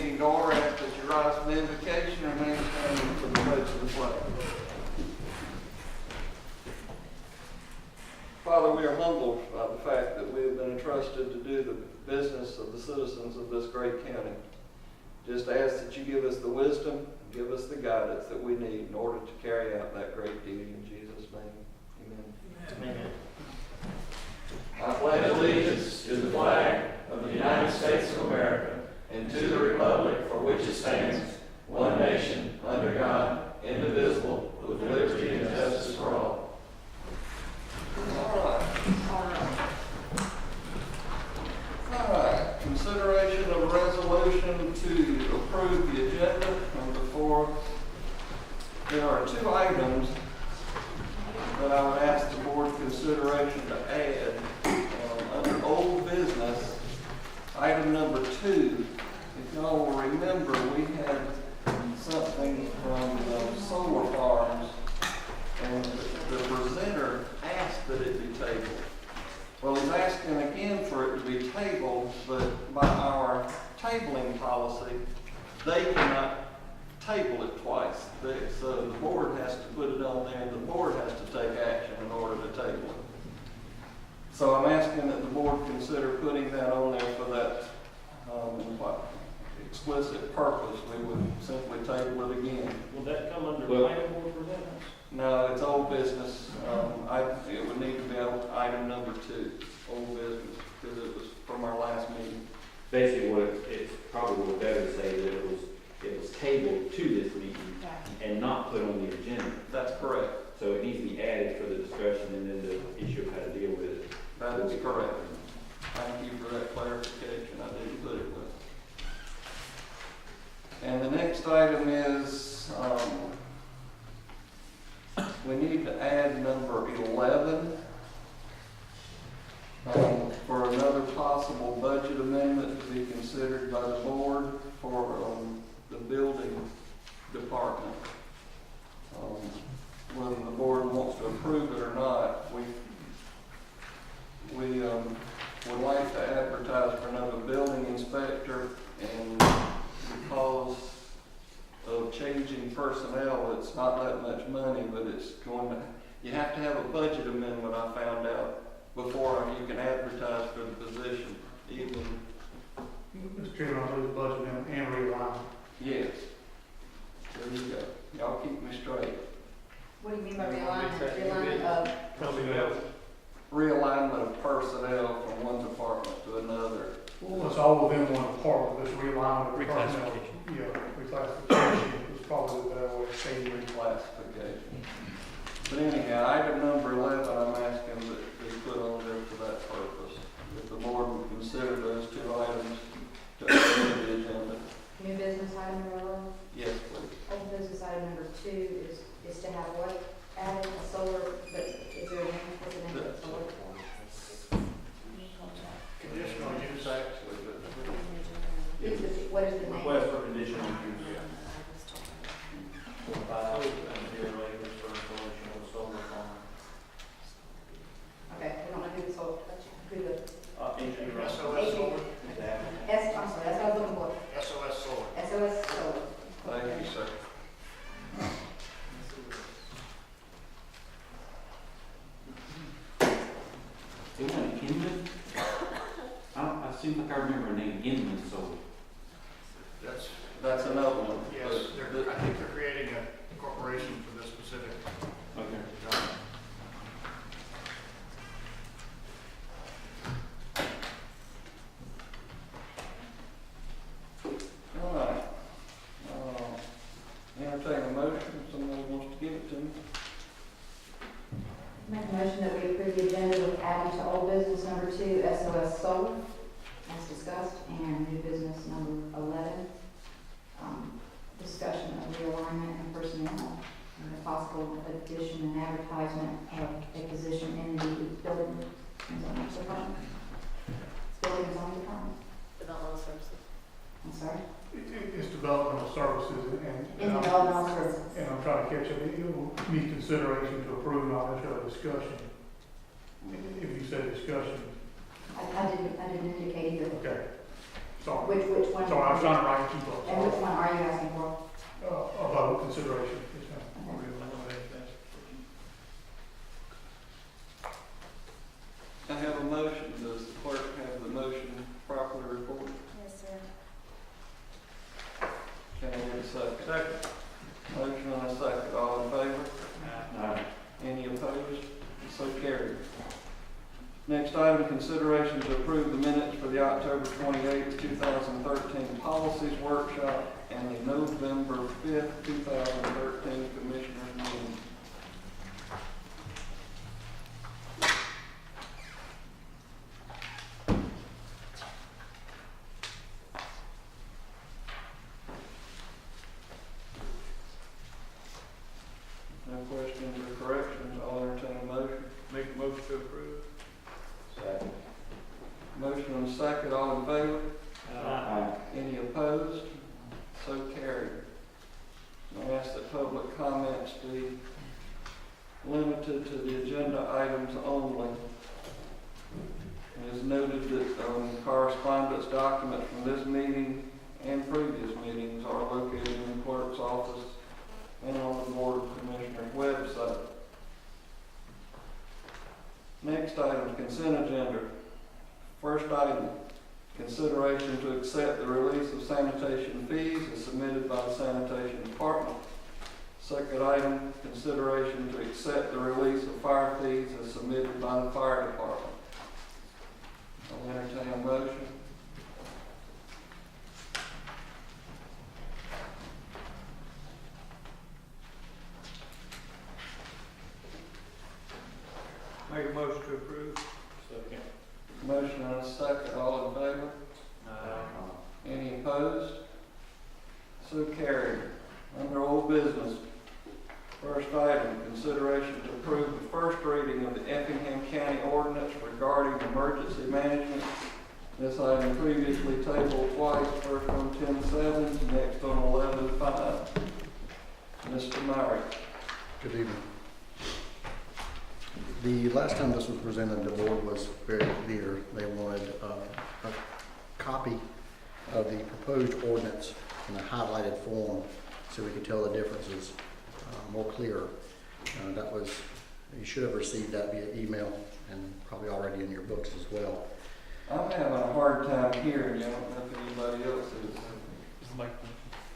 meeting to order. Ask that you rise for the invocation and remain standing for the pledge of the flag. Father, we are humbled by the fact that we have been entrusted to do the business of the citizens of this great county. Just ask that you give us the wisdom, give us the guidance that we need in order to carry out that great duty. In Jesus' name, amen. Amen. I pledge allegiance to the flag of the United States of America and to the republic for which it stands, one nation, under God, indivisible, with liberty and justice for all. All right. Consideration of a resolution to approve the agenda. Number 4. There are 2 items that I would ask the board consideration to add under old business. Item number 2. If y'all will remember, we had something from solar farms, and the presenter asked that it be tabled. Well, he's asking again for it to be tabled, but by our tabling policy, they cannot table it twice. So the board has to put it on there, and the board has to take action in order to table it. So I'm asking that the board consider putting that on there for that explicit purpose. We would simply table it again. Will that come under planning board for that? No, it's old business. It would need to be item number 2, old business, because it was from our last meeting. Basically, it's probably better to say that it was tabled to this meeting and not put on the agenda. That's correct. So it needs to be added for the discussion and then the issue of how to deal with it. That is correct. Thank you for that clarification. I didn't put it with. And the next item is we need to add number 11 for another possible budget amendment to be considered by the board for the building department. Whether the board wants to approve it or not, we would like to advertise for another building inspector, and because of changing personnel, it's not that much money, but it's going to, you have to have a budget amendment, I found out, before you can advertise for the position, even. Mr. Chairman, I'll do the budget amendment and realign. Yes. There you go. Y'all keep me straight. What do you mean by realignment of? Realignment of personnel from one department to another. Well, it's all within one department, this realignment of personnel. Yeah, reclassification is probably the better way of saying Reclassification. But anyhow, item number 11, I'm asking that be put on there for that purpose. If the board would consider those 2 items to add to the agenda. New business item number 11? Yes, please. Old business item number 2 is to have what? Added a solar, but is there a name for the name of the solar? Conditional use actually, What is the name? request for conditional use. By and generators for installation of solar farm. Okay, we don't know who the solar, who the, Engineer. SOS Solar. I'm sorry, that's what I was looking for. SOS Solar. SOS Solar. Thank you, sir. It wasn't Inman? I seem like I remember a name, Inman, so. That's another one. Yes, I think they're creating a corporation for this specific Okay. job. All right. Entertain a motion if somebody wants to give it to me. Make a motion that we approve the agenda with adding to old business number 2, SOS Solar, as discussed, and new business number 11, discussion of realignment and personnel, and a possible addition and advertisement of a position in the building and zoning department. Building and zoning department. Developmental services. I'm sorry. It's developmental services In developmental services. and I'm trying to catch up. It will need consideration to approve, not necessarily discussion. If you said discussion. I didn't indicate either. Okay. Sorry, Which one? sorry, I was trying to write keep up. And which one are you asking for? A vote consideration, yes, ma'am. Okay. I have a motion. Does the clerk have the motion properly recorded? Yes, sir. Can I get a second? Second. Motion and a second. All in favor? Aye. Any opposed? So carried. Next item, consideration to approve the minutes for the October 28th, 2013 Policies Workshop and the November 5th, 2013 Commissioners Meeting. No questions or corrections, I'll entertain a motion. Make a motion to approve. Second. Motion and a second, all in favor? Aye. Any opposed? So carried. I ask that public comments be limited to the agenda items only. It is noted that correspondence documents from this meeting and previous meetings are located in the clerk's office and on the Board of Commissioners website. Next item, consent agenda. First item, consideration to accept the release of sanitation fees as submitted by the sanitation department. Second item, consideration to accept the release of fire fees as submitted by the fire department. I'll entertain a motion. Make a motion to approve. Second. Motion and a second, all in favor? Any opposed? So carried. Under old business, first item, consideration to approve the first reading of the Effingham County ordinance regarding emergency management. This item previously tabled twice, first on 10/7, next on 11/5. Mr. Murray. Good evening. The last time this was presented, the board was very clear. They wanted a copy of the proposed ordinance in a highlighted form so we could tell the differences more clearer. You should have received that via email and probably already in your books as well. I'm having a hard time hearing you. I don't know if anybody else is.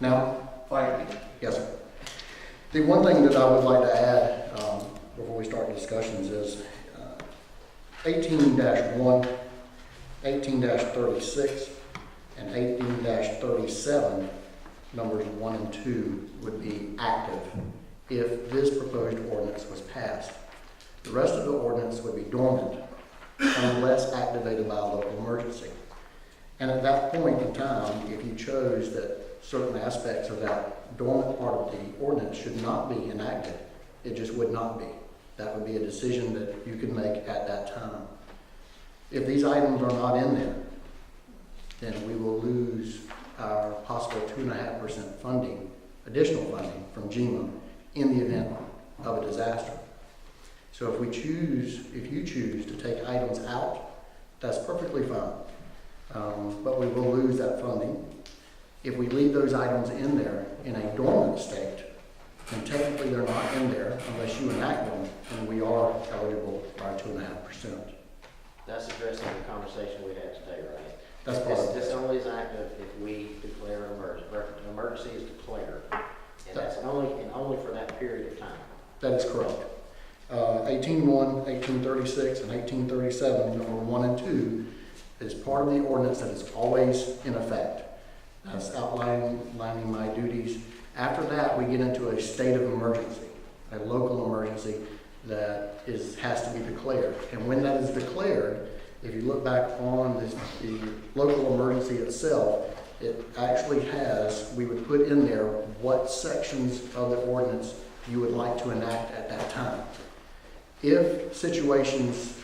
Now, Thank you. yes, sir. The one thing that I would like to add before we start discussions is 18-1, 18-36, and 18-37, numbers 1 and 2, would be active if this proposed ordinance was passed. The rest of the ordinance would be dormant unless activated by a local emergency. And at that point in time, if you chose that certain aspects of that dormant part of the ordinance should not be enacted, it just would not be. That would be a decision that you could make at that time. If these items are not in there, then we will lose our possible 2.5% funding, additional funding from GEMA in the event of a disaster. So if you choose to take items out, that's perfectly fine. But we will lose that funding. If we leave those items in there in a dormant state, then technically they're not in there unless you enact them, and we are eligible for our 2.5%. That's addressing the conversation we had today, right? That's part of This it. only is active if we declare an emergency. An emergency is declared, and that's only for that period of time. That is correct. 18-1, 18-36, and 18-37, number 1 and 2, is part of the ordinance that is always in effect. That's outlining my duties. After that, we get into a state of emergency, a local emergency that has to be declared. And when that is declared, if you look back on the local emergency itself, it actually we would put in there what sections of the ordinance you would like to enact at that time. If situations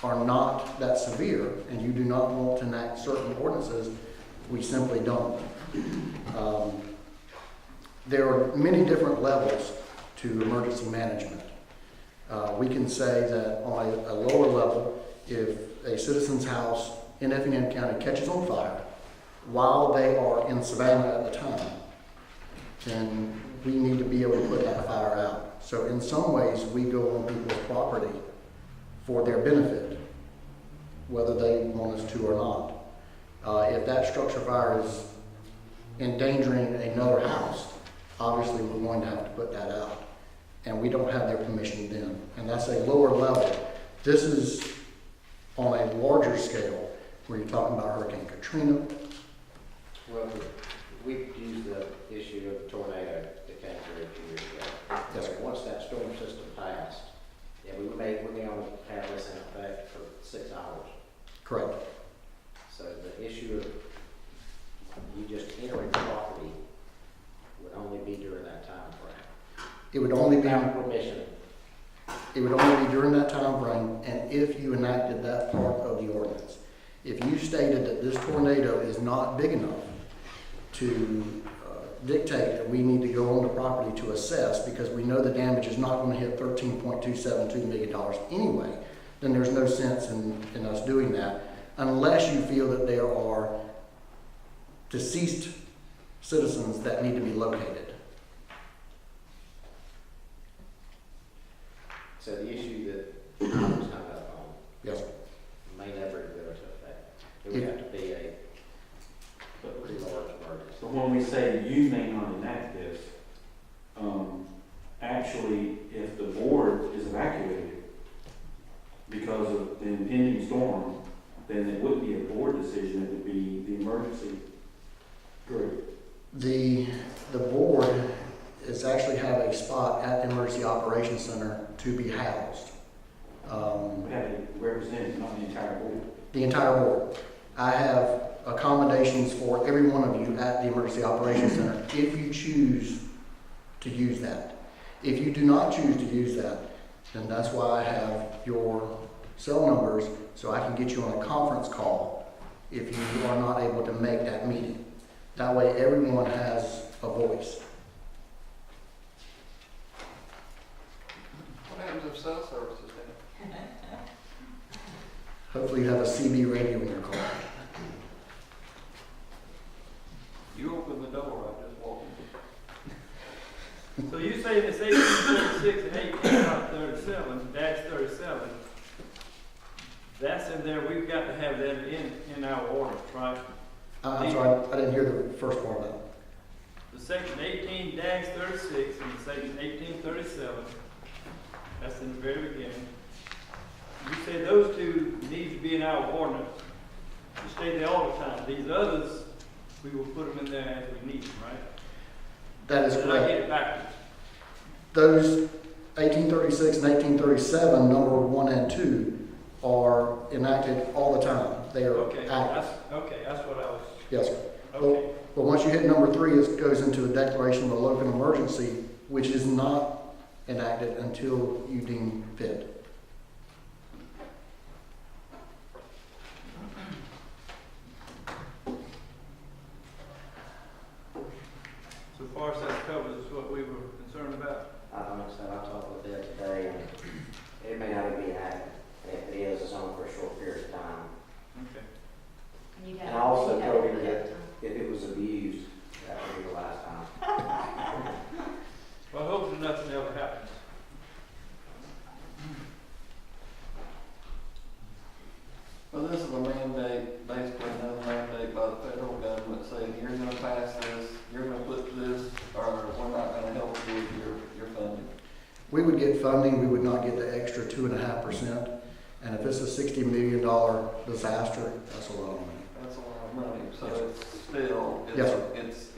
are not that severe and you do not want to enact certain ordinances, we simply don't. There are many different levels to emergency management. We can say that on a lower level, if a citizen's house in Effingham County catches on fire, while they are in Savannah at the time, then we need to be able to put that fire out. So in some ways, we go on people's property for their benefit, whether they want us to or not. If that structure fire is endangering another house, obviously we're going to have to put that out. And we don't have their permission then. And that's a lower level. This is on a larger scale, where you're talking about Hurricane Katrina. Well, we used the issue of the tornado that came through a few years ago. Yes, sir. Once that storm system passed, yeah, we're going to have this in effect for 6 hours. Correct. So the issue of you just entering property would only be during that time frame. It would only be, Without permission. it would only be during that time frame, and if you enacted that part of the ordinance. If you stated that this tornado is not big enough to dictate that we need to go on the property to assess, because we know the damage is not going to hit $13.272 million anyway, then there's no sense in us doing that, unless you feel that there are deceased citizens that need to be located. So the issue that I was hung up on Yes, sir. may never go into effect. It would have to be a pretty large emergency. So when we say you may not enact this, actually, if the board is evacuated because of the impending storm, then it wouldn't be a board decision, it would be the emergency group. The board is actually have a spot at the Emergency Operations Center to be housed. We have to represent, not the entire board. The entire board. I have accommodations for every one of you at the Emergency Operations Center if you choose to use that. If you do not choose to use that, then that's why I have your cell numbers, so I can get you on a conference call if you are not able to make that meeting. That way everyone has a voice. What happens if cell service is down? Hopefully you have a CB radio in your car. You open the door, I just walk in. So you say it's 1836 and 1837-37, that's in there, we've got to have that in our ordinance, right? I'm sorry, I didn't hear the first part of that. The section 18-36 and section 1837, that's in the very beginning. You say those two need to be in our ordinance. You stay there all the time. These others, we will put them in there as we need them, right? That is Did I correct. get it backwards? Those 1836 and 1837, number 1 and 2, are enacted all the time. They are Okay, active. that's what I was, Yes, sir. okay. But once you hit number 3, it goes into a declaration of a local emergency, which is not enacted until you deem fit. So far as that covers is what we were concerned about. I think so. I talked with Deb today, and it may not even be active. If it is, it's only for a short period of time. Okay. And I also told you that if it was abused, that would be the last time. Well, hopefully nothing ever happens. Well, this is a mandate, basically another mandate by the federal government saying you're gonna pass this, you're gonna put this, or we're not gonna help you with your funding. We would get funding, we would not get the extra 2.5%. And if it's a $60 million disaster, that's a lot of money. That's a lot of money, so it's still, Yes, sir.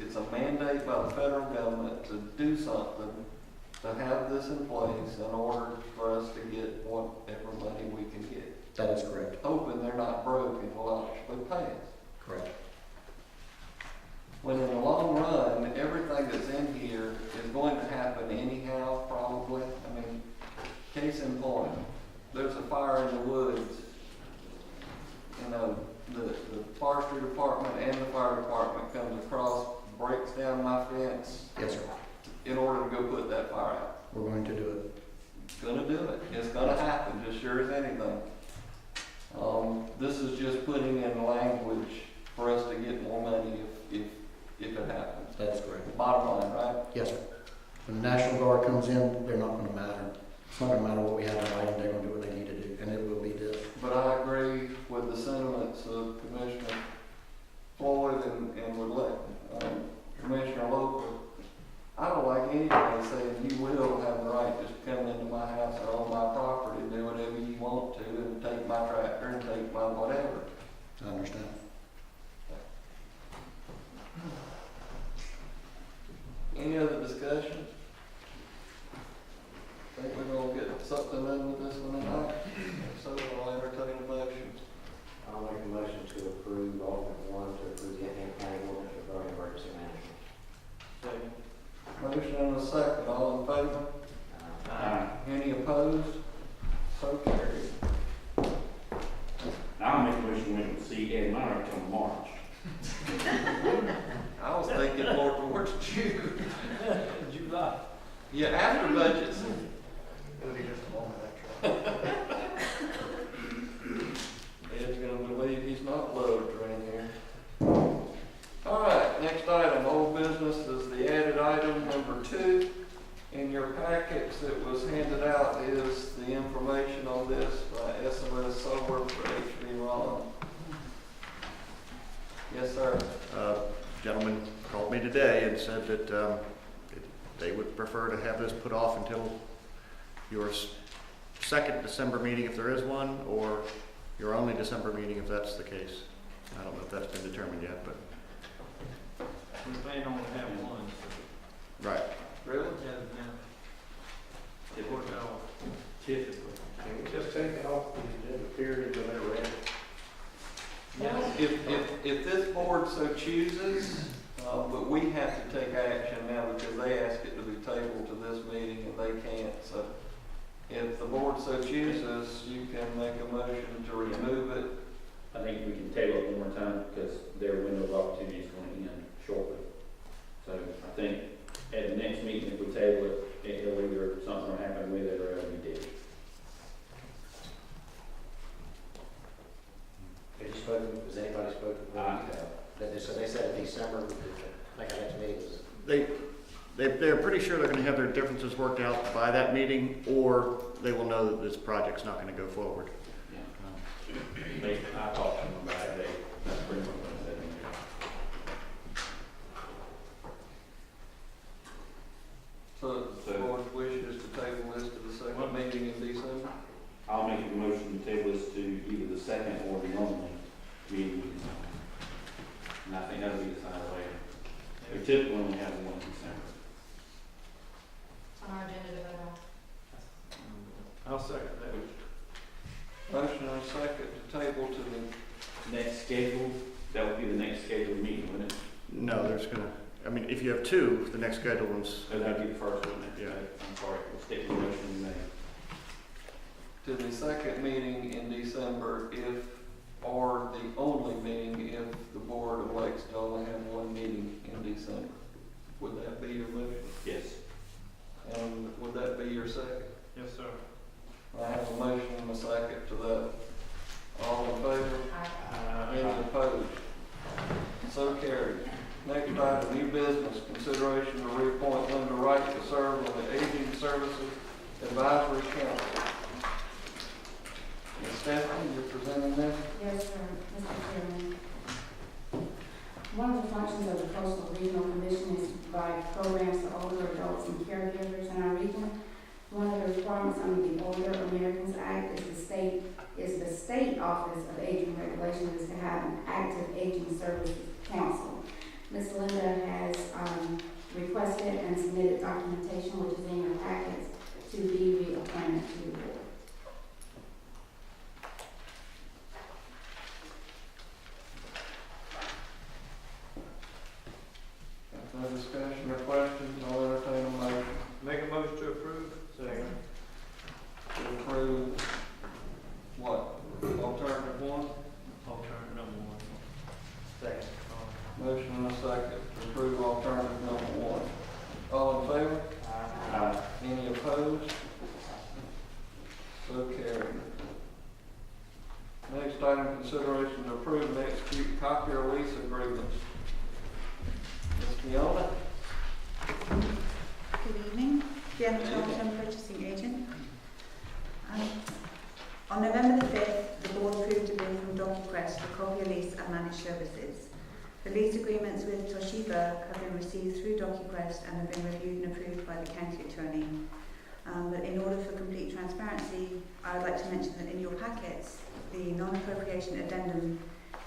it's a mandate by the federal government to do something, to have this in place in order for us to get whatever money we can get. That is correct. Hoping they're not broke and will actually pay us. Correct. When in the long run, everything that's in here is going to happen anyhow, probably. I mean, case in point, there's a fire in the woods. You know, the forestry department and the fire department comes across, breaks down my fence Yes, sir. in order to go put that fire out. We're going to do it. Gonna do it. It's gonna happen, just sure as anything. This is just putting in language for us to get more money if it happens. That's correct. Bottom line, right? Yes, sir. When the National Guard comes in, they're not gonna matter. It's not gonna matter what we have in writing, they're gonna do what they need to do, and it will be this. But I agree with the sentiments of Commissioner Floyd and would let Commissioner Loper. I don't like anybody saying you will have the right to come into my house or on my property and do whatever you want to and take my tractor and take my whatever. I understand. Any other discussion? Think we're gonna get something done with this one tonight? If so, I'll entertain a motion. I'll make a motion to approve alternate one to approve the Effingham County ordinance regarding emergency management. Second. Motion and a second, all in favor? Any opposed? So carried. I'll make a motion we can see Ed Meyer till March. I was thinking more towards June. July. Yeah, after budget season. It'll be just a moment after. Ed's gonna believe he's not loved around here. All right, next item, old business is the added item number 2. In your packets that was handed out is the information on this by SOS Solar for HV Ron. Yes, sir. Gentleman called me today and said that they would prefer to have this put off until your second December meeting, if there is one, or your only December meeting, if that's the case. I don't know if that's been determined yet, but. We plan on having one. Right. Really? It worked out typically. Can we just take it off the agenda period when they're ready? Yes. If this board so chooses, but we have to take action now because they asked it to be tabled to this meeting and they can't. So if the board so chooses, you can make a motion to remove it. I think we can table it one more time because their window of opportunity is going to end shortly. So I think at the next meeting, if we table it, it'll either something will happen with it or it'll be dead. Have you spoken, has anybody spoken? So they said in December, like our next meeting was. They're pretty sure they're going to have their differences worked out by that meeting, or they will know that this project's not going to go forward. I talked to them about it. That's pretty much what I said. So the board's wish is to table this to the second meeting in December. I'll make a motion to table this to either the second or the only meeting. And I think that'll be decided later. We typically only have one in December. It's on our agenda to vote on. I'll second that. Motion and a second to table to the, Next schedule, that would be the next scheduled meeting, wouldn't it? No, there's going to, I mean, if you have 2, the next scheduled one's. So that'd be the first one, Yeah. I'm sorry, we'll stick with the motion we made. to the second meeting in December if, or the only meeting if the board elects to only have one meeting in December. Would that be your motion? Yes. And would that be your second? Yes, sir. I have a motion and a second to that. All in favor? Any opposed? So carried. Next item, new business, consideration to reappoint Linda Wright to serve on the Aging Services Advisory Council. Ms. Stephanie, you're presenting this? Yes, sir, Mr. Chairman. One of the functions of the Coastal Regional Commission is to provide programs for older adults and caregivers in our region. One of the requirements under the Older Americans Act is the state Office of Aging Regulations is to have an active aging services council. Ms. Linda has requested and submitted documentation, which is in your packets, to be reappointed to the board. No discussion or questions, I'll entertain a motion Make a motion to approve. Second. to approve what? Alternative 1? Alternative number 1. Second. Motion and a second to approve alternative number 1. All in favor? Any opposed? So carried. Next item, consideration to approve and execute copier lease agreements. Ms. Fiona? Good evening, Fiona Charlton, purchasing agent. On November the 5th, the board approved a bid from DocuQuest for copier lease and managed services. The lease agreements with Toshiba have been received through DocuQuest and have been reviewed and approved by the county attorney. But in order for complete transparency, I would like to mention that in your packets, the non-appropriation addendum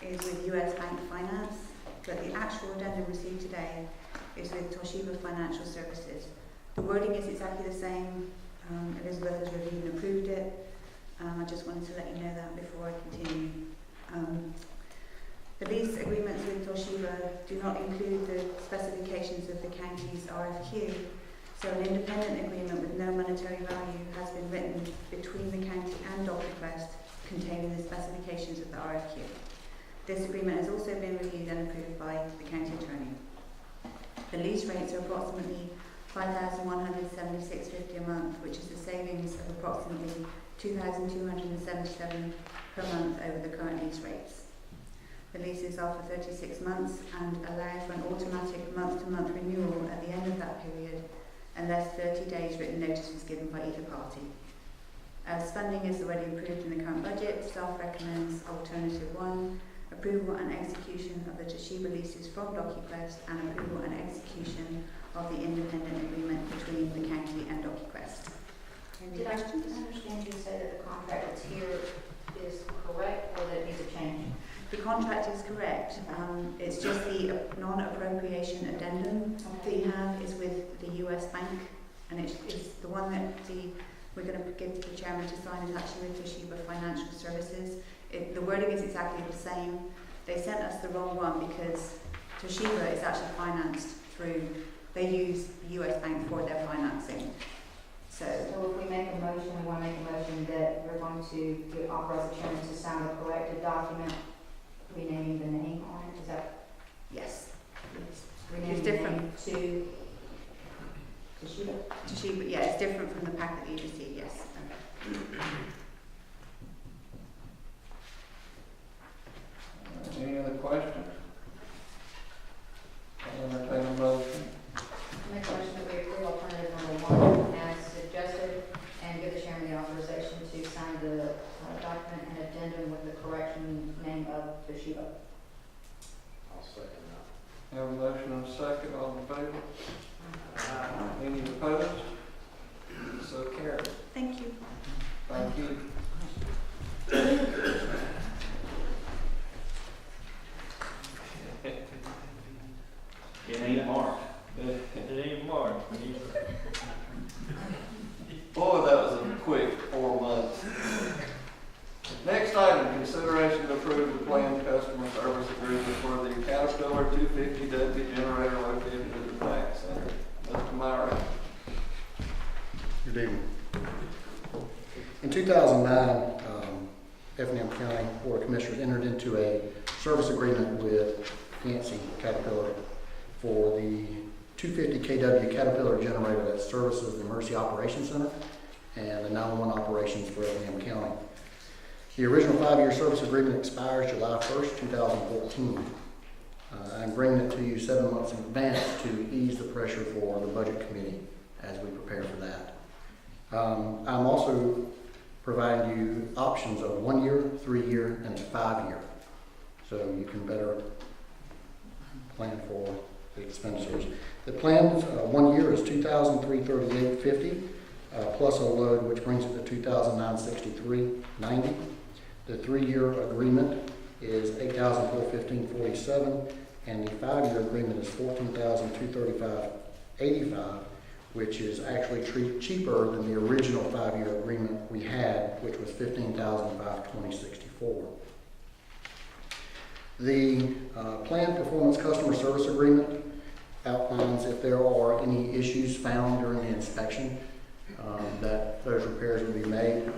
is with US Bank Finance, but the actual addendum received today is with Toshiba Financial Services. The wording is exactly the same. Elizabeth has reviewed and approved it. I just wanted to let you know that before I continue. The lease agreements with Toshiba do not include the specifications of the county's RFQ, so an independent agreement with no monetary value has been written between the county and DocuQuest containing the specifications of the RFQ. This agreement has also been reviewed and approved by the county attorney. The lease rates are approximately $5,176.50 a month, which is a savings of approximately $2,277 per month over the current lease rates. The leases are for 36 months and allow for an automatic month-to-month renewal at the end of that period, unless 30 days written notice was given by either party. As funding is already approved in the current budget, staff recommends Alternative 1, approval and execution of the Toshiba leases from DocuQuest and approval and execution of the independent agreement between the county and DocuQuest. Any Did I questions? understand you say that the contract that's here is correct or that it needs a change? The contract is correct. It's just the non-appropriation addendum that you have is with the US Bank, and it's the one that we're going to give to the chairman to sign is actually with Toshiba Financial Services. The wording is exactly the same. They sent us the wrong one because Toshiba is actually financed through, they use the US Bank for their financing. So if we make a motion, we want to make a motion that we're going to authorize the chairman to sign the corrected document, renaming the name on it. Is that yes, renaming it's the different. name to Toshiba? Toshiba, yeah, it's different from the packet that you received, yes. Any other questions? I'll entertain a motion. Make a motion that we approve alternative number 1 as suggested and give the chairman the authorization to sign the document and addendum with the correction name of Toshiba. I'll second that. Have a motion and a second, all in favor? Any opposed? So carried. Thank you. Thank you. It ain't marked. It ain't marked. Boy, that was a quick 4 months. Next item, consideration to approve the planned customer service agreement for the Caterpillar 250W generator located at the Tax Center. Mr. Myra. Good evening. In 2009, Effingham County Board of Commissioners entered into a service agreement with Yancey Caterpillar for the 250 kW Caterpillar generator that services the Emergency Operations Center and the 911 operations for Effingham County. The original 5-year service agreement expires July 1st, 2014. I'm bringing it to you 7 months in advance to ease the pressure for the Budget Committee as we prepare for that. I'm also providing you options of 1 year, 3 year, and 5 year, so you can better plan for the expenditures. The plan 1 year is $2,338.50 plus a load, which brings it to $2,963.90. The 3-year agreement is $8,415.47, and the 5-year agreement is $14,235.85, which is actually cheaper than the original 5-year agreement we had, which was $15,520.64. The planned performance customer service agreement outlines if there are any issues found during the inspection, that those repairs will be made.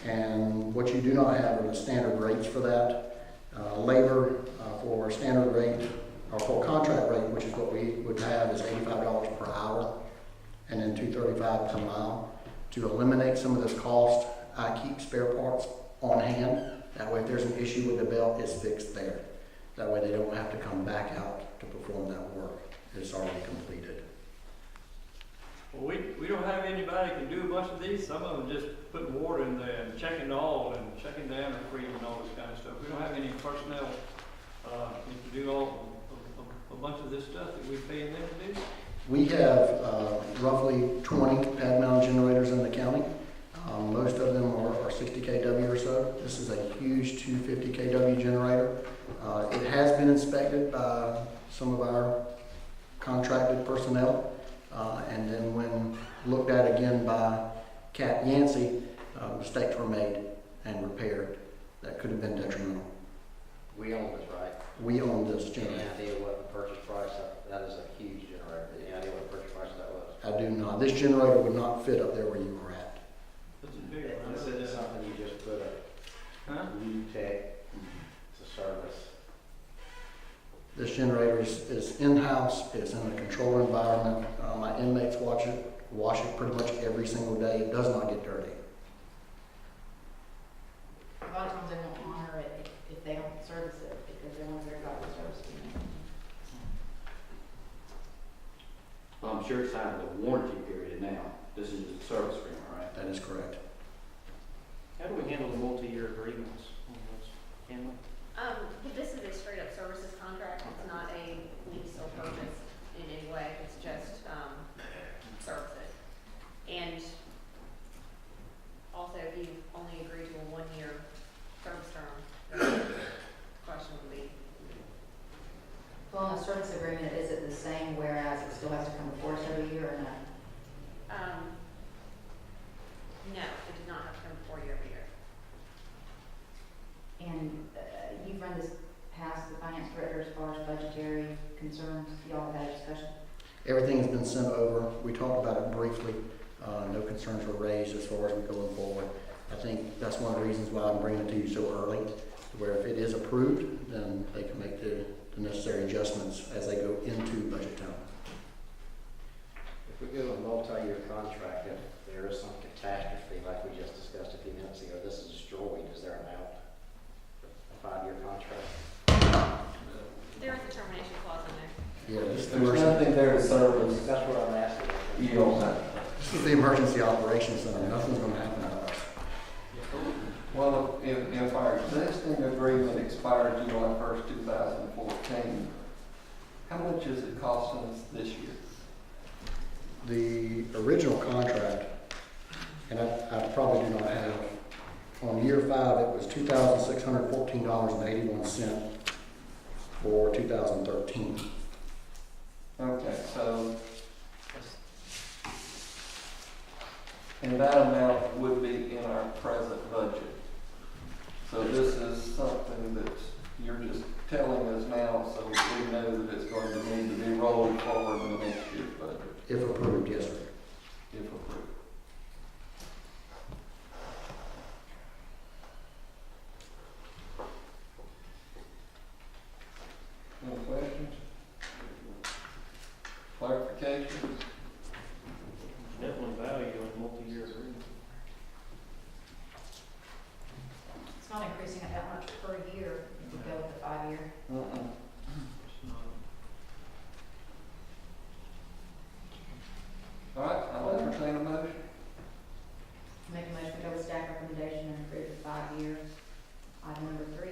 And what you do not have are the standard rates for that. Labor for standard rate, or for contract rate, which is what we would have, is $85 per hour, and then $235 per mile. To eliminate some of this cost, I keep spare parts on hand That way, if there's an issue with the belt, it's fixed there. That way, they don't have to come back out to perform that work. It's already completed. Well, we don't have anybody that can do a bunch of these. Some of them just putting water in there and checking the oil and checking the antifreeze and all this kind of stuff. We don't have any personnel to do a bunch of this stuff that we're paying them to do. We have roughly 20 pad mount generators in the county. Most of them are 60 kW or so. This is a huge 250 kW generator. It has been inspected by some of our contracted personnel. And then when looked at again by Cat Yancey, mistakes were made and repaired that could have been detrimental. We own this, right? We own this Any generator. idea what the purchase price of, that is a huge generator, any idea what the purchase price of that was? I do not. This generator would not fit up there where you were at. That's a big one. This isn't something you just put a Huh? new tech to service. This generator is in-house. It's in a controlled environment. My inmates wash it pretty much every single day. It does not get dirty. A lot of times they won't honor it if they don't service it, because they want to verify the service agreement. Well, I'm sure it's out of the warranty period now. This is just a service agreement, right? That is correct. How do we handle the multi-year agreements on those? Can we? This is a straight up services contract. It's not a lease or purchase in any way. It's just, services. And also, if you only agree to a 1-year service term, the question would be, Well, on a service agreement, is it the same, whereas it still has to come before us every year or not? no, it does not have to come before you every year. And you've run this past the finance director as far as budgetary concerns. Y'all have had a discussion? Everything has been sent over. We talked about it briefly. No concerns were raised as far as we going forward. I think that's one of the reasons why I'm bringing it to you so early, where if it is approved, then they can make the necessary adjustments as they go into budget time. If we go to a multi-year contract, if there is some catastrophe like we just discussed a few minutes ago, this is destroyed, is there an out? A 5-year contract? There is a termination clause in there. Yeah, this There's nothing there to service. That's what I'm asking. You don't have. is the emergency operations center. Nothing's going to happen to us. Well, if our existing agreement expired July 1st, 2014, how much is it costing us this year? The original contract, and I probably do not have, on year 5, it was $2,614.81 for 2013. Okay, so, and that amount would be in our present budget. So this is something that you're just telling us now, so we know that it's going to need to be rolled forward in the next year's budget, If approved, yes, sir. if approved. Any questions? Clarification? Definitely value in multi-year agreement. It's not increasing it that much per year if you go with the 5-year. All right, I'll entertain a motion. Make a motion to go with staff recommendation and approve the 5-year. Item number 3.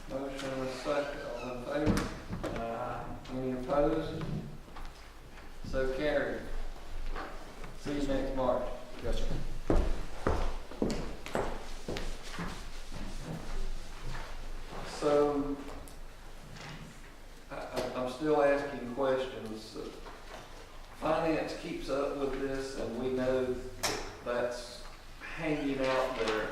Motion and a second, all in favor? Any opposed? So carried. See you next March. Yes, sir. So, I'm still asking questions. Finance keeps up with this, and we know that's hanging out there.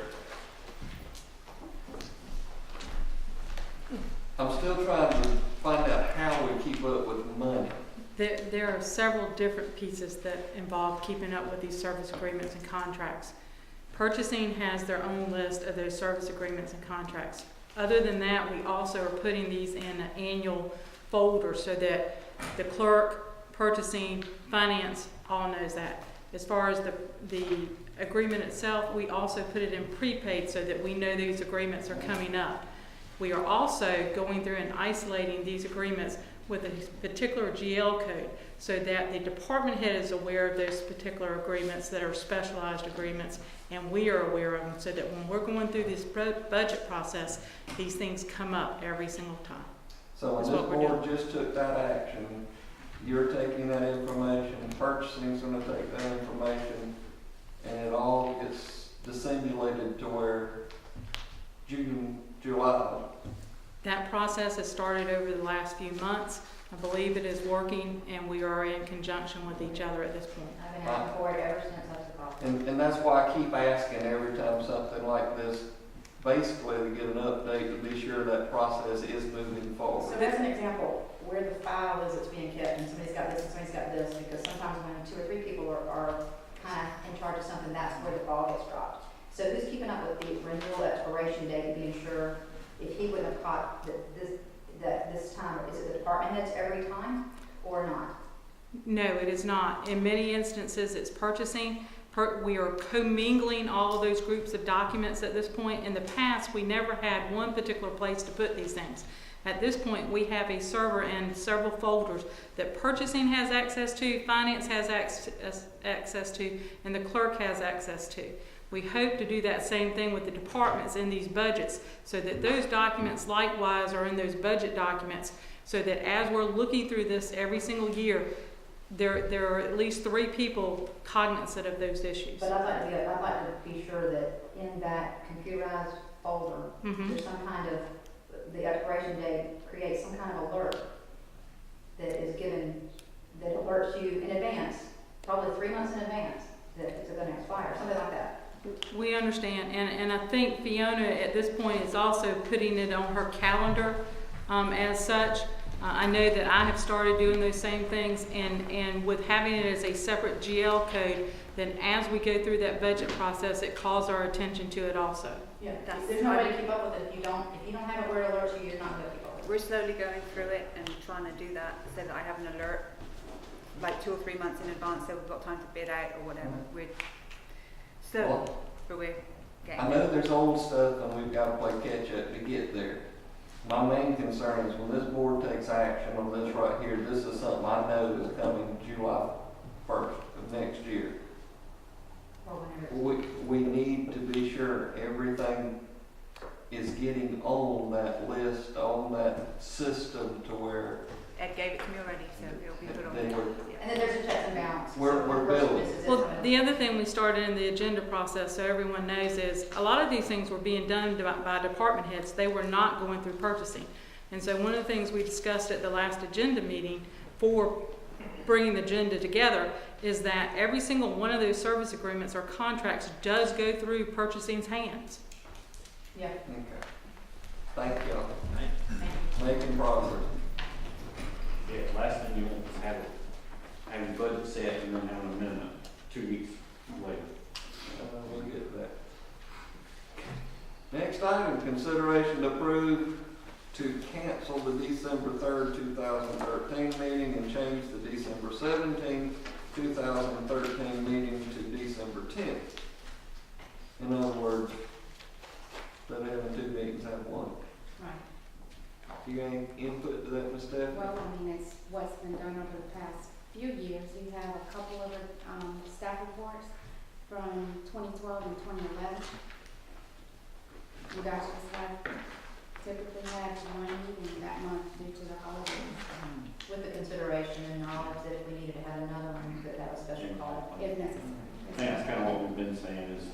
I'm still trying to find out how we keep up with money. There are several different pieces that involve keeping up with these service agreements and contracts. Purchasing has their own list of those service agreements and contracts. Other than that, we also are putting these in an annual folder so that the clerk, purchasing, finance all knows that. As far as the agreement itself, we also put it in prepaid so that we know these agreements are coming up. We are also going through and isolating these agreements with a particular GL code so that the department head is aware of those particular agreements that are specialized agreements, and we are aware of them, so that when we're going through this budget process, these things come up every single time. So when That's this what we're board just took that action, you're taking that information, purchasing's gonna take that information, and it all gets dissimulated to where June, July. That process has started over the last few months. I believe it is working, and we are in conjunction with each other at this point. I've been asking for it ever since I took office. And that's why I keep asking every time something like this, basically to get an update to be sure that process is moving forward. So that's an example where the file is that's being kept, and somebody's got this and somebody's got this, because sometimes when 2 or 3 people are kind of in charge of something, that's where the ball gets dropped. So who's keeping up with the renewal expiration date and being sure if he wouldn't have caught this time, is it the department heads every time or not? No, it is not. In many instances, it's purchasing. We are commingling all of those groups of documents at this point. In the past, we never had one particular place to put these things. At this point, we have a server and several folders that purchasing has access to, finance has access to, and the clerk has access to. We hope to do that same thing with the departments in these budgets, so that those documents likewise are in those budget documents, so that as we're looking through this every single year, there are at least 3 people cognizant of those issues. But I'd like to be sure that in that computerized folder, there's some kind of, the expiration date creates some kind of alert that is given, that alerts you in advance, probably 3 months in advance, that it's going to expire, something like that. We understand, and I think Fiona at this point is also putting it on her calendar as such. I know that I have started doing those same things, and with having it as a separate GL code, then as we go through that budget process, it calls our attention to it also. Yeah, there's no way to keep up with it if you don't have it where it alerts you, you're not going to keep up with it. We're slowly going through it and trying to do that so that I have an alert like 2 or 3 months in advance, so we've got time to bid out or whatever. But we're getting I know there's old stuff and we've got to play catch up to get there. My main concern is when this board takes action on this right here, this is something I know is coming July 1st of next year. Or whenever. We need to be sure everything is getting on that list, on that system to where Ed gave it to me already, so it'll be put on. then And then there's a checks and balance. we're building. Well, the other thing we started in the agenda process, so everyone knows, is a lot of these things were being done by department heads. They were not going through purchasing. And so one of the things we discussed at the last agenda meeting for bringing the agenda together is that every single one of those service agreements or contracts does go through purchasing's hands. Yeah. Okay. Thank you. Thank you. Making progress. Yeah, last thing you want is have your budget set and then have an amendment 2 weeks later. We'll get to that. Next item, consideration to approve to cancel the December 3rd, 2013 meeting and change the December 17th, 2013 meeting to December 10th. In other words, instead of having 2 meetings, have 1. Right. You got any input to that, Ms. Stephanie? Well, I mean, it's what's been done over the past few years. You have a couple of staff reports from 2012 and 2011. You guys just typically have 1 meeting that month due to the holidays. With the consideration and knowledge that if we needed to have another one, we could have a special call. If necessary. I think that's kind of what we've been saying is,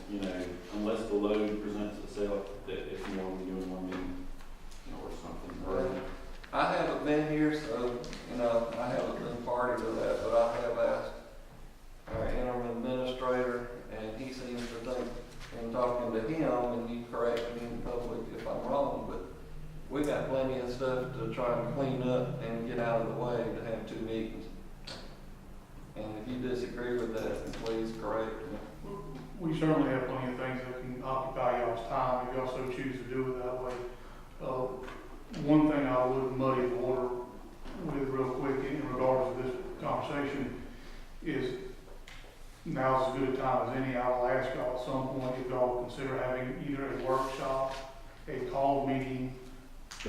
unless the load presents itself, that it's more than doing 1 meeting or something. I haven't been here, so, I haven't been party to that, but I have asked our interim administrator, and he seems to think, in talking to him, and you correct me in public if I'm wrong, but we got plenty of stuff to try and clean up and get out of the way to have 2 meetings. And if you disagree with that, then please correct me. We certainly have plenty of things that can occupy y'all's time if y'all so choose to do it that way. One thing I would muddy the water with real quick in regards to this conversation is now's any, I will ask y'all at some point if y'all consider having either a workshop, a call meeting,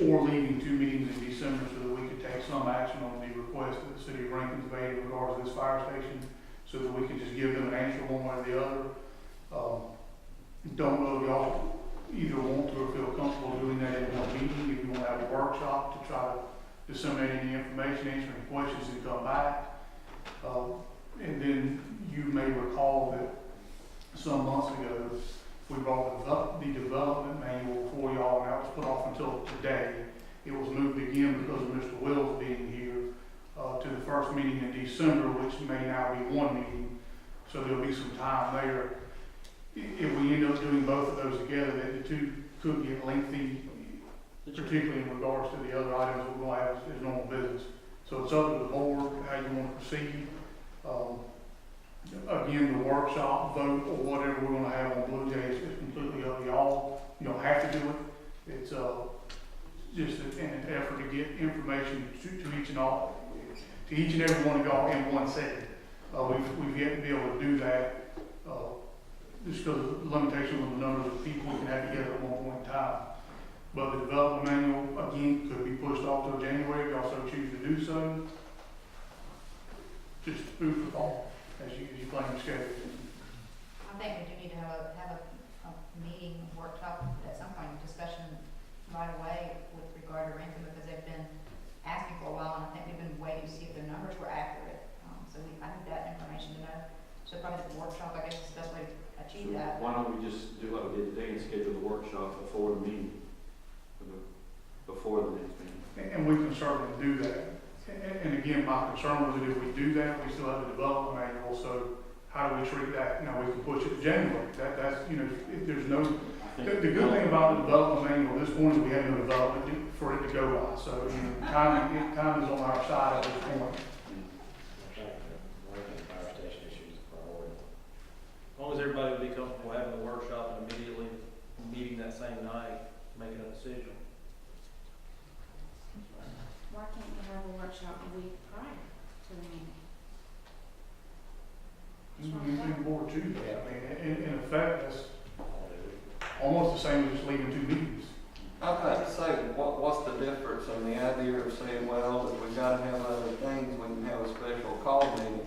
or leaving 2 meetings in December so that we could take some action on the request that the city of Rankin's made in regards to this fire station, so that we could just give them an answer one way or the other. Don't know if y'all either want to or feel comfortable doing that in one meeting. If you want to have a workshop to try to disseminate any information, answer any questions, and come back. And then you may recall that some months ago, we brought the development manual before y'all, and that was put off until today. It was moved again because of Mr. Wills being here to the first meeting in December, which may now be 1 meeting. So there'll be some time there. If we end up doing both of those together, the two could get lengthy, particularly in regards to the other items we're going to have as normal business. So it's up to the board how you want to proceed. Again, the workshop vote or whatever we're going to have on Blue Jays is completely up to y'all. You don't have to do it. It's just an effort to get information to each and every one of y'all in 1 second. We've yet to be able to do that. Just because of the limitation of the numbers of people we can have together at one point in time. But the development manual, again, could be pushed off till January if y'all so choose to do so. Just food for thought as you plan your schedule. I think we do need to have a meeting, workshop, at some point, discussion right away with regard to Rankin, because they've been asking for a while, and I think we've been waiting to see if their numbers were accurate. I need that information to know. So probably the workshop, I guess, is the best way to achieve that. Why don't we just do like we did today and schedule the workshop before the meeting, before the next meeting? And we can certainly do that. And again, my concern was that if we do that, we still have the development manual, so how do we treat that? Now, we can push it to January. That's, if there's no, the good thing about the development manual at this point is we have no development for it to go by. So, time is on our side at this point. As long as everybody would be comfortable having a workshop and immediately meeting that same night, making a decision. Why can't you have a workshop a week prior to the meeting? You can board too. I mean, in effect, that's almost the same as just leaving 2 meetings. I'd like to say, what's the difference in the idea of saying, well, if we've got to have other things, we can have a special call meeting.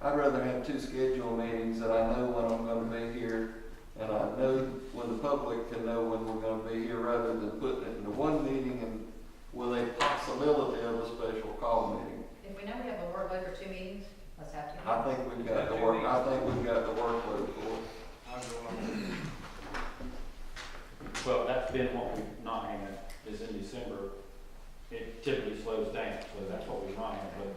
I'd rather have 2 scheduled meetings that I know when I'm going to be here, and I know when the public can know when we're going to be here, rather than putting it into 1 meeting and with a possibility of a special call meeting. If we know we have a workload for 2 meetings, let's have 2 meetings. I think we've got the work. I think we've got the workload for it. Well, that's been what we've not had, is in December, it typically slows down, so that's what we've not had, but,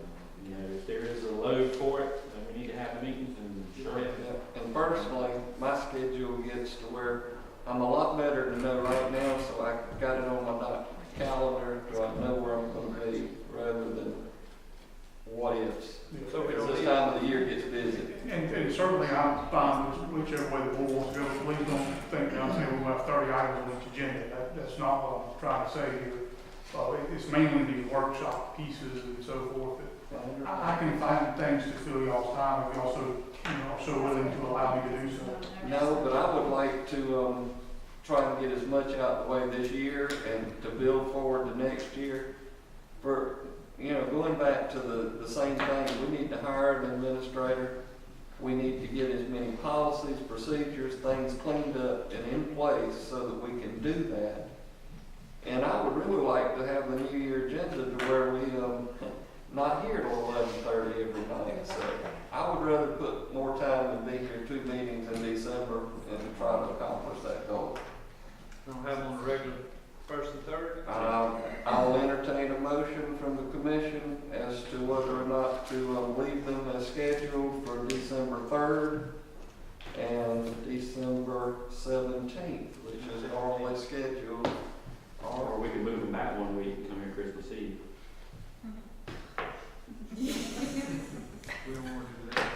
if there is a load for it, then we need to have the meetings, and sure. And personally, my schedule gets to where I'm a lot better to know right now, so I got it on my calendar, so I know where I'm going to be, rather than what ifs. So this time of the year gets busy. And certainly I'm fine with whichever way the board wants to go. Please don't think that I'm saying we're going to have 30 items on each agenda. That's not what I'm trying to say here. It's mainly the workshop pieces and so forth. I can find things to fill y'all's time if y'all are so willing to allow me to do so. No, but I would like to try and get as much out the way this year and to build forward to next year. For going back to the same thing, we need to hire an administrator. We need to get as many policies, procedures, things cleaned up and in place so that we can do that. And I would really like to have the New Year agenda to where we not here till 11:30 every night. So I would rather put more time and be here 2 meetings in December and try to accomplish that goal. Don't have on the regular first and third? I'll entertain a motion from the commission as to whether or not to leave them as scheduled for December 3rd and December 17th, which is normally scheduled. Or we could move them back 1 week and come here Christmas Eve. We don't want to do that.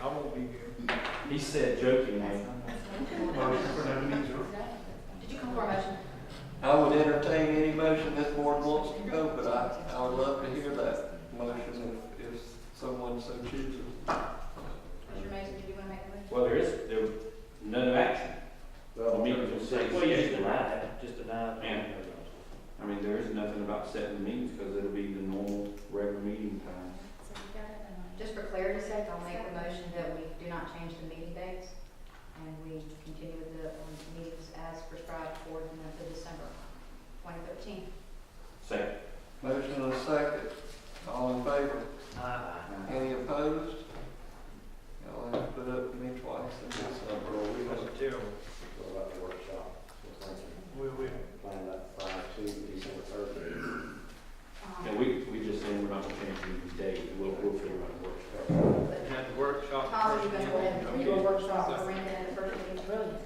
I won't be here. He said jokingly. Motion for Ebenezer. Did you come for a motion? I would entertain any motion this board wants to go, but I would love to hear that motion if someone so chooses. Mr. Mason, did you want to make a motion? Well, there is second. All in favor? Any opposed? Y'all have to put up to me twice in this number, or we That's don't. terrible. What about the workshop? We Plan that prior to December 3rd. Yeah, we just saying we're not gonna change the date, we'll figure out a workshop. have the workshop. How are you first gonna go ahead and meeting. do a workshop So- for renting and purchasing? Brilliant.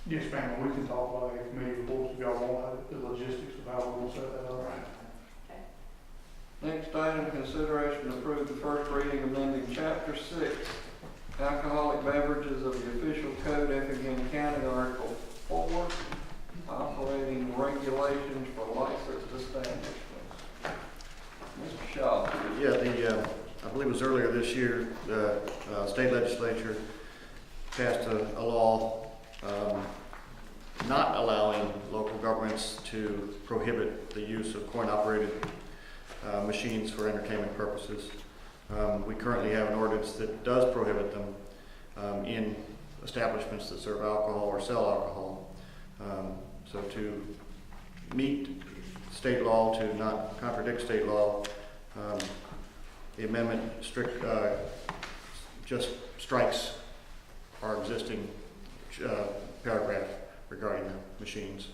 Yes, ma'am, we can talk about a committee reports if y'all want, the logistics of how we're gonna set that up. Next item, consideration to approve the first reading amending Chapter 6, alcoholic beverages of the official code, Effingham County, Article 4, operating regulations for licensed establishments. Mr. Shaw. Yeah, I believe it was earlier this year, the state legislature passed a law not allowing local governments to prohibit the use of coin-operated machines for entertainment purposes. We currently have an ordinance that does prohibit them in establishments that serve alcohol or sell alcohol. So to meet state law, to not contradict state law, the amendment just strikes our existing paragraph regarding the machines.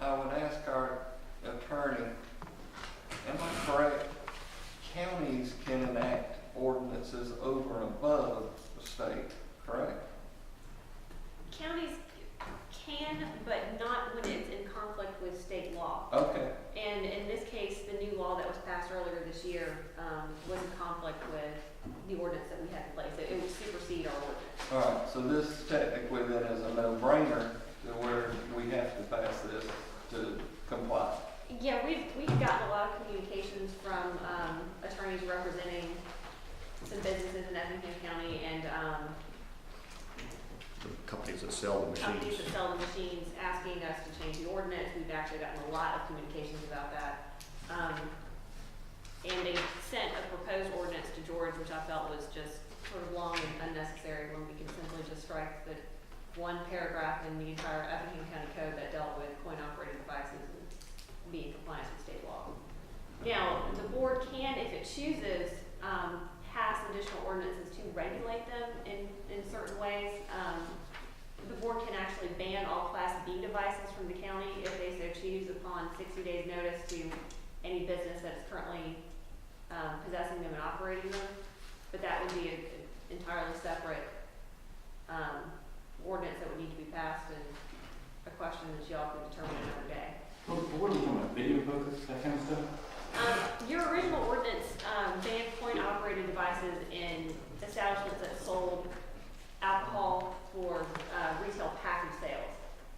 I would ask our attorney, am I correct? Counties can enact ordinances over and above the state, correct? Counties can, but not when it's in conflict with state law. Okay, And in this case, the new law that was passed earlier this year was in conflict with the ordinance that we had in place. It would supersede our ordinance. all right, so this technically then is a no-brainer to where we have to pass this to comply. Yeah, we've gotten a lot of communications from attorneys representing some businesses in Effingham County and The companies that sell the companies machines. that sell the machines asking us to change the ordinance. We've actually gotten a lot of communications about that. And they sent a proposed ordinance to George, which I felt was just sort of long and unnecessary, when we could simply just strike the one paragraph in the entire Effingham County Code that dealt with coin-operated devices and be in compliance with state law. Now, the board can, if it chooses, pass additional ordinances to regulate them in certain ways. The board can actually ban all Class B devices from the county if they so choose upon 60 days notice to any business that is currently possessing them and operating them. But that would be an entirely separate ordinance that would need to be passed, and a question that y'all can determine another day. What are we talking about, video focus, that kind of stuff? Your original ordinance banned coin-operated devices in establishments that sold alcohol for retail package sales.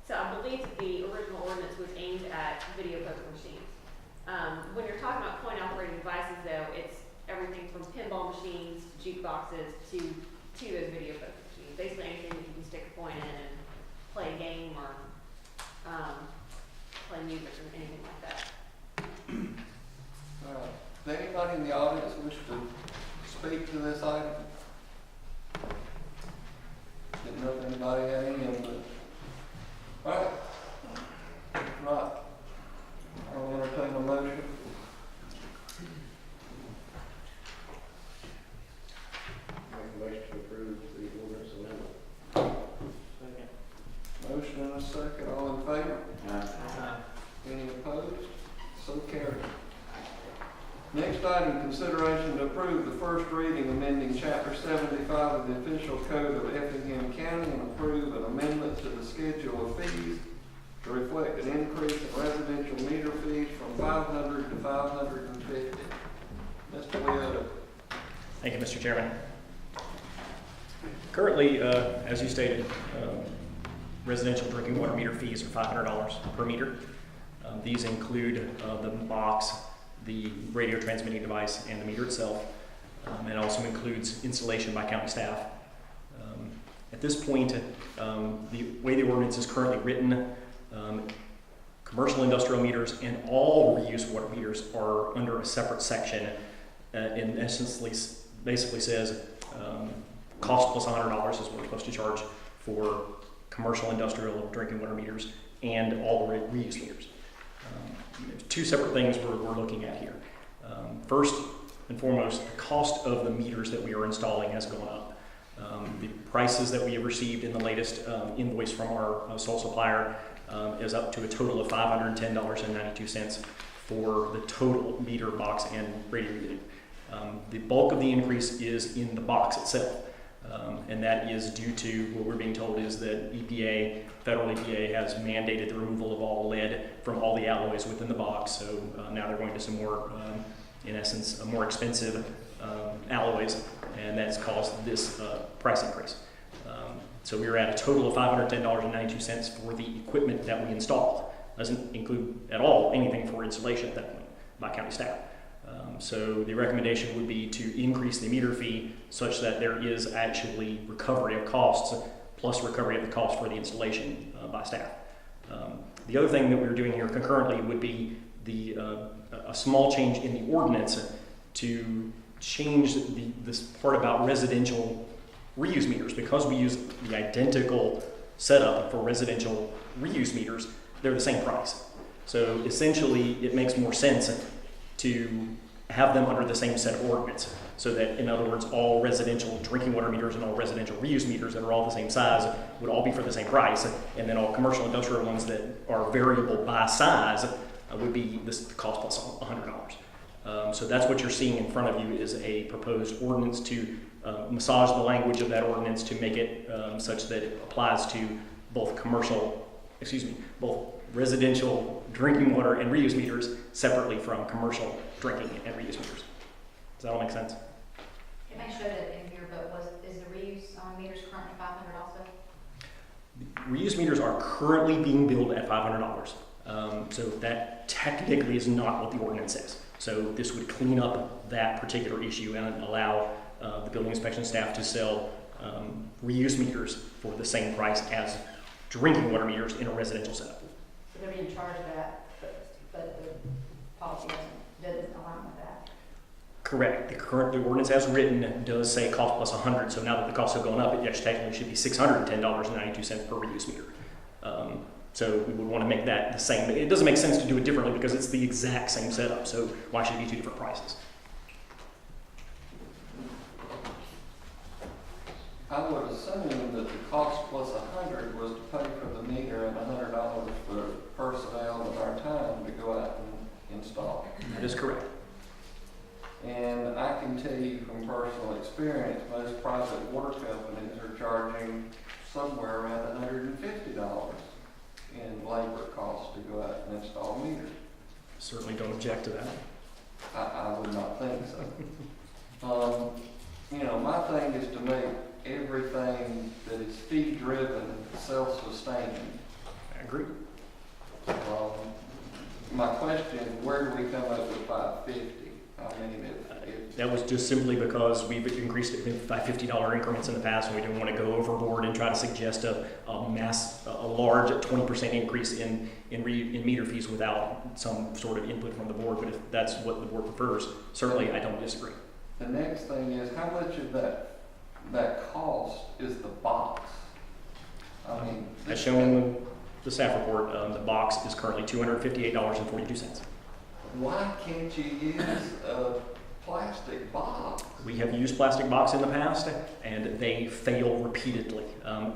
So I believe that the original ordinance was aimed at video poker machines. When you're talking about coin-operated devices, though, it's everything from pinball machines, to jukeboxes, to those video poker machines. Basically anything that you can stick a coin in and play a game or play music or anything like that. Does anybody in the audience wish to speak to this item? Didn't know if anybody had any input. All right. If not, I'll entertain a motion. Make a motion to approve the ordinance amendment. Second. Motion and a second, all in favor? Aye. Any opposed? So carried. Next item, consideration to approve the first reading amending Chapter 75 of the official code of Effingham County and approve an amendment to the schedule of fees to reflect an increase in residential meter fees from $500 to $550. Mr. Leota. Thank you, Mr. Chairman. Currently, as you stated, residential drinking water meter fees are $500 per meter. These include the box, the radio transmitting device, and the meter itself. It also includes installation by county staff. At this point, the way the ordinance is currently written, commercial industrial meters and all reuse water meters are under a separate section. In essence, basically says cost plus $100 is what we're supposed to charge for commercial industrial drinking water meters, and all the reuse meters. Two separate things we're looking at here. First and foremost, the cost of the meters that we are installing has gone up. The prices that we have received in the latest invoice from our sole supplier is up to a total of $510.92 for the total meter, box, and radio unit. The bulk of the increase is in the box itself, and that is due to what we're being told is that federal EPA has mandated the removal of all lead from all the alloys within the box, so now they're going to some more, in essence, more expensive alloys, and that's caused this price increase. So we are at a total of $510.92 for the equipment that we install. Doesn't include at all anything for installation at that point by county staff. So the recommendation would be to increase the meter fee such that there is actually recovery of costs plus recovery of the cost for the installation by staff. The other thing that we're doing here concurrently would be a small change in the ordinance to change this part about residential reuse meters. Because we use the identical setup for residential reuse meters, they're the same price. So essentially, it makes more sense to have them under the same set of ordinance, so that, in other words, all residential drinking water meters and all residential reuse meters that are all the same size would all be for the same price, and then all commercial industrial ones that are variable by size would be this cost plus $100. So that's what you're seeing in front of you is a proposed ordinance to massage the language of that ordinance to make it such that it applies to both both residential drinking water and reuse meters separately from commercial drinking and reuse meters. Does that all make sense? It may show that in here, but is the reuse meters currently $500 also? Reuse meters are currently being billed at $500. So that technically is not what the ordinance says. So this would clean up that particular issue and allow the building inspection staff to sell reuse meters for the same price as drinking water meters in a residential setup. So they're being charged that, but the policy doesn't align with that. Correct. The ordinance as written does say cost plus 100. So now that the costs have gone up, it actually technically should be $610.92 per reuse meter. So we would want to make that the same. It doesn't make sense to do it differently because it's the exact same setup. So why should it be two different prices? I would assume that the cost plus 100 was to pay for the meter and $100 for personnel and our time to go out and install. That is correct. And I can tell you from personal experience, most private water companies are charging somewhere around $150 in labor costs to go out and install meters. Certainly don't object to that. I would not think so. My thing is to make everything that is fee-driven self-sustaining. I agree. My question is, where do we come up with 550? I mean, that was just simply because we've increased it by $50 increments in the past, and we didn't want to go overboard and try to suggest a large 20% increase in meter fees without some sort of input from the board. But if that's what the board prefers, certainly I don't disagree. The next thing is, how much of that cost is the box? I mean, as shown in the staff report, the box is currently $258.42. Why can't you use a plastic box? We have used plastic box in the past, and they fail repeatedly.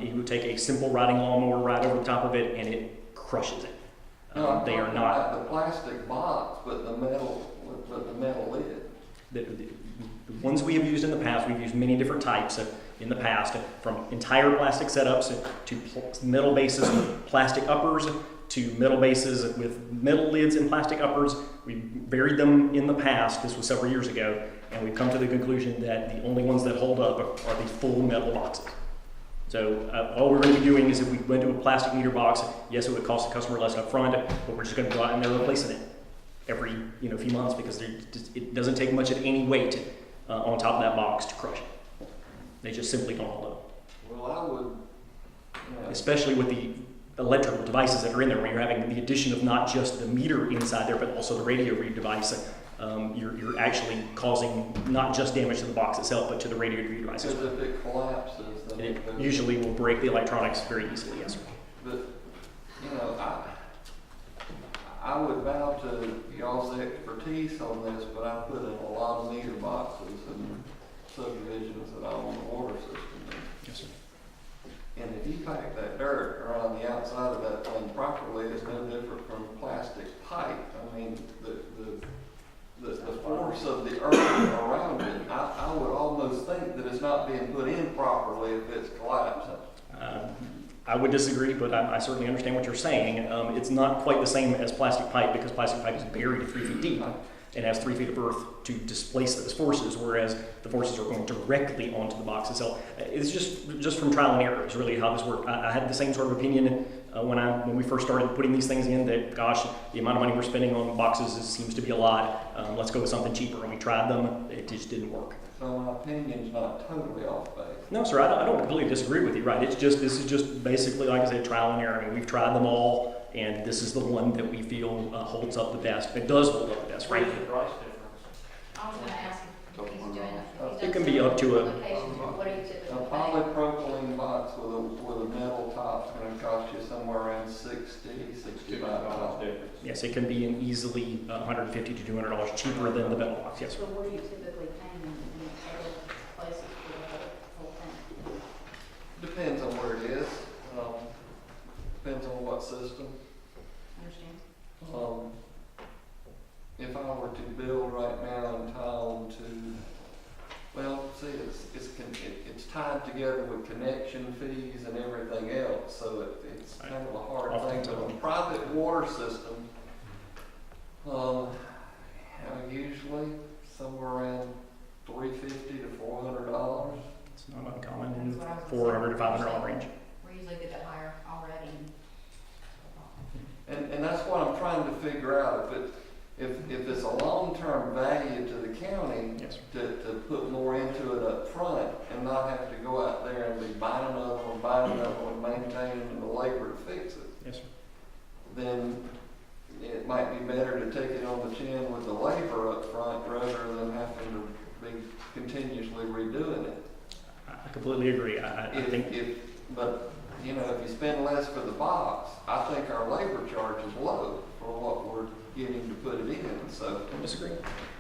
You would take a simple riding lawnmower right over the top of it, and it crushes it. No, they are not about the plastic box, but the metal lid. The ones we have used in the past, we've used many different types in the past, from entire plastic setups to metal bases with plastic uppers to metal bases with metal lids and plastic uppers. We buried them in the past. This was several years ago, and we've come to the conclusion that the only ones that hold up are the full metal boxes. So all we're going to be doing is if we went to a plastic meter box, yes, it would cost the customer less up front, but we're just going to go out and they're replacing it every few months because it doesn't take much of any weight on top of that box to crush it. They just simply don't hold up. Well, I would, especially with the electrical devices that are in there, when you're having the addition of not just the meter inside there, but also the radio read device. you're actually causing not just damage to the box itself, but to the radio review device as Because well. if it collapses, then It there's- usually will break the electronics very easily, yes, sir. But, you know, I would bow to y'all's expertise on this, but I put in a lot of meter boxes and subdivisions that I own the water system in. Yes, sir. And if you pack that dirt around the outside of that thing properly, it's no different from plastic pipe. I mean, the force of the earth around it, I would almost think that it's not being put in properly if it's collapsing. I would disagree, but I certainly understand what you're saying. It's not quite the same as plastic pipe because plastic pipe is buried 3 feet deep and has 3 feet of earth to displace those forces, whereas the forces are going directly onto the box itself. It's just from trial and error is really how this worked. I had the same sort of opinion when we first started putting these things in that, gosh, the amount of money we're spending on boxes seems to be a lot. Let's go with something cheaper. And we tried them. It just didn't work. So my opinion's not totally off base. No, sir, I don't completely disagree with you, right? This is just basically, like I said, trial and error. I mean, we've tried them all, and this is the one that we feel holds up the best. It does hold up the best, What is frankly. the price difference? I was gonna ask if he's doing, if It he's can done be up to a- locations, what do you A typically pay? polypropylene box with a metal top is gonna cost you somewhere around $65. difference. Yes, it can be an easily $150 to $200 cheaper than the metal box, yes, sir. So what are you typically paying in other places for the whole thing? Depends on where it is. Depends on what system. Understand? If I were to build right now in town well, see, it's tied together with connection fees and everything else, so it's kind of a hard thing. But a private water system, usually somewhere around $350 to $400. It's not uncommon in That's the what I was $400 to $500 range. We're usually a bit higher already. And that's what I'm trying to figure out, if it's a long-term value to the county Yes, sir. to put more into it up front and not have to go out there and be buying another one, maintaining the labor to fix it, Yes, sir. then it might be better to take it on the chin with the labor up front rather than having to be continuously redoing it. I completely agree. I think But, you know, if you spend less for the box, I think our labor charge is low for what we're getting to put it in, so. I disagree.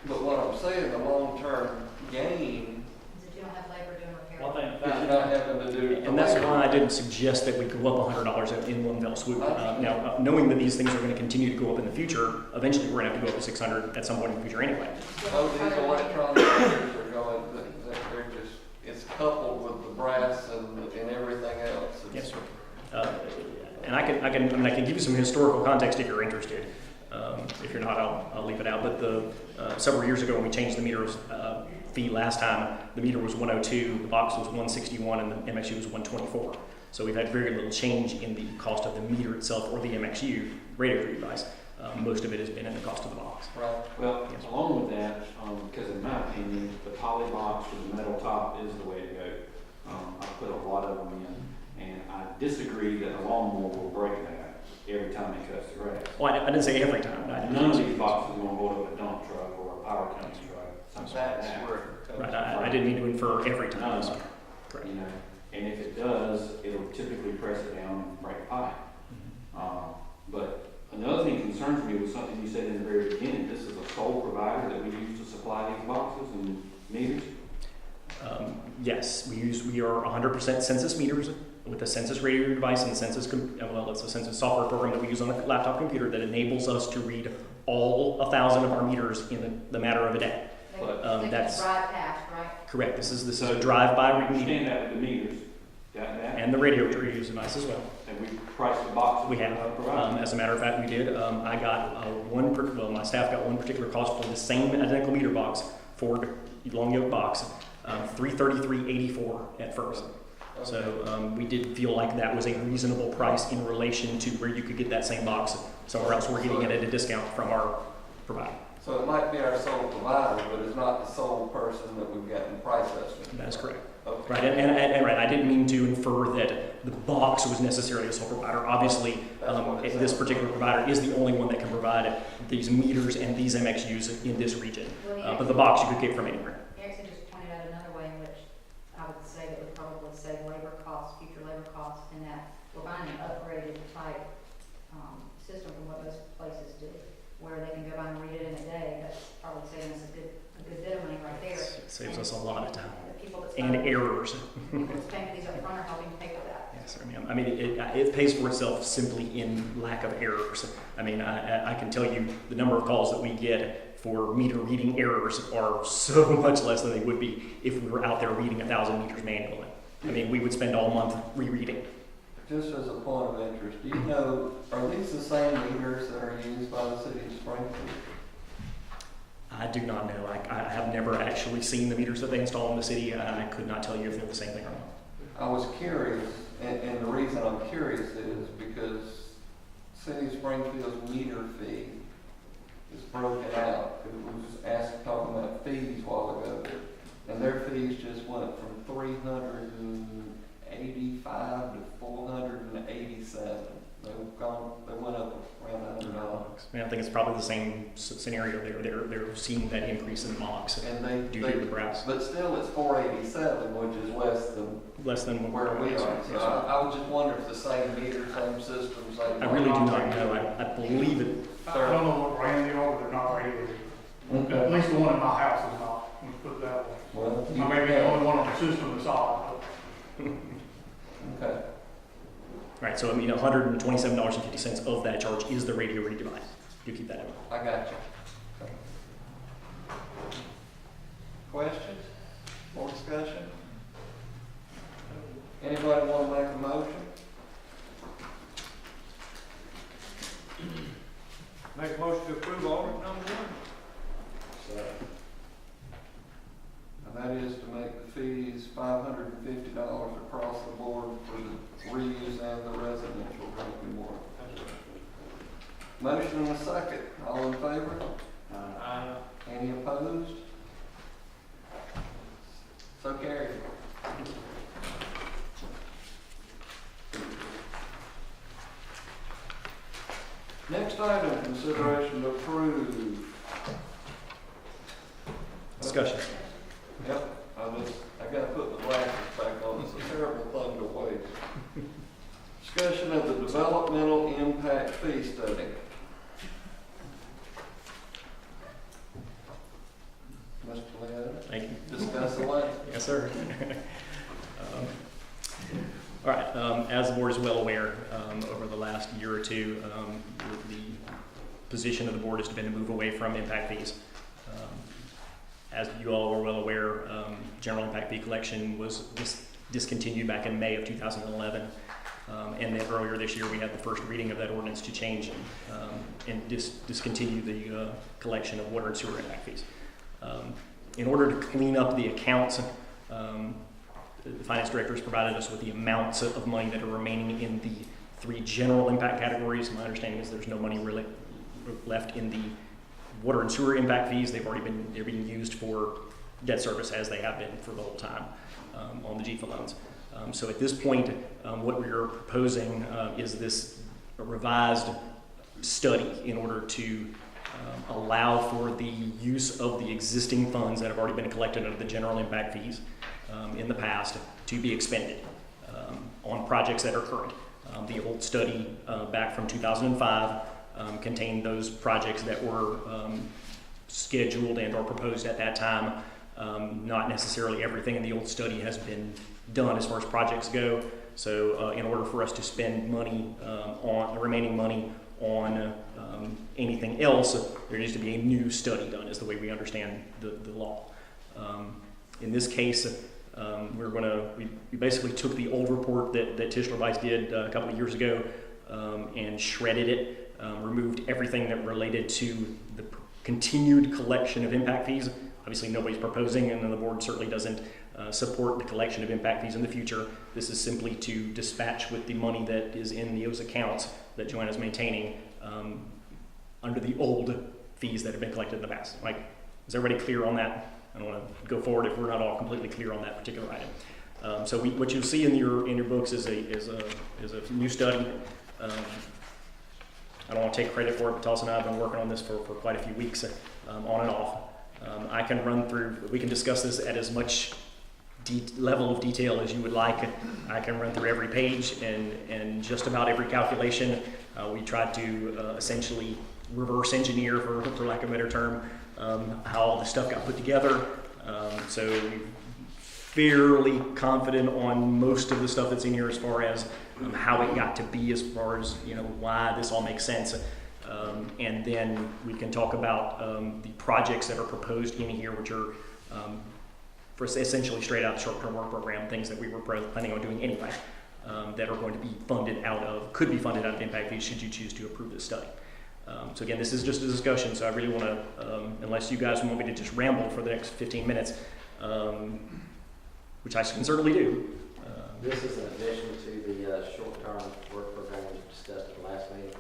But what I'm saying, the long-term gain Is that you don't have labor doing repair? One thing is about you're not having to do. And that's why I didn't suggest that we go up $100 in one fell swoop. Now, knowing that these things are going to continue to go up in the future, eventually we're going to have to go up to $600 at some point in the future anyway. Oh, these electronic meters are going, they're just, it's coupled with the brass and everything else. Yes, sir. And I can give you some historical context if you're interested. If you're not, I'll leave it out. But several years ago when we changed the meter fee last time, the meter was $102, the box was $161, and the MXU was $124. So we've had very little change in the cost of the meter itself or the MXU radio device. Most of it has been in the cost of the box. Right. Well, along with that, because in my opinion, the poly box with the metal top is the way to go. I put a lot of them in, and I disagree that a lawnmower will break that every time it cuts the grass. Well, I didn't say every time. None of these boxes are going to hold up a dump truck or a power company truck, something like That's that. where it comes Right, I didn't mean to infer every time. No, Correct. you know, and if it does, it'll typically press it down and break pipe. But another thing that concerns me was something you said in the very beginning. This is a sole provider that we use to supply these boxes and meters. Yes, we are 100% census meters with a census radio device and it's a census software program that we use on a laptop computer that enables us to read all 1,000 of our meters in the matter of a day. They That's drive past, right? correct. This is a drive-by I reading understand that with the meters. Got that? and the radio device as well. And we priced the boxes. We have. provided. As a matter of fact, we did. I got my staff got one particular cost for the same identical meter box, Ford long yoke box, $333.84 at first. So we did feel like that was a reasonable price in relation to where you could get that same box somewhere else. We're getting it at a discount from our provider. So it might be our sole provider, but it's not the sole person that we've gotten price estimate. That's correct. Okay. Right, and right, I didn't mean to infer that the box was necessarily a sole provider. Obviously, this particular provider is the only one that can provide these meters and these MXUs in this region. But the box you could get from anywhere. He actually just pointed out another way in which I would say that would probably save labor costs, future labor costs, in that we're buying an upgraded type system from what most places do, where they can go by and read it in a day. That's probably saving us a good bit of money right there. It saves us a lot of time. The people that's And errors. people that's paying for these up front are helping pay for that. Yes, sir, ma'am. I mean, it pays for itself simply in lack of errors. I mean, I can tell you the number of calls that we get for meter reading errors are so much less than they would be if we were out there reading 1,000 meters manually. I mean, we would spend all month rereading. Just as a point of interest, do you know, are these the same meters that are used by the city of Springfield? I do not know. I have never actually seen the meters that they install in the city. I could not tell you if they're the same thing or not. I was curious, and the reason I'm curious is because City of Springfield's meter fee is broken out. It was talking about fees a while ago, and their fees just went from $385 to $487. They went up around $100. I think it's probably the same scenario there. They're seeing that increase in MOX due to the brass. But still, it's $487, which is less than where we are. So I was just wondering if the same meter, same systems. I really do not know. I believe it. I don't know what brand they are, but they're not regulated. Okay. At least the one in my house is not, let's put it that way. Well, I may be the only one on the system that's odd. Okay. Right, so I mean, $127.50 of that charge is the radio read device. You keep that in mind. I got you. Okay. Questions? More discussion? Anybody want to make a motion? Make a motion to approve order number 1. And that is to make the fees $550 across the board for the reuse and the residential drinking water. Motion and a second. All in favor? Any opposed? So carried. Next item, consideration to approve. Discussion. Yep, I gotta put the glasses back on, it's a terrible thing to waste. Discussion of the developmental impact fee study. Mr. Leonard, Thank you. discuss away. Yes, sir. All right, as the board is well aware, over the last year or two, the position of the board has been to move away from impact fees. As you all are well aware, general impact fee collection was discontinued back in May of 2011. And then earlier this year, we had the first reading of that ordinance to change and discontinue the collection of water and sewer impact fees. In order to clean up the accounts, the finance director has provided us with the amounts of money that are remaining in the 3 general impact categories. My understanding is there's no money really left in the water and sewer impact fees. They're being used for debt service as they have been for the whole time on the GFA loans. So at this point, what we are proposing is this revised study in order to allow for the use of the existing funds that have already been collected under the general impact fees in the past to be expended on projects that are current. The old study back from 2005 contained those projects that were scheduled and or proposed at that time. Not necessarily everything in the old study has been done as far as projects go. So in order for us to spend money on the remaining money on anything else, there needs to be a new study done, is the way we understand the law. In this case, we basically took the old report that Tischler Weiss did a couple of years ago and shredded it, removed everything that related to the continued collection of impact fees. Obviously, nobody's proposing, and the board certainly doesn't support the collection of impact fees in the future. This is simply to dispatch with the money that is in those accounts that Joanna's maintaining under the old fees that have been collected in the past. Like, is everybody clear on that? I don't want to go forward if we're not all completely clear on that particular item. So what you'll see in your books is a new study. I don't want to take credit for it, but Tulsa and I have been working on this for quite a few weeks, on and off. I can run through, we can discuss this at as much level of detail as you would like. I can run through every page and just about every calculation. We tried to essentially reverse engineer, for lack of a better term, how all the stuff got put together. So we're fairly confident on most of the stuff that's in here as far as how it got to be, as far as why this all makes sense. And then we can talk about the projects that are proposed in here, which are for essentially straight out the short-term work program, things that we were planning on doing anyway, that are going to be funded out of, could be funded out of impact fees should you choose to approve this study. So again, this is just a discussion, so I really want to, unless you guys want me to just ramble for the next 15 minutes, which I can certainly do. This is in addition to the short-term work program we discussed at the last meeting.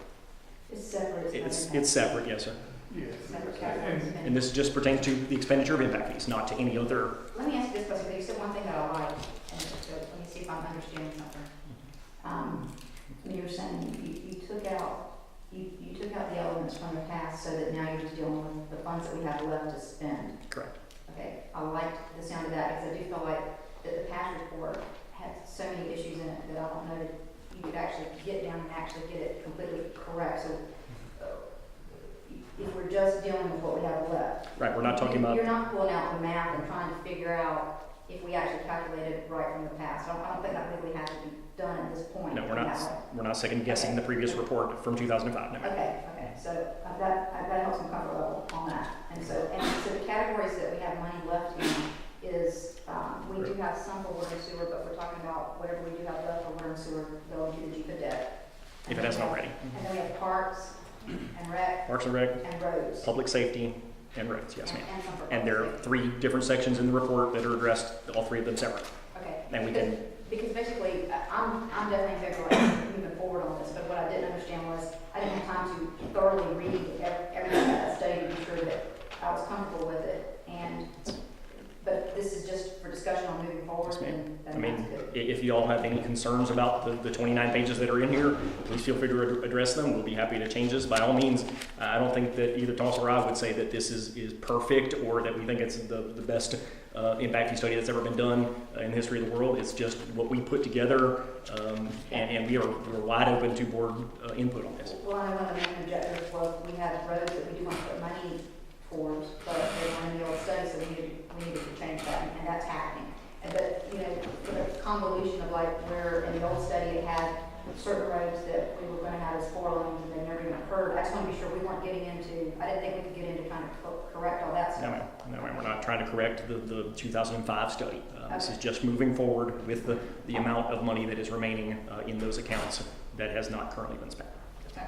It's separate. It's separate, yes, sir. Yes. Separate categories. And this just pertains to the expenditure of impact fees, not to any other. Let me ask you this question, because you said one thing that I like, and so let me see if I'm understanding something. You were saying you took out the elements from the past so that now you're just dealing with the funds that we have left to spend. Correct. Okay, I like the sound of that, because I do feel like that the past report had so many issues in it that I don't know that you could actually get down and actually get it completely correct. So if we're just dealing with what we have left. Right, we're not talking about. You're not pulling out the math and trying to figure out if we actually calculated right from the past. I don't think that legally has to be done at this point. No, we're not second guessing the previous report from 2005. No. Okay. So that helps me comfort level on that. And so the categories that we have money left in is, we do have some for water and sewer, but we're talking about whatever we do have left for water and sewer going to the GPA debt. If it hasn't already. And then we have parks and rec. Parks and rec. And roads. Public safety and roads, yes ma'am. And there are 3 different sections in the report that are addressed, all 3 of them separate. Okay. And we can. Because basically, I'm definitely in favor of moving forward on this, but what I didn't understand was, I didn't have time to thoroughly read everything in that study to be sure that I was comfortable with it. But this is just for discussion on moving forward. Yes, ma'am. Then I mean, that's good. if you all have any concerns about the 29 pages that are in here, please feel free to address them. We'll be happy to change this. By all means, I don't think that either Thomas or I would say that this is perfect or that we think it's the best impact fee study that's ever been done in the history of the world. It's just what we put together, and we're wide open to board input on this. Well, I know one of the main objectives was we had roads that we do want to put money towards, but they were in the old study, so we needed to change that, and that's happening. But, for the convolution of like where in the old study it had certain roads that we were going to have as 4 lanes and they never even occurred, I just want to be sure we weren't getting into, I didn't think we could get into trying to correct all that stuff. No, ma'am. We're not trying to correct the 2005 study. This is just moving forward with the amount of money that is remaining in those accounts that has not currently been spent. Okay.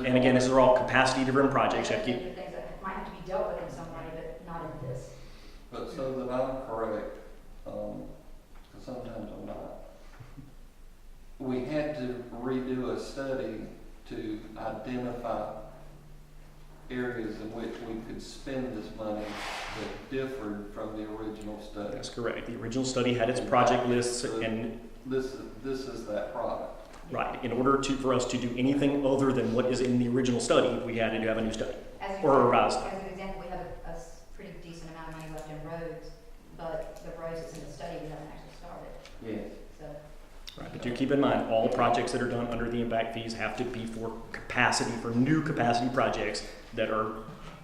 And again, these are all capacity-driven projects. You have to keep. Things that might have to be dealt with in some way, but not in this. But so that I'm correct, because sometimes I'm not. We had to redo a study to identify areas in which we could spend this money that differed from the original study. That's correct. The original study had its project lists, and this is that product. Right. In order for us to do anything other than what is in the original study, we had to have a new study or a revised study. As an example, we have a pretty decent amount of money left in roads, but the roads that's in the study we haven't actually started. Yeah. So. Right. But do keep in mind, all projects that are done under the impact fees have to be for new capacity projects that are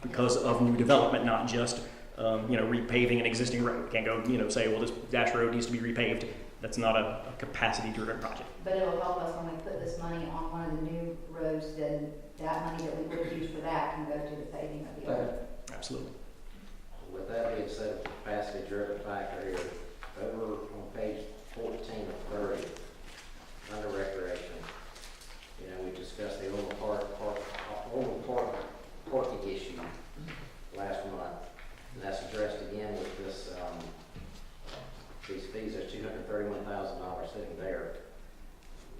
because of new development, not just repaving an existing road. Can't go say, well, this dash road needs to be repaved. That's not a capacity-driven project. But it'll help us when we put this money on one of the new roads, then that money that we would have used for that can go to the paving of the other. Absolutely. With that being said, the capacity-driven factor here, over on page 14 of 30, under recreation, we discussed the parking issue last month, and that's addressed again with this. These fees are $231,000 sitting there.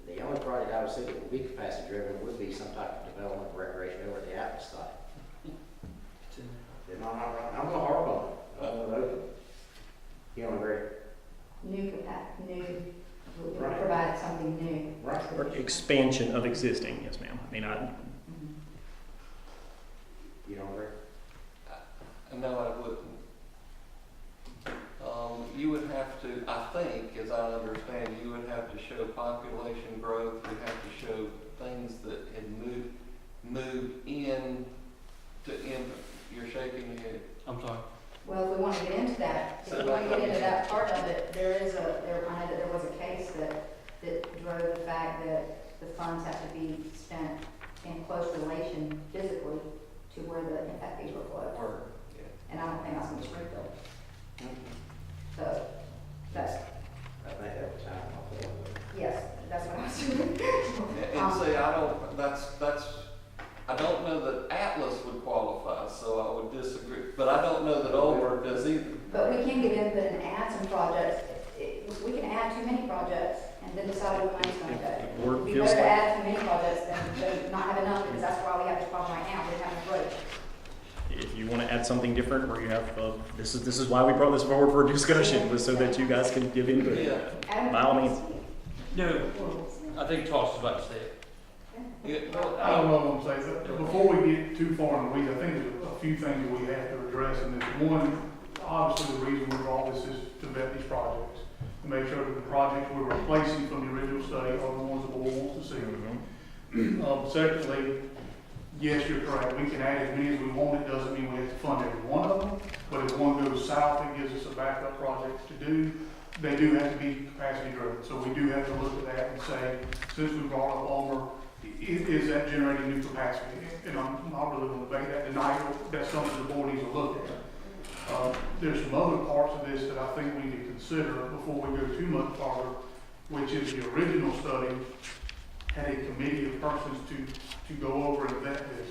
The only project I would see that would be capacity driven would be some type of development of recreation over the Atlas site. I'm not harp on it. expansion of existing, yes, ma'am. I mean, You don't agree? No, I wouldn't. You would have to, I think, as I understand, you would have to show population growth, you have to show things that had moved in to infant. You're shaking your head. I'm sorry. Well, if we want to get into that, if we want to get into that part of it, I know that there was a case that drove the fact that the funds have to be spent in close relation physically to where the impact fees were flowed. Or, yeah. And I don't think that's in the Springfield. Mhm. So, that's, I think that was time off the one. yes, that's what I was doing. And see, I don't know that Atlas would qualify, so I would disagree. But I don't know that Oldberg does either. But we can get input and add some projects. We can add too many projects and then decide what money's going to if the go. board It'd be feels better to like, add too many projects than not have enough, because that's why we have this problem right now. We don't have enough roads. if you want to add something different, where you have, this is why we brought this forward for discussion, was so that you guys can give input. Yeah. By all means. No, I think Charles is about to say it. Yeah, well, I don't know what I'm saying, but before we get too far in the weeds, I think there's a few things that we have to address in this. One, obviously the reason we brought this is to vet these projects, to make sure that the projects we're replacing from the original study are the ones the board wants to see. Secondly, yes, you're correct, we can add as many as we want, it doesn't mean we have to fund every one of them, but if one goes south, it gives us a backup project to do. They do have to be capacity driven, so we do have to look at that and say, since we brought up Ulmer, is that generating new capacity? And I'm not really going to debate that tonight, that's something the board needs to look at. There's some other parts of this that I think we need to consider before we go too much farther, which is the original study had a committee of persons to go over and vet this.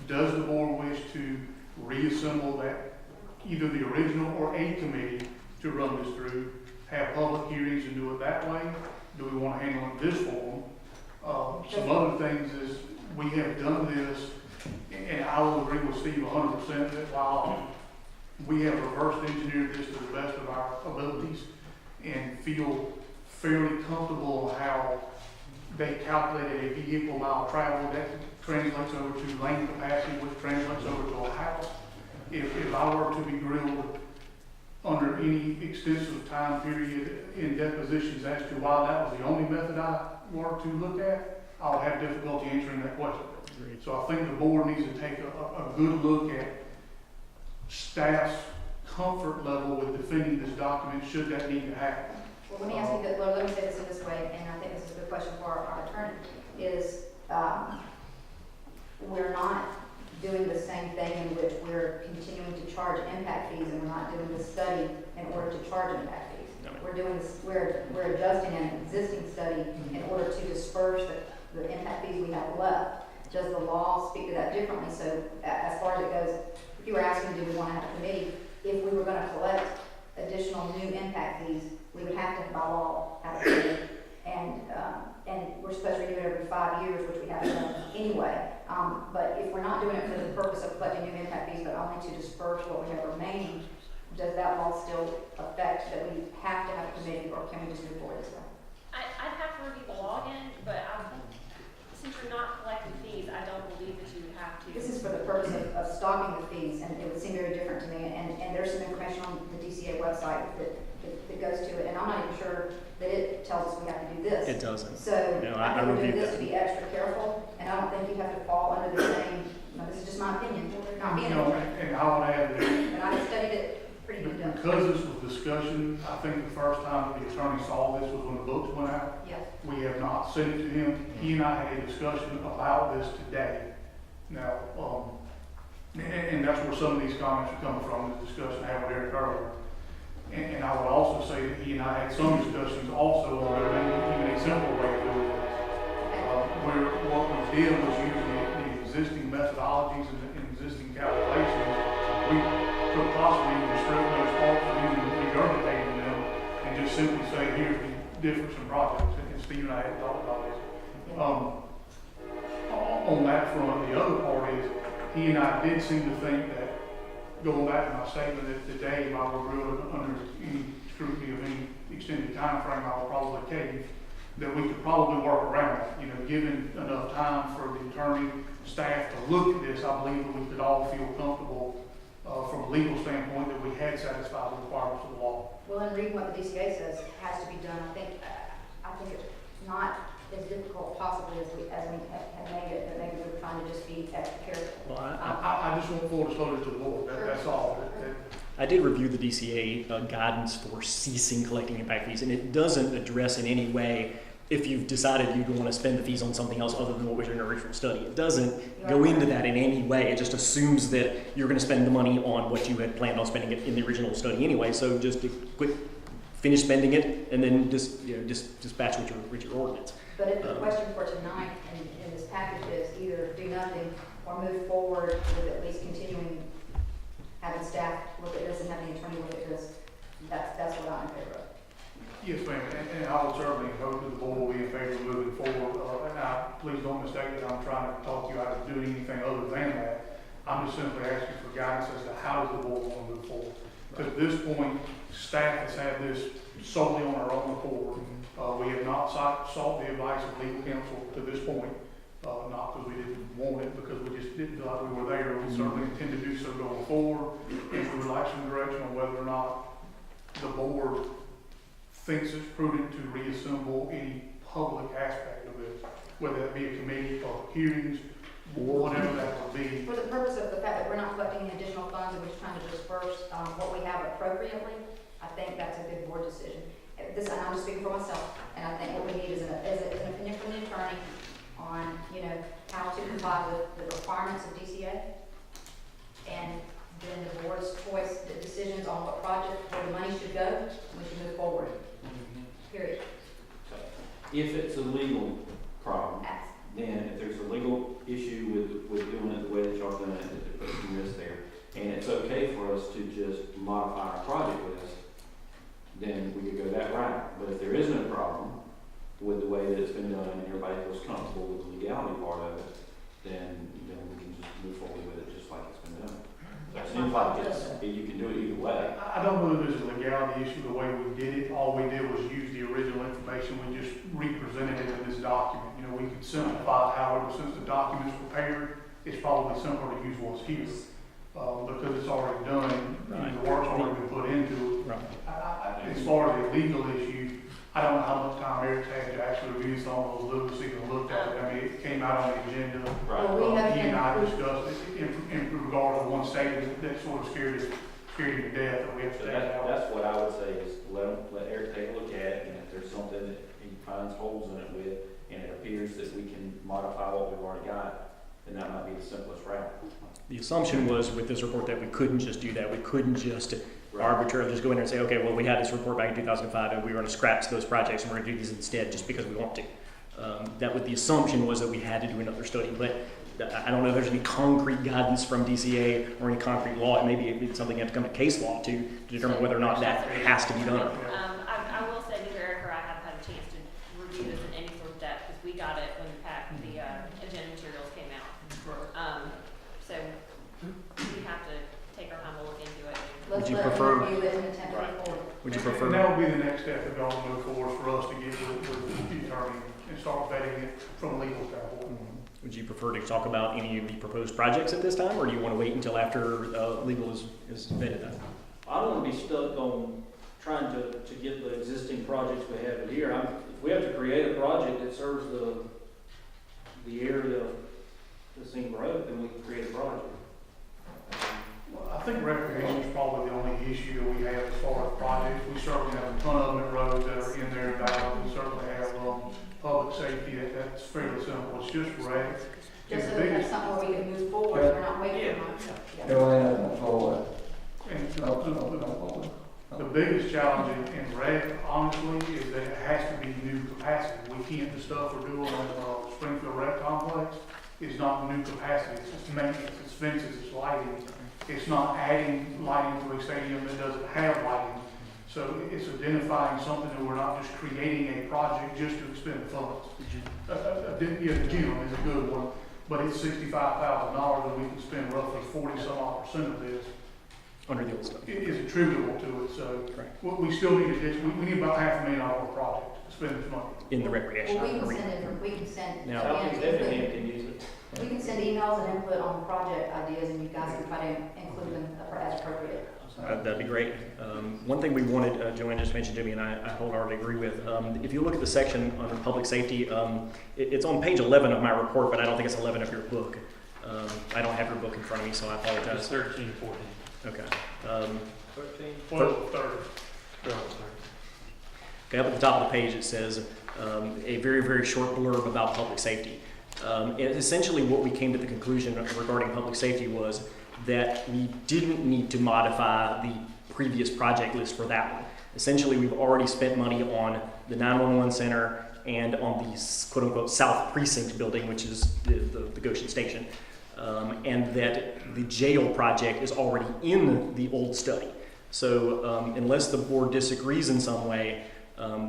Does the board wish to reassemble that, either the original or a committee to run this through, have public hearings and do it that way? Do we want to handle it in this form? Some other things is, we have done this, and I will agree with Steve 100% that while we have reverse engineered this to the best of our abilities and feel fairly comfortable on how they calculated a vehicle mile travel, that translates over to lane capacity, which translates over to a house. If I were to be grilled under any extensive time period in depositions as to why that was the only method I were to look at, I would have difficulty answering that question. So I think the board needs to take a good look at staff's comfort level with defending this document, should that need to happen. Well, let me ask you this, well, let me say this in this way, and I think this is a good question for our attorney, is, we're not doing the same thing in which we're continuing to charge impact fees, and we're not doing the study in order to charge impact fees. No. We're doing this, we're adjusting an existing study in order to disperse the impact fees we have left. Does the law speak to that differently? So as far as it goes, if you were asking, do we want to have a committee, if we were going to collect additional new impact fees, we would have to, by law, have a committee. And we're supposed to renew it every 5 years, which we haven't done anyway. But if we're not doing it for the purpose of collecting new impact fees, but only to disperse what we have remaining, does that law still affect that we have to have a committee, or can we just move forward this way? I'd have to review the law again, but since you're not collecting fees, I don't believe that you would have to. This is for the purpose of stocking the fees, and it would seem very different to me. And there's some information on the DCA website that goes to it, and I'm not even sure that it tells us we have to do this. It doesn't. So No, I think we're doing reviewed this that. to be extra careful, and I don't think you have to fall under the same, this is just my opinion, not being an You know, attorney. and I would add that But I studied it pretty in depth. because this was discussion, I think the first time that the attorney saw this was when the books went out. Yes. We have not sent it to him. He and I had a discussion about this today. Now, and that's where some of these comments are coming from, the discussion I had with Eric earlier. And I would also say that he and I had some discussions also on even a simple way of doing this. Where what we did was using the existing methodologies and existing calculations. We could possibly even strip those parts and even regurgitating them and just simply say, here's the difference in projects. And Steve and I had talked about this. On that front, the other part is, he and I did seem to think that, going back to my statement that today, if I were grilled under any scrutiny of any extended time frame, I would probably cave. that we could probably work around that. You know, given enough time for the attorney, staff to look at this, I believe that we could all feel comfortable from a legal standpoint that we had satisfied the requirements of the law. Well, in reading what the DCA says has to be done, I think it's not as difficult possibly as we had made it, that maybe we were trying to just be extra careful. Well, I just want full disclosure to the board, that's all. I did review the DCA guidance for ceasing collecting impact fees, and it doesn't address in any way if you've decided you want to spend the fees on something else other than what was in your original study. It doesn't go into that in any way. It just assumes that you're going to spend the money on what you had planned on spending it in the original study anyway. So just finish spending it, and then just dispatch with your ordinance. But if the question for tonight in this package is either do nothing or move forward with at least continuing having staff look at this and having the attorney look at this, that's what I'm in favor of. Yes, ma'am, and I would certainly hope that the board will be in favor of moving forward. Please don't mistake that I'm trying to talk you out of doing anything other than that. I'm just simply asking for guidance as to how does the board want to move forward. Because at this point, staff has had this solely on our own accord. We have not sought the advice of legal counsel to this point, not because we didn't want it, because we just didn't feel like we were there. We certainly intend to do so going forward. If we would like some direction on whether or not the board thinks it's prudent to reassemble any public aspect of this, whether that be a committee, public hearings, whatever that would be. For the purpose of the fact that we're not collecting any additional funds and we're just trying to disperse what we have appropriately, I think that's a good board decision. And I'm just speaking for myself, and I think what we need is an opinion from the attorney on, how to comply with the requirements of DCA, and then the board's choice, the decisions on what project, where the money should go, and we should move forward. Period. If it's a legal problem, then if there's a legal issue with doing it the way that y'all done it, that they're putting risk there, and it's okay for us to just modify our project list, then we could go that route. But if there isn't a problem with the way that it's been done and everybody feels comfortable with the legality part of it, then we can just move forward with it just like it's been done. It seems like you can do it either way. I don't know that there's a legality issue the way we did it. All we did was use the original information. We just represented it in this document. We could simplify, however, since the document's prepared, it's probably simpler to use what's here. Because it's already done, the work's already been put into it. As far as the legal issue, I don't know how much time Eric's had to actually review some of those lists, even looked at it. I mean, it came out on the agenda. He and I discussed it in regard to one statement that sort of scared him to death, that we have to take out. That's what I would say is let Eric take a look at it, and if there's something that he finds holes in it with, and it appears that we can modify what we've already got, then that might be the simplest route. The assumption was with this report that we couldn't just do that. We couldn't just arbitrarily just go in there and say, okay, well, we had this report back in 2005 and we were going to scratch those projects and we're going to do these instead just because we want to. That was the assumption, was that we had to do another study. But I don't know if there's any concrete guidance from DCA or any concrete law. It may be something you have to come to case law to determine whether or not that has to be done. I will say neither Eric or I have had a chance to review this in any sort of depth because we got it when the agenda materials came out. So we have to take our time to look into it. Would you prefer? Would you prefer? And that would be the next step if y'all move forward, for us to get with the attorney and start vetting it from a legal standpoint. Would you prefer to talk about any of the proposed projects at this time, or do you want to wait until after legal is vetted that? I don't want to be stuck on trying to get the existing projects we have here. If we have to create a project that serves the area that's in road, then we can create a project. Well, I think recreation is probably the only issue that we have as far as projects. We certainly have a ton of them at roads that are in there valid. We certainly have public safety. That's fairly simple. It's just rec. Just so that that's something where we can move forward. We're not waiting on it. The biggest challenge in rec, honestly, is that it has to be new capacity. We can't, the stuff we're doing on Springfield Rec Complex is not new capacity. It's maintenance, it's fences, it's lighting. It's not adding lighting to a stadium that doesn't have lighting. So it's identifying something that we're not just creating a project just to expend funds. The gym is a good one, but it's $65,000 and we can spend roughly 40% of this. under the old study. is attributable to it, so Correct. we still need we need about $500,000 project to spend this money. In the recreation Well, we can arena. send, Now- Southeast Effingham can use it. we can send emails and input on project ideas, and you guys can try to include them as appropriate. That'd be great. One thing we wanted, Joanne just mentioned to me, and I wholeheartedly agree with, if you look at the section under public safety, it's on page 11 of my report, but I don't think it's 11 of your book. I don't have your book in front of me, so I apologize. It's 13, 14. Okay. 13. 12, 30. Okay, up at the top of the page it says a very, very short blurb about public safety. And essentially what we came to the conclusion regarding public safety was that we didn't need to modify the previous project list for that one. Essentially, we've already spent money on the 911 center and on the quote-unquote South Precinct building, which is the Goshen Station, and that the jail project is already in the old study. So unless the board disagrees in some way,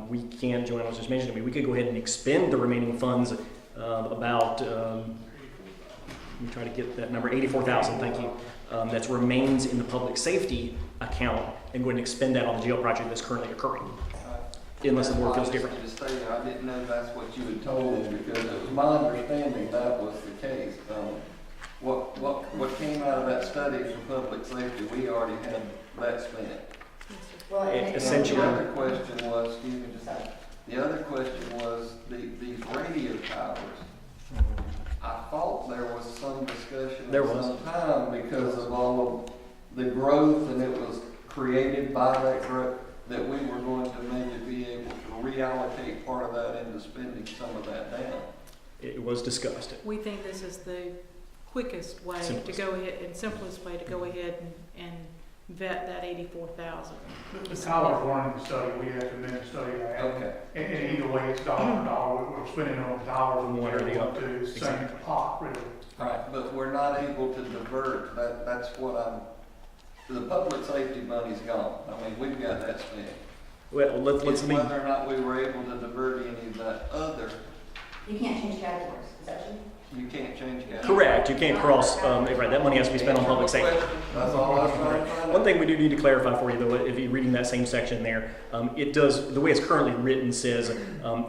we can, Joanne was just mentioning to me, we could go ahead and expend the remaining funds about, let me try to get that number, 84,000, thank you, that remains in the public safety account and go ahead and expend that on the jail project that's currently occurring. Unless the board feels different. Just say that I didn't know that's what you had told me, because it was my understanding that was the case. What came out of that study for public safety, we already had that spent. Well, and Essentially. The other question was, excuse me, just a second. The other question was these radio towers. I thought there was some discussion There at was. some time because of all of the growth, and it was created by that growth, that we were going to maybe be able to reallocate part of that into spending some of that down. It was discussed. We think this is the quickest way Simplest. to go ahead, and simplest way to go ahead and vet that 84,000. The towers weren't in the study, we have to amend the study. Okay. And either way, it's dollar for dollar, we're spending on the towers and One or the other. to same Exactly. pot, really. Right, but we're not able to divert, that's what the public safety money's gone. I mean, we've got that spent. Well, let's It's leave. whether or not we were able to divert any of that other, you can't change categories, is that true? you can't change that. Correct, you can't cross, right, that money has to be spent on public safety. That's all I was trying to find out. One thing we do need to clarify for you, though, if you're reading that same section there, it does, the way it's currently written says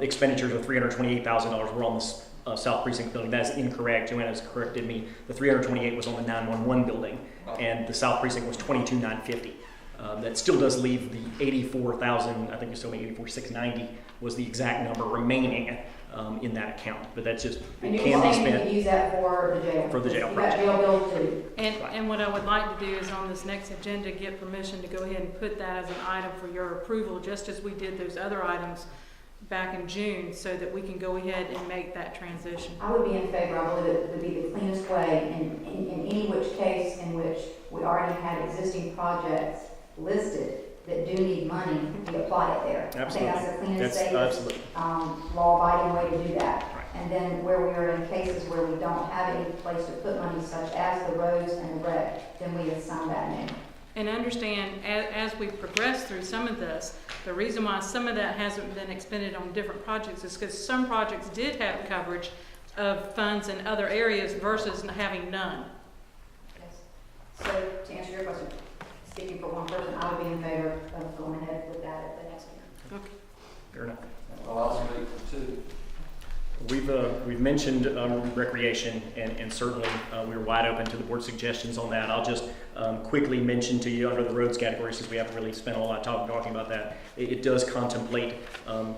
expenditures of $328,000 were on the South Precinct building. That's incorrect. Joanna's corrected me. The 328 was on the 911 building, and the South Precinct was 22,950. That still does leave the 84,000, I think it's still 84,690 was the exact number remaining in that account. But that's just, And it you're can be saying you spent. can use that for the jail? For the jail You got project. jail bills too? And what I would like to do is on this next agenda, get permission to go ahead and put that as an item for your approval, just as we did those other items back in June, so that we can go ahead and make that transition. I would be in favor, I believe it would be the cleanest way in any which case in which we already had existing projects listed that do need money, we apply it there. Absolutely. I think that's the cleanest, That's safest, absolutely. law-abiding way to do that. Right. And then where we are in cases where we don't have any place to put money, such as the roads and the rec, then we assign that name. And understand, as we progress through some of this, the reason why some of that hasn't been expended on different projects is because some projects did have coverage of funds in other areas versus having none. Yes. So to answer your question, speaking for one person, I would be in favor of going ahead with that at the next meeting. Okay. Fair enough. Well, I'll speak for two. We've mentioned recreation, and certainly we're wide open to the board's suggestions on that. I'll just quickly mention to you under the roads category, since we haven't really spent a lot of time talking about that, it does contemplate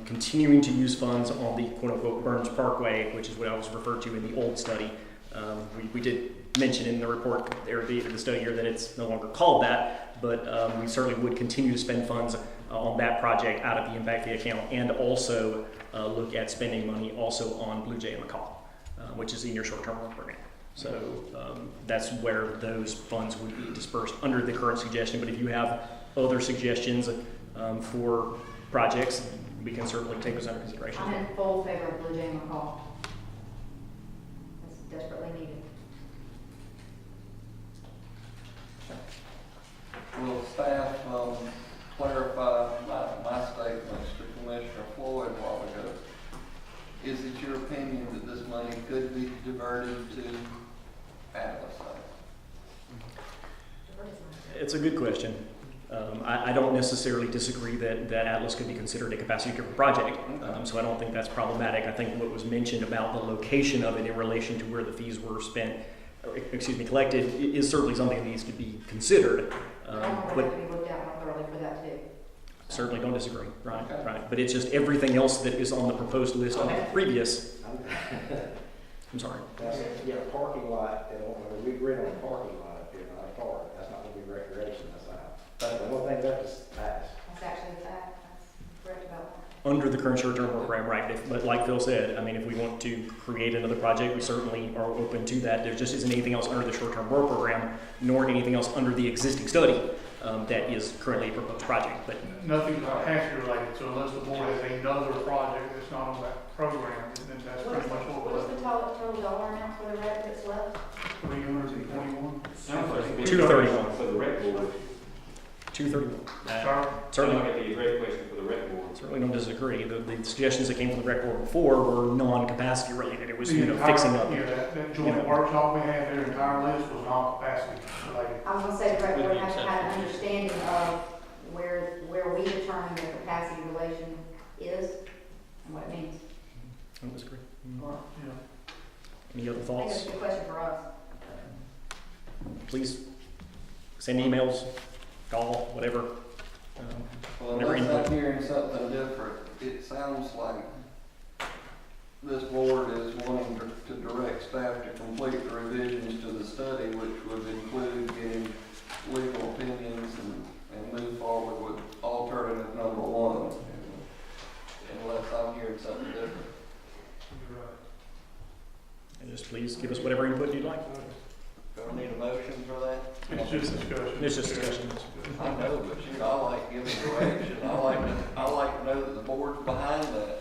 continuing to use funds on the quote-unquote Burns Parkway, which is what I was referred to in the old study. We did mention in the report, or the study here, that it's no longer called that, but we certainly would continue to spend funds on that project out of the impact fee account, and also look at spending money also on Blue Jay and McCall, which is in your short-term work program. So that's where those funds would be dispersed under the current suggestion. But if you have other suggestions for projects, we can certainly take those under consideration. I'm in full favor of Blue Jay McCall. It's desperately needed. Will staff clarify my statements to Commissioner Floyd a while ago? Is it your opinion that this money could be diverted to Atlas? It's a good question. I don't necessarily disagree that Atlas could be considered a capacity-driven project, so I don't think that's problematic. I think what was mentioned about the location of it in relation to where the fees were spent, collected, is certainly something that needs to be considered. But have to be looked at more thoroughly for that too. certainly don't disagree, right? Okay. Right. But it's just everything else that is on the proposed list on the previous. I'm sorry. Yeah, parking lot, we agreed on a parking lot up here, not a park. That's not gonna be recreation, that's out. That's the one thing that is passed. That's actually a fact, that's correct about that. Under the current short-term program, right? But like Phil said, I mean, if we want to create another project, we certainly are open to that. There just isn't anything else under the short-term work program, nor anything else under the existing study that is currently a proposed project. But Nothing capacity related, so unless the board has another project that's not on that program, then that's pretty much what we're What's looking the total dollar amount for the rec that's left? at. 321. Sounds like it's 231. for the rec board. 231. Sir? Sounds Certainly, like it'd be a great question for the rec board. certainly don't disagree. The suggestions that came from the rec board before were non-capacity related. It was, The entire- fixing up. Yeah, that joint workshop we had, their entire list was non-capacity related. I was gonna say the rec board has to have an understanding of where we determine the capacity relation is and what it means. I don't disagree. Yeah. Any other I think thoughts? that's a good question for us. Please send emails, call, whatever. Well, Whatever unless input. I'm hearing something different, it sounds like this board is wanting to direct staff to complete the revisions to the study, which would include getting legal opinions and move forward with alternative number one. Unless I'm hearing something different. You're right. And just please give us whatever input you'd like. Do I need a motion for that? It's just discussion. It's just discussion. I know, but I like giving direction. I like to know that the board's behind that.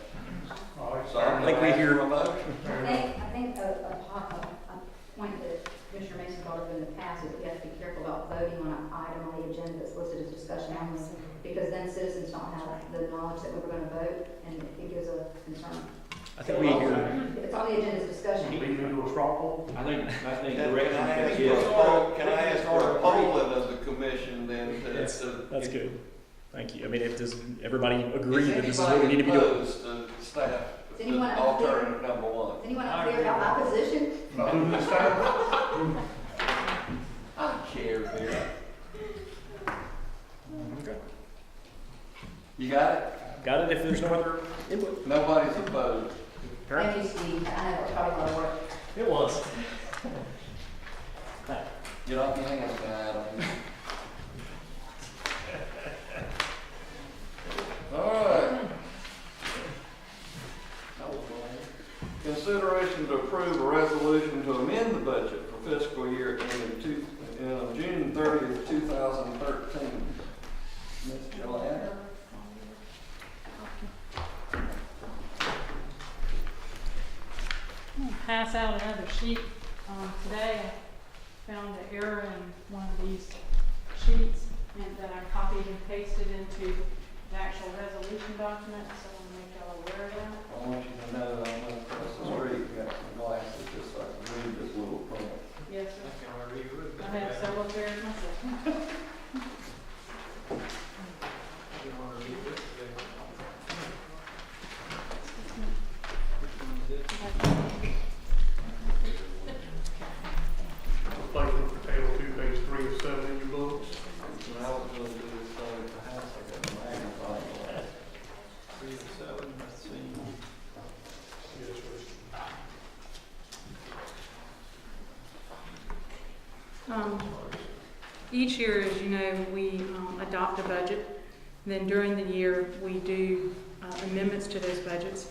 All right. So I'm I think we gonna ask hear- for a motion. I think a point that Commissioner Mason brought up in the past is that we have to be careful about voting on an item on the agenda that's listed as discussion only, because then citizens don't have the knowledge that we were gonna vote, and it gives a concern. I think we hear. If it's on the agenda as discussion, Leave it into a straw poll? I think Can direction I ask is. can I ask for a polling of the commission then to? That's good. Thank you. I mean, does everybody agree Is that this is what we need to be doing? anybody opposed to staff, Is anyone to unclear? alternative number one? is anyone unclear about my position? Who the staff? I care, Vera. Okay. You got it? Got it if there's no other input. Nobody's opposed. Thank you, Steve. I know it's probably a lot of work. It was. Get off your hands now, Adam. All right. Consideration to approve a resolution to amend the budget for fiscal year ending June 30th, 2013. Ms. Joanna? I'm gonna pass out another sheet. Today I found an error in one of these sheets and that I copied and pasted into the actual resolution document, so I want to make y'all aware of that. I want you to know that I'm gonna cross the street, got some glasses, just so I can read this little print. Yes, sir. I have several pairs myself. Replacement for table 2, page 3 of 7 in your books. And I was gonna do this thing at the house, I got the magnifying glass. 3 and 7, let's see. Yes, sir. Each year, as you know, we adopt a budget. Then during the year, we do amendments to those budgets.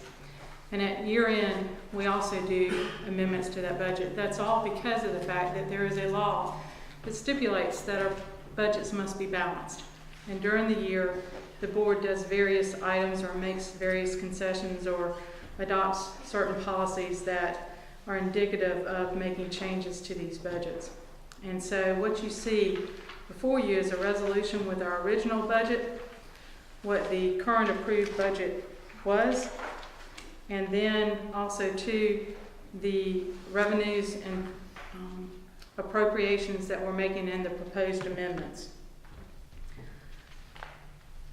And at year end, we also do amendments to that budget. That's all because of the fact that there is a law that stipulates that our budgets must be balanced. And during the year, the board does various items or makes various concessions or adopts certain policies that are indicative of making changes to these budgets. And so what you see before you is a resolution with our original budget, what the current approved budget was, and then also too, the revenues and appropriations that we're making in the proposed amendments.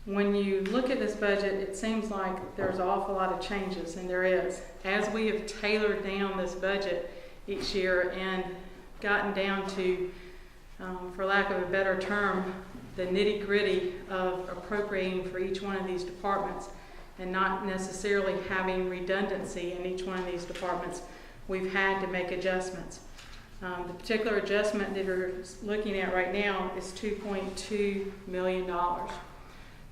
When you look at this budget, it seems like there's an awful lot of changes, and there is. As we have tailored down this budget each year and gotten down to, for lack of a better term, the nitty-gritty of appropriating for each one of these departments and not necessarily having redundancy in each one of these departments, we've had to make adjustments. The particular adjustment that we're looking at right now is $2.2 million.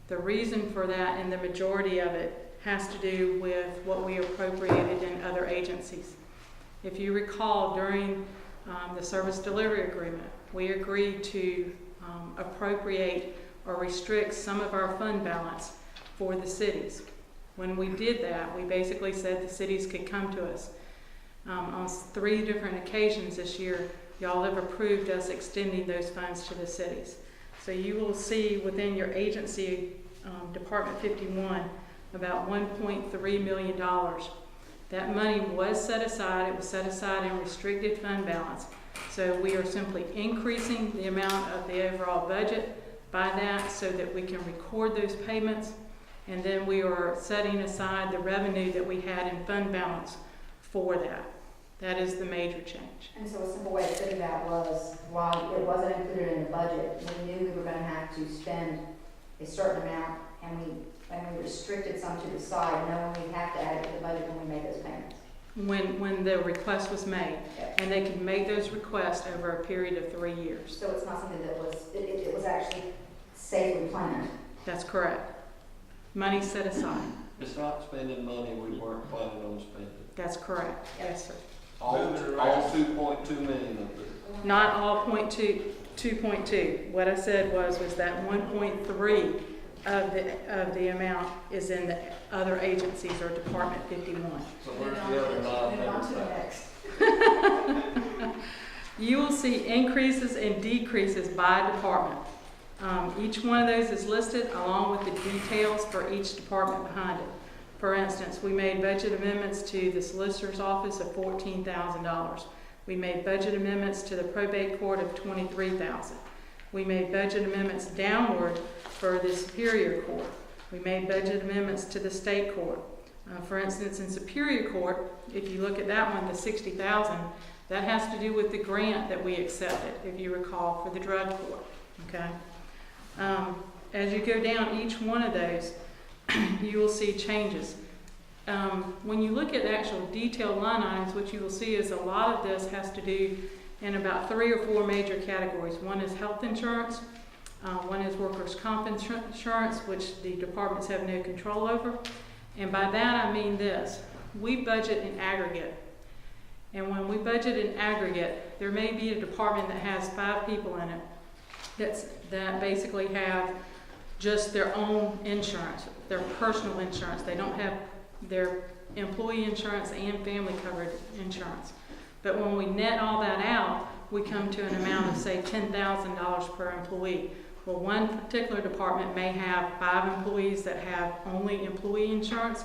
The reason for that, and the majority of it, has to do with what we appropriated in other agencies. If you recall, during the service delivery agreement, we agreed to appropriate or restrict some of our fund balance for the cities. When we did that, we basically said the cities could come to us. On 3 different occasions this year, y'all have approved us extending those funds to the cities. So you will see within your agency, Department 51, about $1.3 million. That money was set aside. It was set aside in restricted fund balance. So we are simply increasing the amount of the overall budget by that so that we can record those payments. And then we are setting aside the revenue that we had in fund balance for that. That is the major change. And so a simple way of putting that was, while it wasn't included in the budget, we knew we were gonna have to spend a certain amount, and we restricted some to the side, knowing we'd have to add it to the budget when we made those payments. When the request was made, and they can make those requests over a period of 3 years. So it's not something that was, it was actually safely planned. That's correct. Money set aside. It's not spending money we weren't planning on spending. That's correct. Yes, sir. All 2.2 million of it. Not all 2.2. What I said was that 1.3 of the amount is in the other agencies or Department 51. So where's the other nine? Move on to the next. You will see increases and decreases by department. Each one of those is listed along with the details for each department behind it. For instance, we made budget amendments to the solicitor's office of $14,000. We made budget amendments to the probate court of $23,000. We made budget amendments downward for the Superior Court. We made budget amendments to the State Court. For instance, in Superior Court, if you look at that one, the $60,000, that has to do with the grant that we accepted, if you recall, for the drug court. Okay. As you go down each one of those, you will see changes. When you look at the actual detailed line items, what you will see is a lot of this has to do in about 3 or 4 major categories. One is health insurance, one is workers' comp insurance, which the departments have no control over. And by that I mean this: we budget in aggregate. And when we budget in aggregate, there may be a department that has 5 people in it that basically have just their own insurance, their personal insurance. They don't have their employee insurance and family covered insurance. But when we net all that out, we come to an amount of, say, $10,000 per employee. Well, one particular department may have 5 employees that have only employee insurance.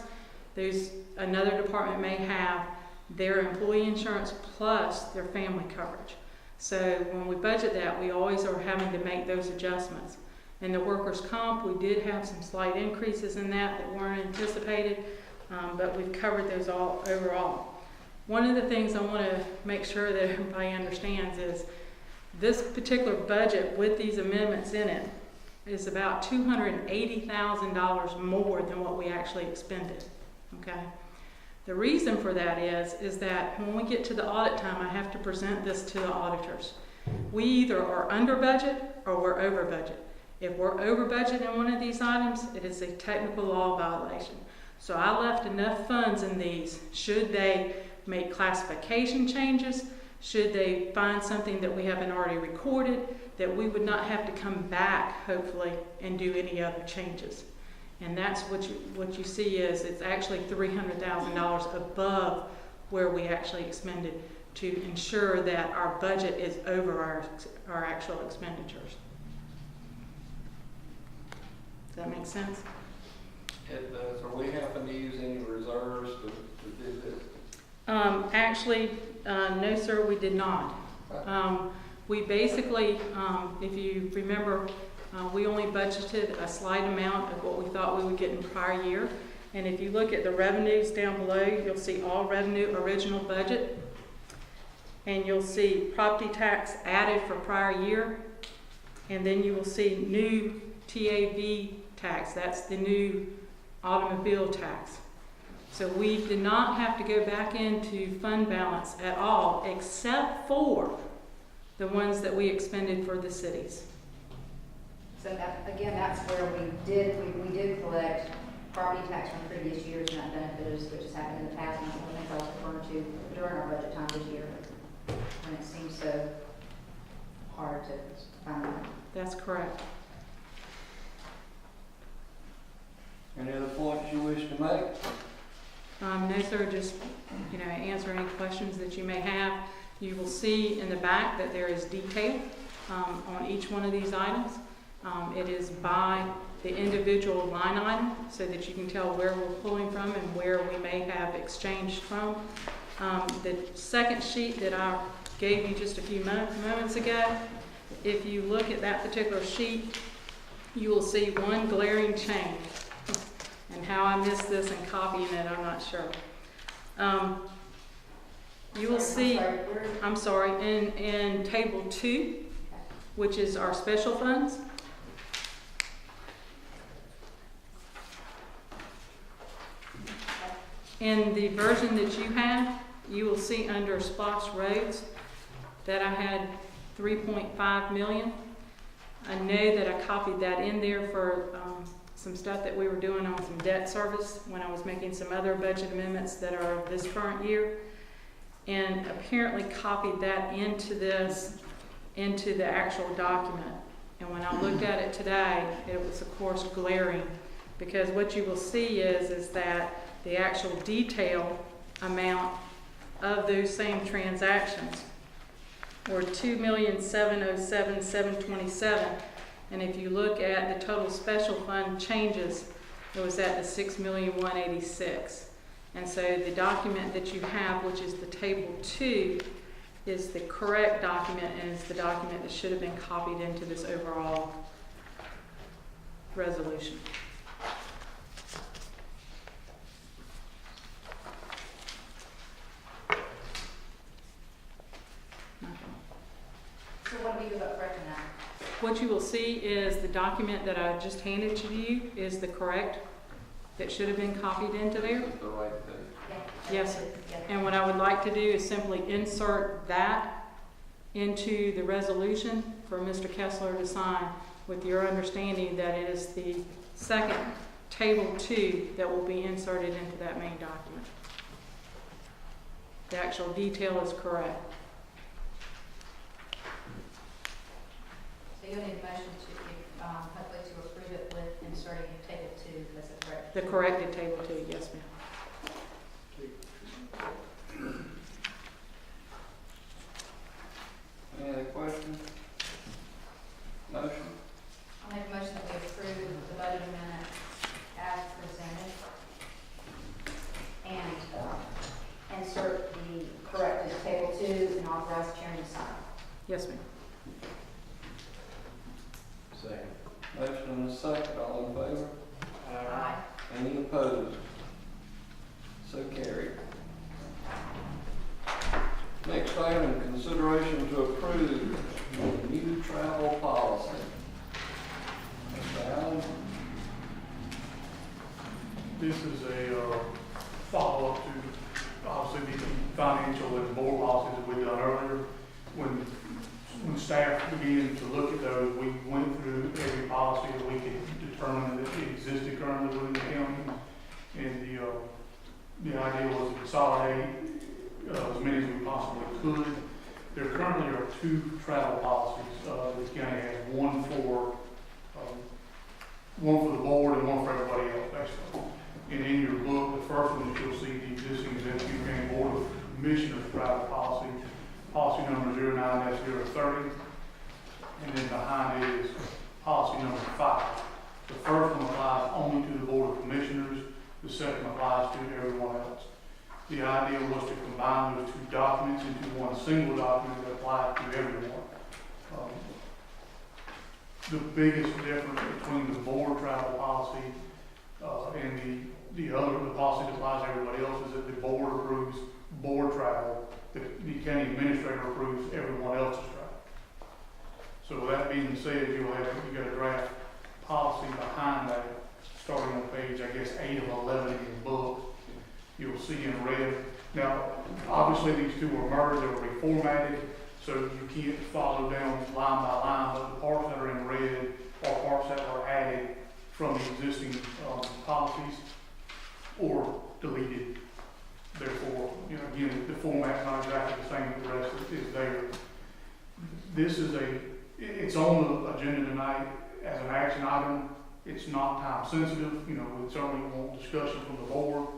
Another department may have their employee insurance plus their family coverage. So when we budget that, we always are having to make those adjustments. In the workers' comp, we did have some slight increases in that weren't anticipated, but we've covered those all overall. One of the things I want to make sure that everybody understands is this particular budget with these amendments in it is about $280,000 more than what we actually expended. Okay. The reason for that is that when we get to the audit time, I have to present this to the auditors. We either are under budget or we're over budget. If we're over budget in one of these items, it is a technical law violation. So I left enough funds in these, should they make classification changes, should they find something that we haven't already recorded, that we would not have to come back, hopefully, and do any other changes. And that's what you see is it's actually $300,000 above where we actually expended to ensure that our budget is over our actual expenditures. Does that make sense? It does. Are we having to use any reserves to do this? Actually, no, sir, we did not. We basically, if you remember, We only budgeted a slight amount of what we thought we would get in prior year. And if you look at the revenues down below, you'll see all revenue original budget. And you'll see property tax added for prior year. And then you will see new TAV tax. That's the new automobile tax. So we did not have to go back into fund balance at all, except for the ones that we expended for the cities. So that, again, that's where we did collect property tax from previous years, and that benefited us, which has happened in the past, and that's one of the things I was referring to during our budget time this year, when it seems so hard to find out. That's correct. Any other points you wish to make? No, sir, just, answer any questions that you may have. You will see in the back that there is detail on each one of these items. It is by the individual line item so that you can tell where we're pulling from and where we may have exchanged from. The second sheet that I gave you just a few moments ago, if you look at that particular sheet, you will see one glaring change. And how I missed this and copying it, I'm not sure. You will see, I'm sorry, in table 2, which is our special funds. In the version that you have, you will see under SPOS roads that I had 3.5 million. I know that I copied that in there for some stuff that we were doing on some debt service when I was making some other budget amendments that are this current year, and apparently copied that into the actual document. And when I looked at it today, it was of course glaring, because what you will see is that the actual detail amount of those same transactions were $2,707,727. And if you look at the total special fund changes, it was at the $6,186,000. And so the document that you have, which is the table 2, is the correct document, and is the document that should have been copied into this overall resolution. So what do we do about correcting that? What you will see is the document that I just handed to you is the correct, that should have been copied into there. The right thing. Yes, sir. Yeah. And what I would like to do is simply insert that into the resolution for Mr. Kessler to sign, with your understanding that it is the second table 2 that will be inserted into that main document. The actual detail is correct. So you'll need a motion to, hopefully to approve it with inserting table 2 as a correct. The corrected table 2, yes, ma'am. Any other questions? Motion? I'll make a motion that we approve the budget amendment as presented and insert the corrected table 2 and authorize the chairman to sign. Yes, ma'am. Second. Motion and a second, all in favor? Aye. Any opposed? So carried. Next item, consideration to approve the new travel policy. Mr. Allen? This is a follow-up to, obviously, the financial and board policies that we've done earlier. When staff began to look at those, we went through every policy that we could determine that it existed currently within the county. And the idea was to consolidate as many as we possibly could. There currently are 2 travel policies. The county has one for the board and one for everybody else, basically. And in your book, the first one that you'll see, the existing Effingham County Board of Commissioners travel policy, policy number 09-030. And then behind it is policy number 5. The first one applies only to the Board of Commissioners. The second applies to everyone else. The idea was to combine those 2 documents into one single document that applies to everyone. the biggest difference between the board travel policy, and the policy that applies to everybody else is that the board approves board travel, the county administrator approves everyone else's travel. So with that being said, you got a draft policy behind that, starting on page, I guess, 8 of 11 in the book. You'll see in red. Now, obviously these two were merged, they were reformatted, so you can't follow down line by line, but the parts that are in red are parts that were added from the existing policies or deleted. Therefore, again, the format's not exactly the same, but the rest is there. This is it's on the agenda tonight as an action item. It's not time sensitive. We certainly want discussion from the board,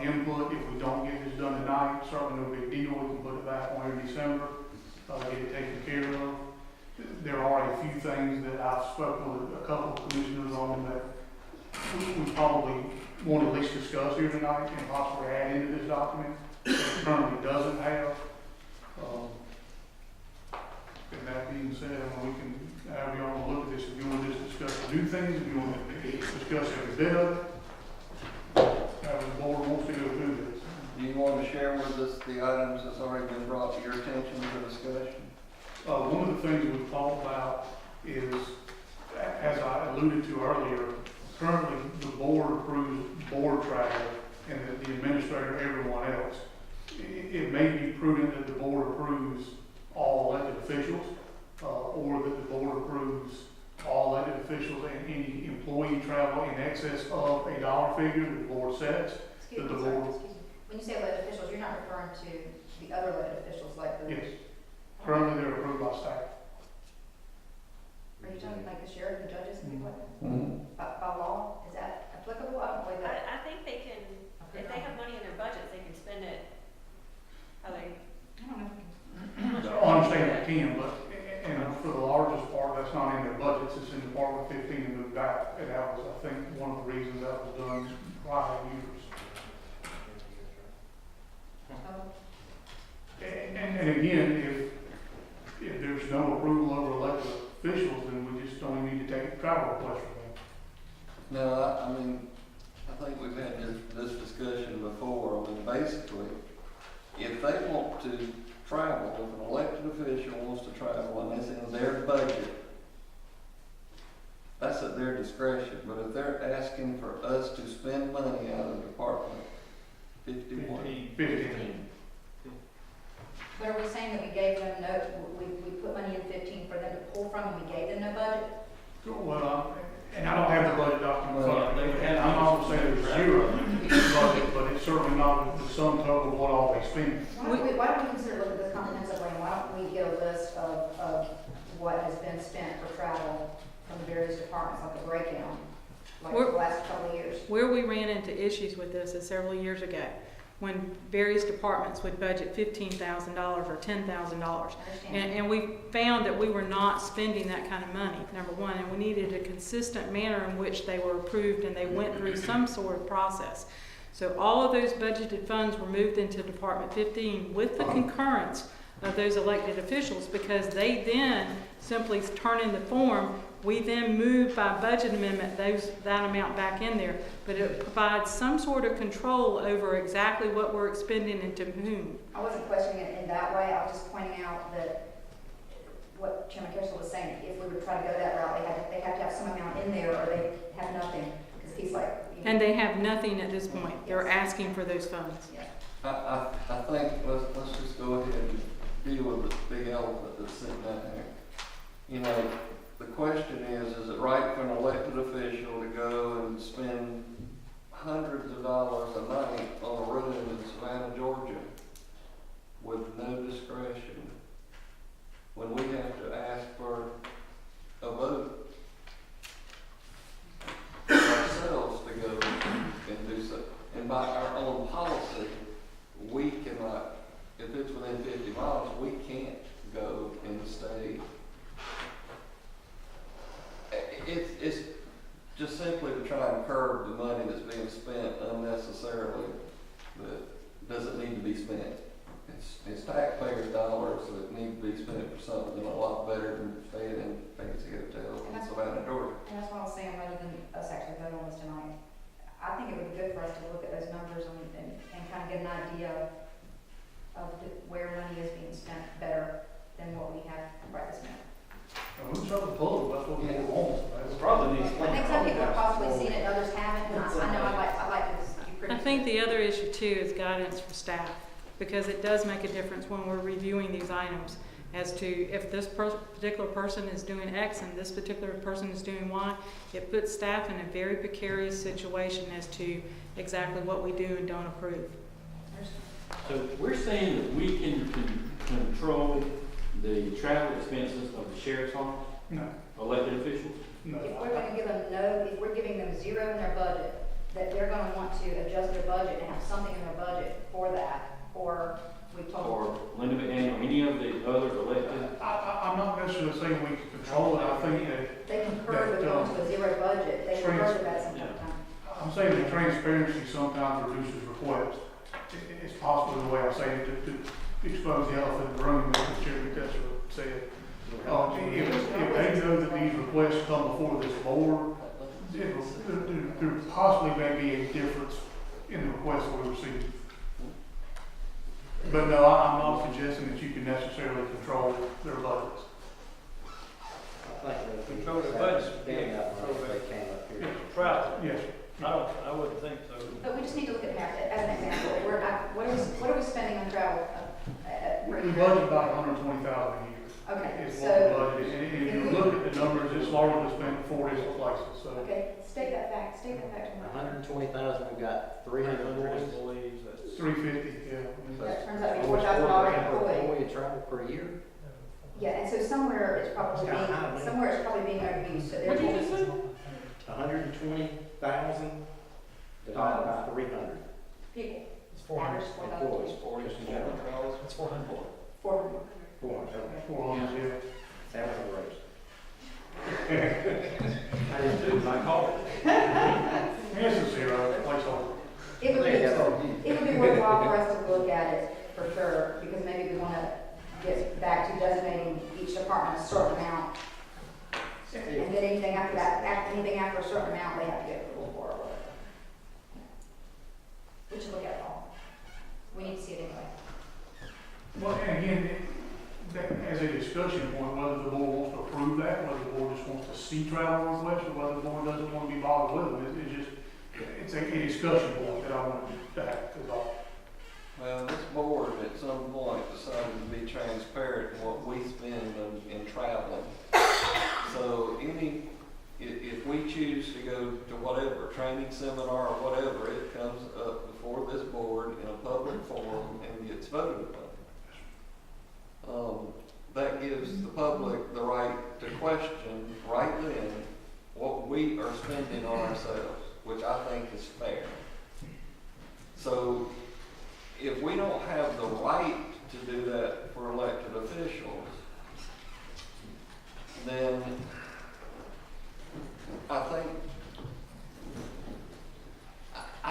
input. If we don't get this done tonight, certainly no big deal. We can put it back on in December, get it taken care of. There are a few things that I've spoken with a couple of commissioners on that we probably want to at least discuss here tonight and possibly add into this document that it currently doesn't have. And that being said, we can have you all look at this. If you want to just discuss the new things, if you want to discuss every bit of it, how the board wants to go through this. Do you want to share with us the items that's already been brought to your attention for discussion? One of the things we've talked about is, as I alluded to earlier, currently the board approves board travel and the administrator everyone else. It may be prudent that the board approves all elected officials, or that the board approves all elected officials and any employee travel in excess of a dollar figure that the board sets. Excuse me. When you say elected officials, you're not referring to the other elected officials like the... Yes. Currently they're approved by staff. Are you talking like the sheriff, the judges, and people like that? Mm-hmm. By law? Is that applicable? I don't believe that. I think they can, if they have money in their budgets, they can spend it how they. I don't know. I understand it can, but, and for the largest part, that's not in their budgets, it's in Department 15 and moved back. And that was, I think, one of the reasons that was done prior years. And again, if there's no approval over elected officials, then we just don't need to take a travel request from them. No, I think we've had this discussion before. Basically, if they want to travel, if an elected official wants to travel and it's in their budget, that's at their discretion. But if they're asking for us to spend money out of Department 15. But are we saying that we gave them we put money in 15 for them to pull from and we gave them no budget? Well, and I don't have the budget document in front of me, and I'm not saying there's zero budget, but it's certainly not the sum total of what all they spend. Why don't we consider looking at this comprehensively, and why don't we get a list of what has been spent for travel from the various departments, like a breakdown, like the last couple of years? Where we ran into issues with this is several years ago, when various departments would budget $15,000 or $10,000. And we found that we were not spending that kind of money, number one, and we needed a consistent manner in which they were approved and they went through some sort of process. So all of those budgeted funds were moved into Department 15 with the concurrence of those elected officials, because they then simply turn in the form. We then move by budget amendment that amount back in there, but it provides some sort of control over exactly what we're expending and to whom. I wasn't questioning it in that way. I was just pointing out that what Chairman Kessler was saying, if we would try to go that route, they have to have some amount in there, or they have nothing. Because he's like, and they have nothing at this point. They're asking for those funds. Yeah. I think let's just go ahead and deal with the big elephant that's sitting out there. The question is it right for an elected official to go and spend hundreds of dollars a night on a room in Savannah, Georgia, with no discretion, when we have to ask for a vote ourselves to go and do so? And by our own policy, we cannot, if it's within 50 miles, we can't go and stay. It's just simply to try and curb the money that's being spent unnecessarily that doesn't need to be spent. It's taxpayers' dollars that need to be spent for something a lot better than staying in fancy hotels. And that's think it would be good for us to look at those numbers and kind of get an idea of where money is being spent better than what we have right this minute. And we try to pull it, that's what we want. Probably needs. I think some people have possibly seen it, others haven't, and I know I like to be pretty. I think the other issue too is guidance for staff, because it does make a difference when we're reviewing these items as to if this particular person is doing X and this particular person is doing Y. It puts staff in a very precarious situation as to exactly what we do and don't approve. So we're saying that we can control the travel expenses of the sheriff's office, No, elected officials? no. If we're gonna give them if we're giving them zero in their budget, that they're gonna want to adjust their budget and have something in their budget for that, or we told them. Or Linda McDaniel, any of the other elected? I'm not necessarily saying we can control it, I think that, They concur with going to a zero budget, they concur with that sometimes. I'm saying that transparency sometimes reduces requests. It's possibly the way I'm saying it to expose the elephant in the room, as Chairman Kessler said. If they know that these requests come before this board, there possibly may be a difference in the requests that we receive. But no, I'm not suggesting that you can necessarily control their budgets. Control the budget. They came up here. Travel. Yes. I wouldn't think so. But we just need to look at that as an example. What are we spending on travel? We budget about $120,000 a year. Okay, Is so. what we budget, and if you look at the numbers, it's largely spent in 4 different places, so. Okay, state that fact to me. 120,000, we've got 300 employees. 350, yeah. That turns out to be $4,000 an employee. Employee travel per year. Yeah, and so somewhere it's probably being overused, so What did you there's. just say? 120,000 divided by 300. People. It's 400 Average employees. 40 general trials. It's 400. 400. 400, okay. 400, yeah. That was a raise. I didn't do my call. It's a zero, placeholder. It would be worthwhile for us to look at it for sure, because maybe we want to get back to designating each department a certain amount. And then anything after that, anything after a certain amount, they have to get approval for or whatever. We should look at it all. We need to see it anyway. Well, and again, as a discussion point, whether the board wants to approve that, whether the board just wants to see travel requests, or whether the board doesn't want to be bothered with them, it's a discussion point that I want to have, is all. Well, this board at some point decided to be transparent in what we spend in traveling. So if we choose to go to whatever, training seminar or whatever, it comes up before this board in a public forum and gets voted upon. That gives the public the right to question right then what we are spending on ourselves, which I think is fair. So if we don't have the right to do that for elected officials, then I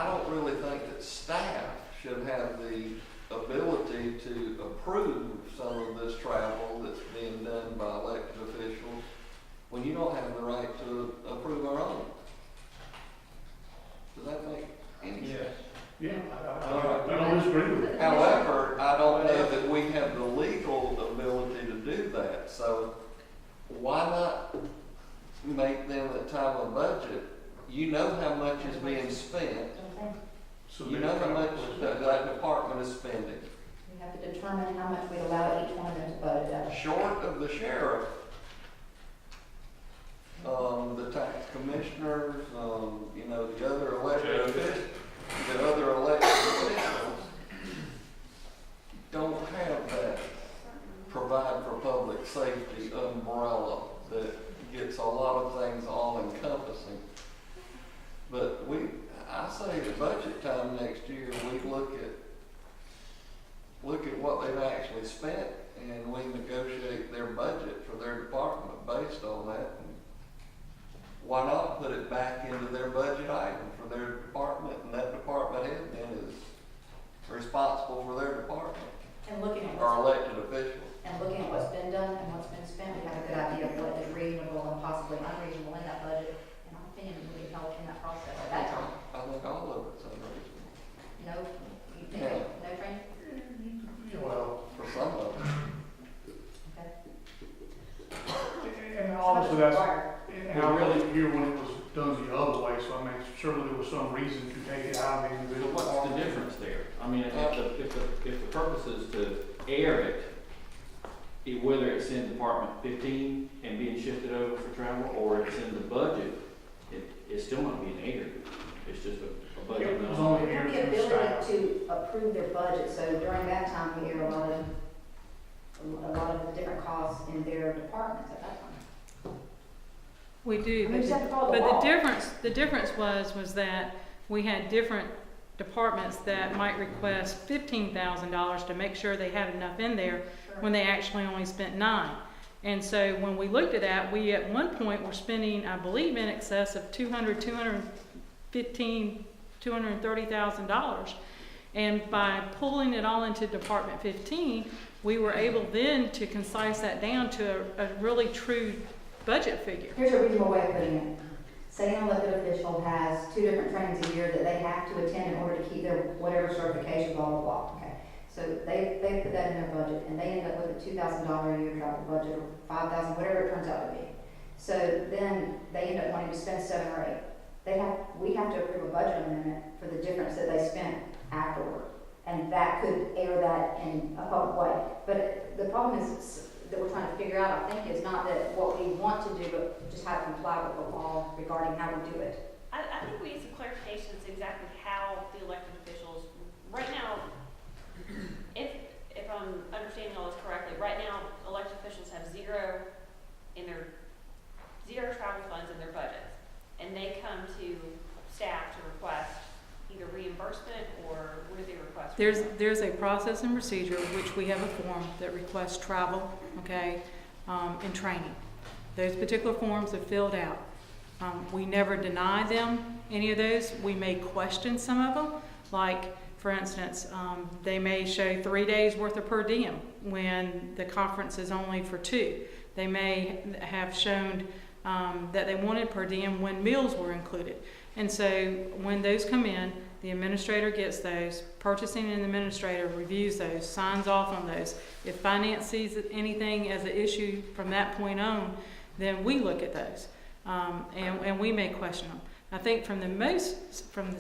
don't really think that staff should have the ability to approve some of this travel that's being done by elected officials when you don't have the right to approve our own. Does that make any sense? Yeah, I don't disagree with it. However, I don't know that we have the legal ability to do that, so why not make them at time of budget, you know how much is being spent, you know how much that department is spending. We have to determine how much we allow each one of them to budget out. Short of the sheriff, the tax commissioners, the other elected officials, don't have that provide for public safety umbrella that gets a lot of things all encompassing. But I say at budget time next year, we look at what they've actually spent and we negotiate their budget for their department based on that. And why not put it back into their budget item for their department, and that department head then is responsible for their department And looking at or elected officials. And looking at what's been done and what's been spent, we have a good idea of what is reasonable and possibly unreasonable in that budget. In my opinion, we can help in that process at that time. I think all of And obviously that's, Required. and I really hear when it was done the other way, so I mean, surely there was some reason to take it out of the individual. What's the department. difference there? I mean, if the purpose is to air it, whether it's in Department 15 and being shifted over for travel, or it's in the budget, it's still not being aired. It's just a budget. It was number. only We have aired the to the ability staff. to approve their budget, so during that time, we air a lot of the different costs in their departments at that time. We do, I mean, but you just have to follow the but law. the difference was that we had different departments that might request $15,000 to make sure they had enough in there when they actually only spent $9,000. And so when we looked at that, we at one point were spending, I believe, in excess of $230,000. And by pulling it all into Department 15, we were able then to concise that down to a really true budget figure. Here's a reasonable way of putting it. Say an elected official has 2 different trainings a year that they have to attend in order to keep their whatever certification, blah, blah, blah, okay? So they put that in their budget, and they end up with a $2,000 a year travel budget, or $5,000, whatever it turns out to be. So then they end up wanting to spend 7 or 8. We have to approve a budget amendment for the difference that they spent afterward. And that could air that in a public way. But the problem is that we're trying to figure out, I think, is not that what we want to do, but just how to comply with the law regarding how to do it. I think we need some clarifications exactly how the elected officials, right now, if I'm understanding all this correctly, right now, elected officials have zero travel funds in their budgets. And they come to staff to request either reimbursement, or what do they request? There's a process and procedure, which we have a form that requests travel, okay, and training. Those particular forms are filled out. We never deny them any of those. We may question some of them, like, for instance, they may show 3 days worth of per diem when the conference is only for 2. They may have shown that they wanted per diem when meals were included. And so when those come in, the administrator gets those, purchasing and the administrator reviews those, signs off on those. If finance sees anything as an issue from that point on, then we look at those, and we may question them. I think from the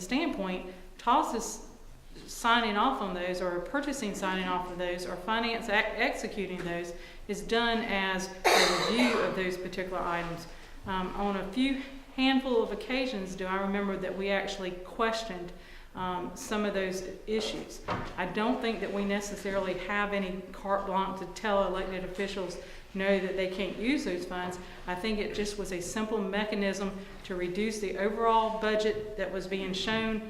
standpoint, TOS is signing off on those, or purchasing signing off on those, or finance executing those, is done as a review of those particular items. On a few handful of occasions do I remember that we actually questioned some of those issues. I don't think that we necessarily have any carte blanche to tell elected officials no that they can't use those funds. I think it just was a simple mechanism to reduce the overall budget that was being shown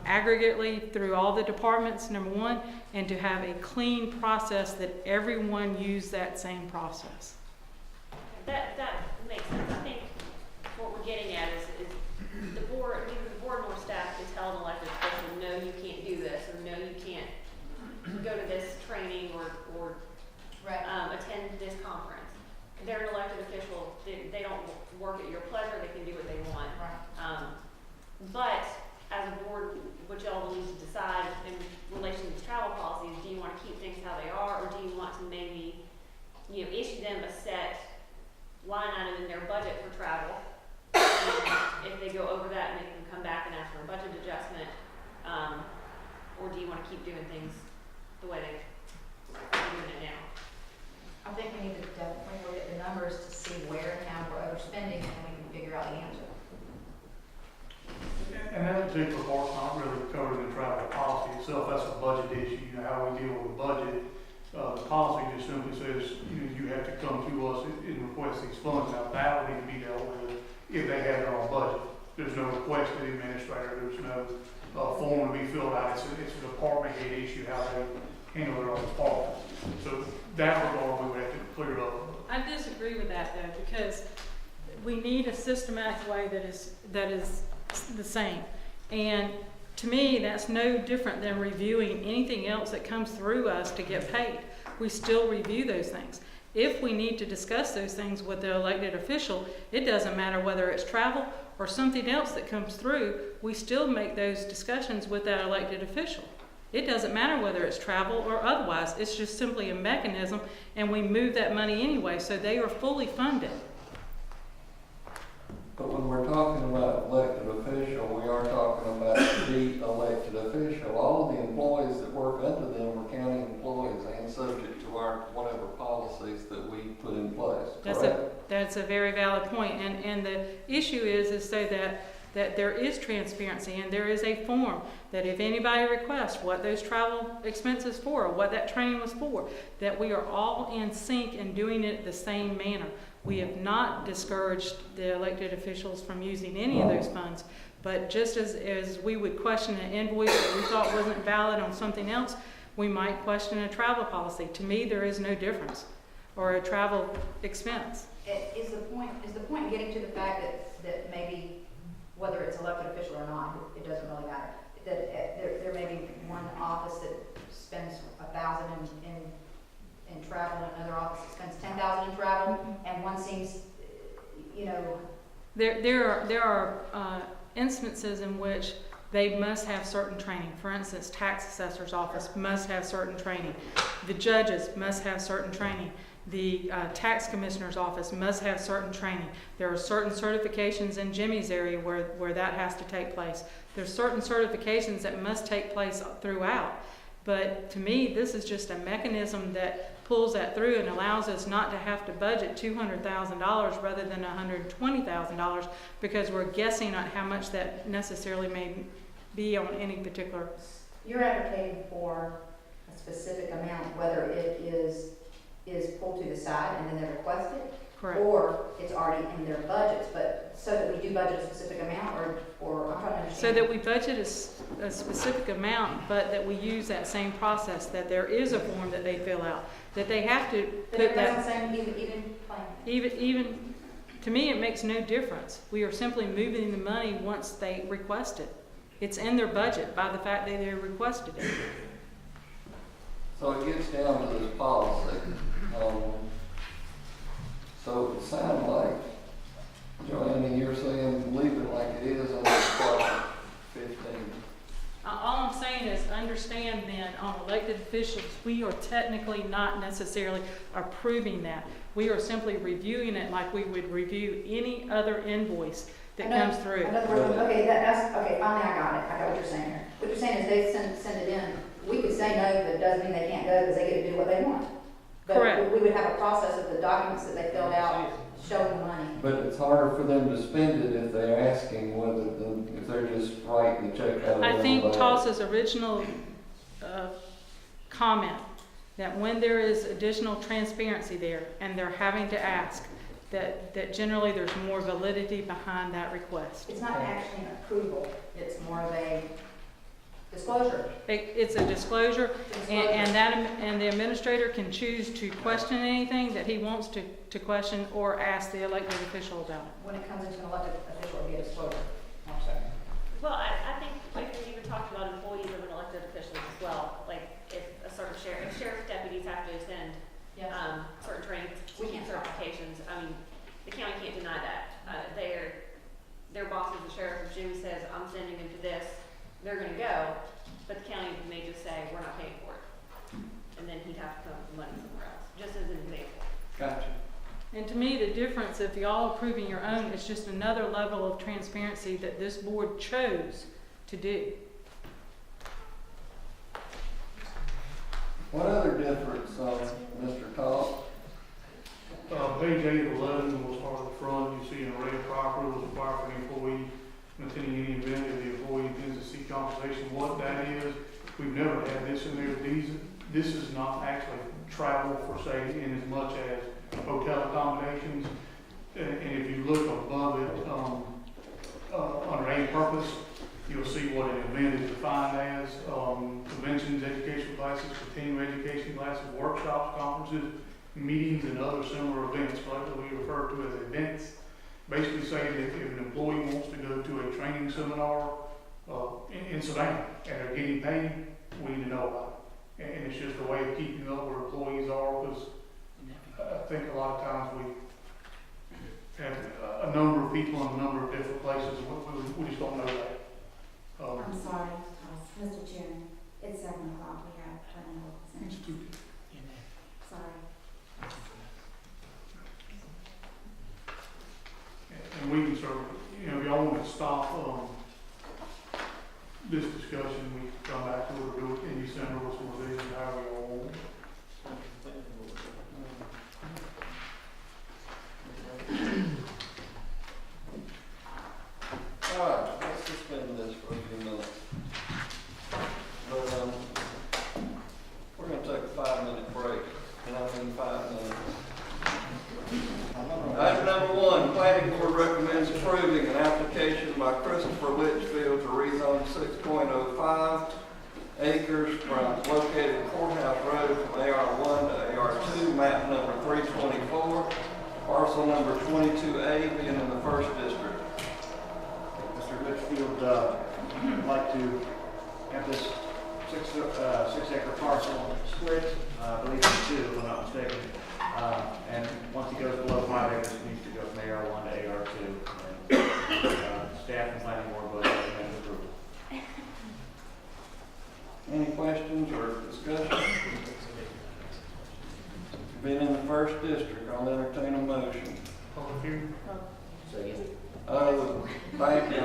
aggregately through all the departments, number one, and to have a clean process that everyone used that same process. That makes sense. I think what we're getting at is the board, neither the board nor staff can tell an elected official, no, you can't do this, or no, you can't go to this training or attend this conference. They're an elected official. They don't work at your pleasure. They can do what they want. But as a board, what y'all will need to decide in relation to these travel policies, do you want to keep things how they are, or do you want to maybe, issue them a set line item in their budget for travel? And if they go over that, make them come back and ask for a budget adjustment, or do you want to keep doing things the way they're doing it now? I think we need to definitely look at the numbers to see where and how we're overspending, and we can figure out the answer. And that particular part's not really covered in the travel policy itself. That's a budget issue, how we deal with the budget. The policy just simply says, you have to come to us and request these funds. Now, that would need to be dealt with if they have their own budget. There's no request to the administrator, there's no form to be filled out. It's a department head issue, how they handle their own department. So that regard, we would have to clear up. I disagree with that, though, because we need a systematic way that is the same. And to me, that's no different than reviewing anything else that comes through us to get paid. We still review those things. If we need to discuss those things with the elected official, it doesn't matter whether it's travel or something else that comes through, we still make those discussions with that elected official. It doesn't matter whether it's travel or otherwise. It's just simply a mechanism, and we move that money anyway, so they are fully funded. But when we're talking about elected official, we are talking about the elected official. All of the employees that work under them are county employees and subject to our whatever policies that we put in place, correct? That's a very valid point. And the issue is so that there is transparency and there is a form that if anybody requests what those travel expenses for, or what that training was for, that we are all in sync and doing it the same manner. We have not discouraged the elected officials from using any of those funds, but just as we would question an invoice that we thought wasn't valid on something else, we might question a travel policy. To me, there is no difference, or a travel expense. Is the point getting to the fact that maybe, whether it's elected official or not, it doesn't really matter, that there may be one office that spends $1,000 in travel, and another office that spends $10,000 in travel, and one seems, There are instances in which they must have certain training. For instance, tax assessor's office must have certain training. The judges must have certain training. The tax commissioner's office must have certain training. There are certain certifications in Jimmy's area where that has to take place. There's certain certifications that must take place throughout. But to me, this is just a mechanism that pulls that through and allows us not to have to budget $200,000 rather than $120,000 because we're guessing on how much that necessarily may be on any particular. You're advocating for a specific amount, whether it is pulled to the side and then they request it, Correct. or it's already in their budgets, but so that we do budget a specific amount, or I'm trying to understand. So that we budget a specific amount, but that we use that same process, that there is a form that they fill out, that they have to But put it that. doesn't say even Even, to me, it makes no difference. We are simply moving the money once they request it. It's in their budget by the fact that they requested it. So it gets down to this policy. So it sounds like, Joanna, you're saying leave it like it is under Part 15. All I'm saying is understand then, on elected officials, we are technically not necessarily approving that. We are simply reviewing it like we would review any other invoice that comes through. In other words, okay, finally I got it. I got what you're saying here. What you're saying is they send it in. We could say no, but it doesn't mean they can't go because they get to do what they want. But Correct. we would have a process of the documents that they filled out showing the money. But it's harder for them to spend it if they're asking if they're just writing the check out of I their think own budget. Toss's original comment that when there is additional transparency there and they're having to ask, that generally there's more validity behind that request. It's not actually an approval. It's more of a disclosure. It's a disclosure, and the administrator can choose to question anything that he wants to question or ask the elected official about it. When it comes into an elected official, it would be a disclosure. I'm sorry. Well, I think, like, we even talked about employees of an elected official as well. Like, if sheriff's deputies have to attend certain trainings, certifications, I mean, the county can't deny that. Their boss is the sheriff. If Jimmy says, I'm sending them to this, they're gonna go, but the county may just say, we're not paying for it. And then he'd have to come up with money somewhere else, just as an example. Gotcha. And to me, the difference, if y'all approving your own, is just another level of transparency that this board chose to do. What other difference, Mr. Todd? Page 8 of 11 will start at the front. You see in red, prior approval is required for the employee attending any event if the employee intends to seek compensation. What that is, we've never had this in there. This is not actually travel per se in as much as hotel accommodations. And if you look above it, under a purpose, you'll see what an event is defined as. Conventions, educational classes, continuing education classes, workshops, conferences, meetings, and other similar events, what we refer to as events. Basically saying that if an employee wants to go to a training seminar in Savannah and they're getting paid, we need to know about it. And it's just a way of keeping up where employees are, because I think a lot of times we have a number of people in a number of different places, and we just don't know that. I'm sorry, Mr. Chairman, it's 7 o'clock, we have planning local. Sorry. And we can sir, you know, if y'all want to stop, this discussion, we can come back to it, or do it in December, what's going to be, however y'all want. All right, let's suspend this for a few minutes. But, we're gonna take a 5-minute break, and I mean 5 minutes. Item number 1, planning board recommends approving an application by Christopher Litchfield to rezone 6.05 acres located at Courthouse Road from AR1 to AR2, map number 324, parcel number 22A being in the 1st district. Mr. Litchfield would like to have this 6-acre parcel split, I believe it's 2, if I'm not mistaken. And once he goes below 5 acres, he needs to go from AR1 to AR2. And, staff and planning board both recommend approval. Any questions or discussion? Being in the 1st district, I'll entertain a motion. Public hearing? So yes. Thank you.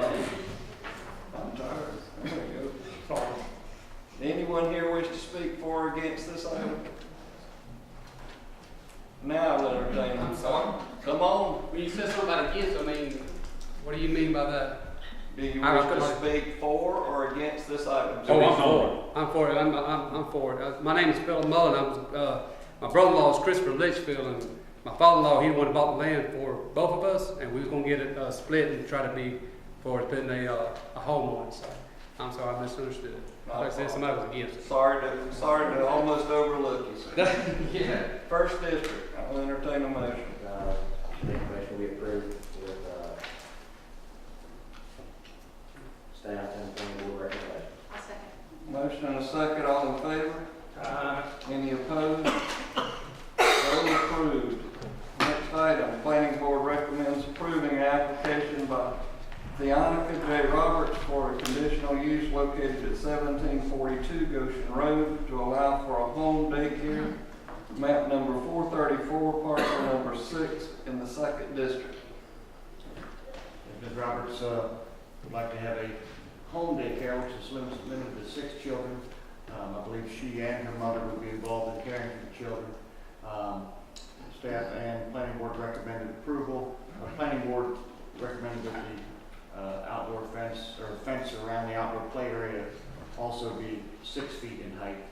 I'm tired. There we go. Sorry. Anyone here wish to speak for or against this item? Now I'll entertain. I'm sorry. Come on. When you said something about against, I mean, what do you mean by that? Do you wish to speak for or against this item? Oh, I'm for it. I'm for it. I'm for it. My name is Philip Mullen. My brother-in-law is Christopher Litchfield, and my father-in-law, he the one who bought the land for both of us, and we was gonna get it split and try to be for putting a home on it. So I'm sorry, I misunderstood. Like I said, somebody was against it. Sorry to almost overlook you, sir. Yeah. 1st district, I'll entertain a motion. Make a motion we approve with, staff and planning board recommendation. I'll second. Motion and a second, all in favor? Any opposed? So approved. Next item, planning board recommends approving an application by Theonica J. Roberts for a conditional use located at 1742 Goshen Road to allow for a home daycare, map number 434, parcel number 6 in the 2nd district. Ms. Roberts would like to have a home daycare, which is limited to 6 children. I believe she and her mother would be involved in caring for the children. Staff and planning board recommended approval. Planning board recommended that the outdoor fence, or fence around the outdoor play area, also be 6 feet in height.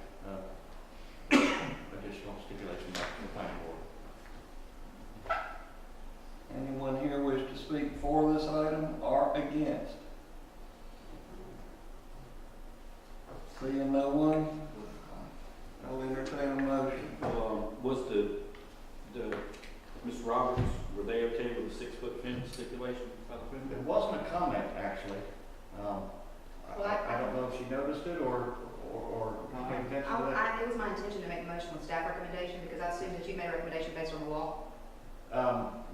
Additional stipulation by the planning board. Anyone here wish to speak for this item or against? Seeing no one, I'll entertain a motion. Was the Ms. Roberts, were they okay with the 6-foot fence stipulation by the planning It board? wasn't a comment, actually. I don't know if she noticed it or paid attention to that. It was my intention to make a motion on staff recommendation because I assumed that you made a recommendation based on the law.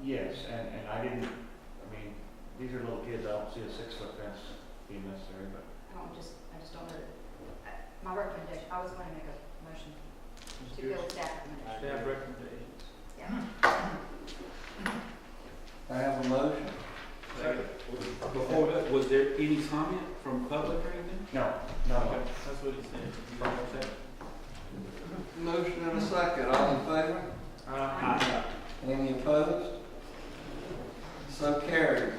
Yes, and I didn't, I mean, these are little kids, I don't see a 6-foot fence being necessary, but. I just don't know. My recommendation, I was going to make a motion to go with staff recommendation. Staff recommendations. Yeah. I have a motion. Before that, was there any comment from public or anything? No, Okay, that's what he said. You know what I'm saying? Motion and a second, all in favor? Any opposed? So carried.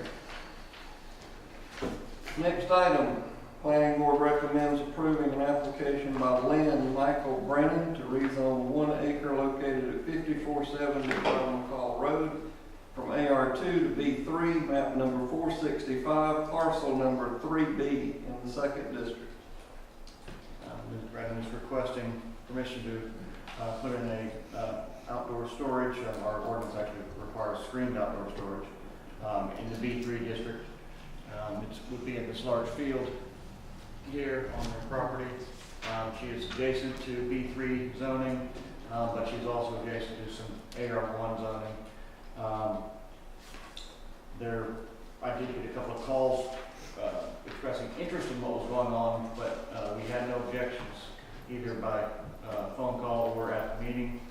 Next item, planning board recommends approving an application by Lynn Michael Brennan to rezone 1 acre located at 5470 Call Road from AR2 to B3, map number 465, parcel number 3B in the 2nd district. Ms. Brennan is requesting permission to put in a outdoor storage. Our ordinance actually requires screened outdoor storage in the B3 district. It would be in this large field here on their property. She is adjacent to B3 zoning, but she's also adjacent to some AR1 zoning. I did get a couple of calls expressing interest in what was going on, but we had no objections either by phone call or at the meeting.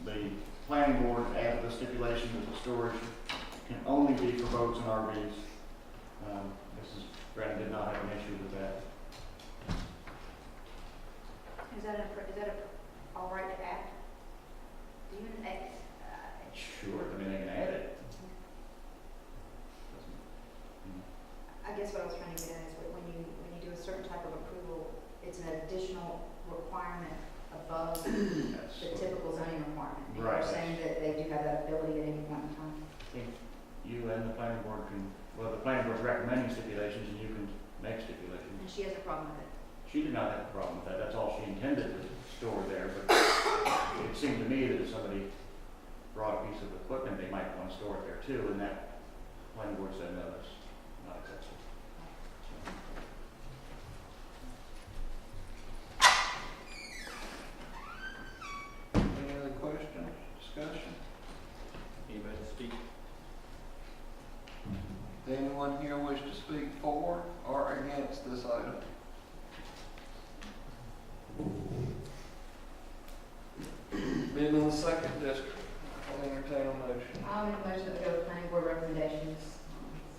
The planning board added the stipulation that the storage can only be for boats and RVs. Mrs. Brandon did not have an issue with that. Is that all right to add? Do you, Sure, I mean, they can add it. I guess what I was trying to get at is when you do a certain type of approval, it's an additional requirement above the typical zoning requirement. And Right. you're saying that they do have that ability at any point in time. You and the planning board can, well, the planning board's recommending stipulations and you can make stipulations. And she has a problem with it. She did not have a problem with that, that's all she intended to store there, but it seemed to me that if somebody brought a piece of equipment, they might want to store it there too, and that planning board said, no, that's not acceptable. Any other questions, discussion? Anybody to speak? Does anyone here wish to speak for or against this item? Being in the second district, I'll entertain a motion. I'll make a motion that we go with planning board recommendations.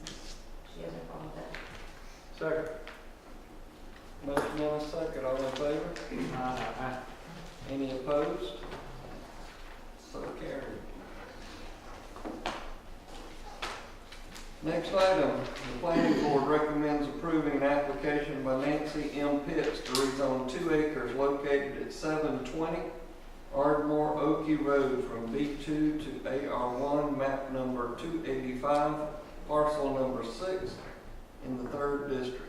She has no problem with that. Second. Motion and a second, all in favor? Any opposed? So carried. Next item, the planning board recommends approving an application by Nancy M. Pitts to rezone 2 acres located at 720 Ardmore Oakey Road from B2 to AR1, map number 285, parcel number 6 in the 3rd district.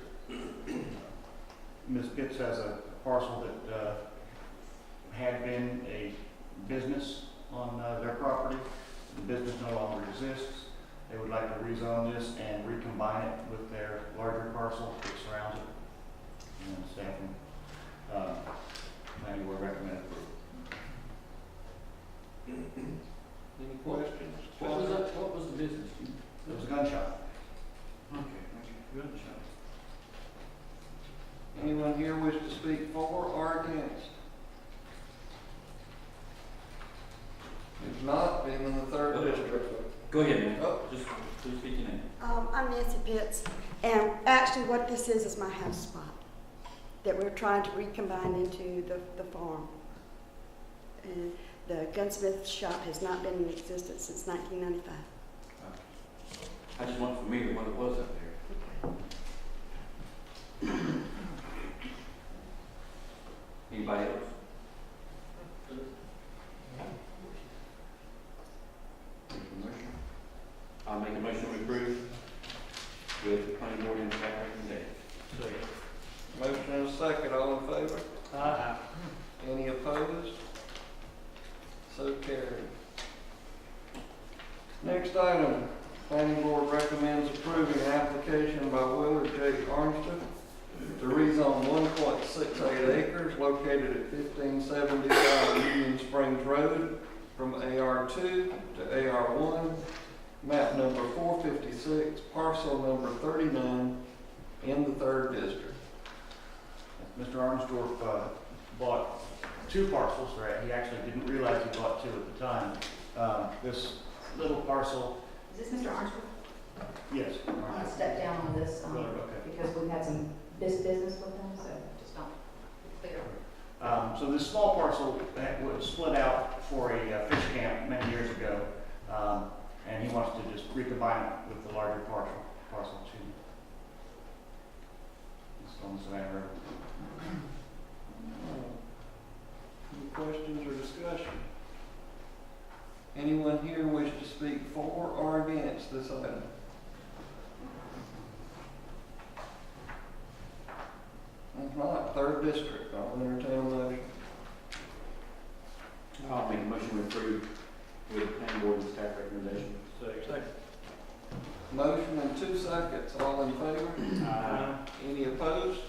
Ms. Pitts has a parcel that had been a business on their property. The business no longer exists. They would like to rezone this and recombine it with their larger parcel that surrounds it. And staff and planning board recommend approval. Any questions? What was the business? It was a gun shop. Okay, good. Anyone here wish to speak for or against? If not, being in the 3rd district. Go ahead, ma'am. Oh. Just please speak your name. I'm Nancy Pitts, and actually what this is my house spot that we're trying to recombine into the farm. And the gunsmith shop has not been in existence since 1995. I just wasn't familiar what it was up there. Anybody else? I'll make a motion to approve with the planning board and staff recommendation. Motion and a second, all in favor? Any opposed? So carried. Next item, planning board recommends approving an application by Willard J. Armstrong to rezone 1.68 acres located at 1575 Union Springs Road from AR2 to AR1, map number 456, parcel number 39 in the 3rd district. Mr. Armstorff bought 2 parcels, right? He actually didn't realize he bought 2 at the time. This little parcel. Is this Mr. Armstrong? Yes. I want to step down on this Okay. because we've had some business with them, so just don't be clear. So this small parcel was split out for a fish camp many years ago, and he wants to just recombine it with the larger parcel 2. It's on the Savannah River. Any questions or discussion? Anyone here wish to speak for or against this item? If not, 3rd district, I'll entertain a motion. I'll make a motion to approve with the planning board and staff recommendation. Second. Motion in 2 seconds, all in favor? Any opposed?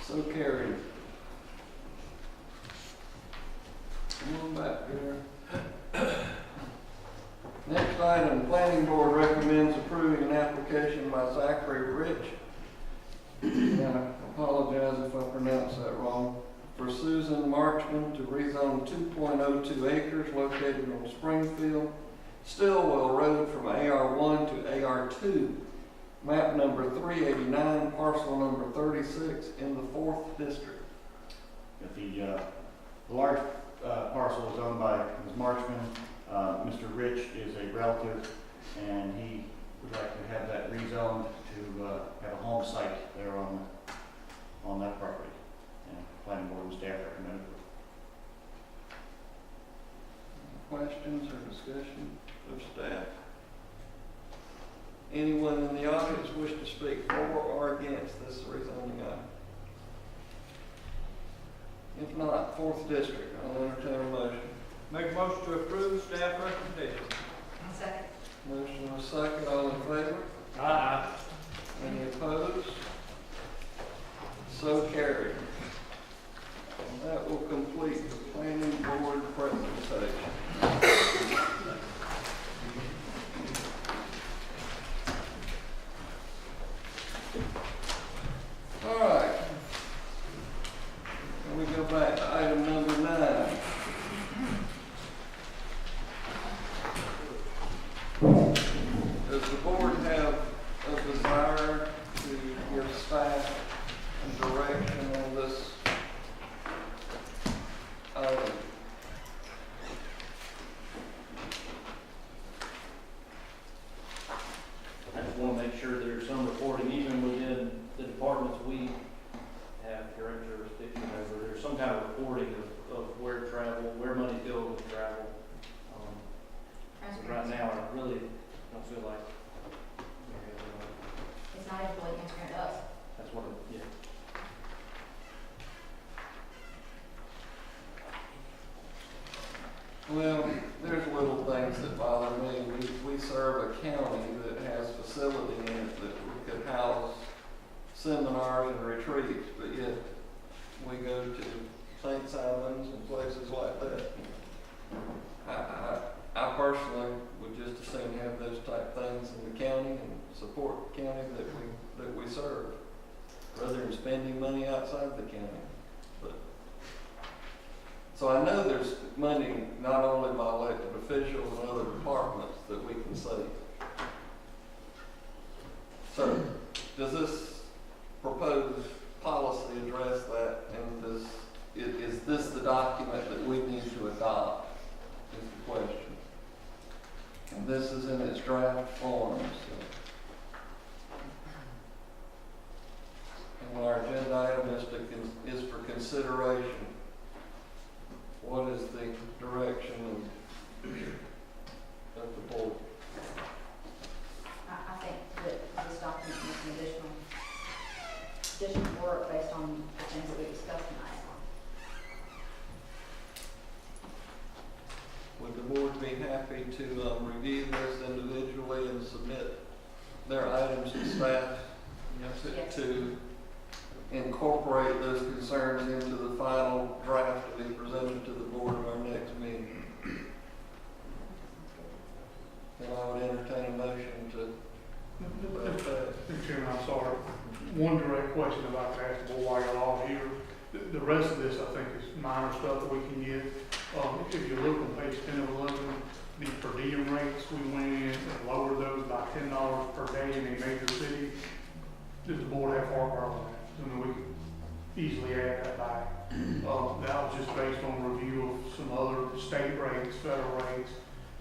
So carried. Come on back here. Next item, planning board recommends approving an application by Zachary Rich, and I apologize if I pronounce that wrong, for Susan Marchman to rezone 2.02 acres located on Stillwell Road from AR1 to AR2, map number 389, parcel number 36 in the 4th district. The large parcel is owned by Ms. Marchman. Mr. Rich is a relative, and he would like to have that rezoned to have a home site there on that property. And planning board and staff recommended it. Questions or discussion of staff? Anyone in the audience wish to speak for or against this rezoning item? If not, 4th district, I'll entertain a motion. Make a motion to approve staff recommendation. Second. Motion was second, all in favor? Aye. Any opposed? So carried. And that will complete the planning board presentation. All right. And we go back to item number 9. Does the board have a desire to give staff direction on this item? I just want to make sure there's some reporting, even within the departments we have direct jurisdiction over, there's some kind of reporting of where travel, where money goes with travel. Right now, I really don't feel like It's not even fully transparent to us. that's what, yeah. Well, there's little things that bother me. We serve a county that has facility in it that could house seminars and retreats, but yet we go to St. Simon's and places like that. I personally would just as soon have those type things in the county and support the county that we serve, rather than spending money outside the county. But so I know there's money not only by elected officials and other departments that we can save. So does this proposed policy address that, and is this the document that we need to adopt, is the question. And this is in its draft form. And our agenda item is for consideration. What is the direction of the board? I think that this document needs some additional work based on the things that we discussed tonight. Would the board be happy to review this individually and submit their items to staff to incorporate those concerns into the final draft to be presented to the board at our next meeting? Then I would entertain a motion to Mr. Chairman, I'm sorry. One direct question I'd like to ask the board while you're all here. The rest of this, I think, is minor stuff that we can get. If you look on page 10 of 11, the per diem rates, we went in and lowered those by $10 per day in a major city. Does the board have heartburn on that? I mean, we could easily add that back. That was just based on review of some other state rates, federal rates.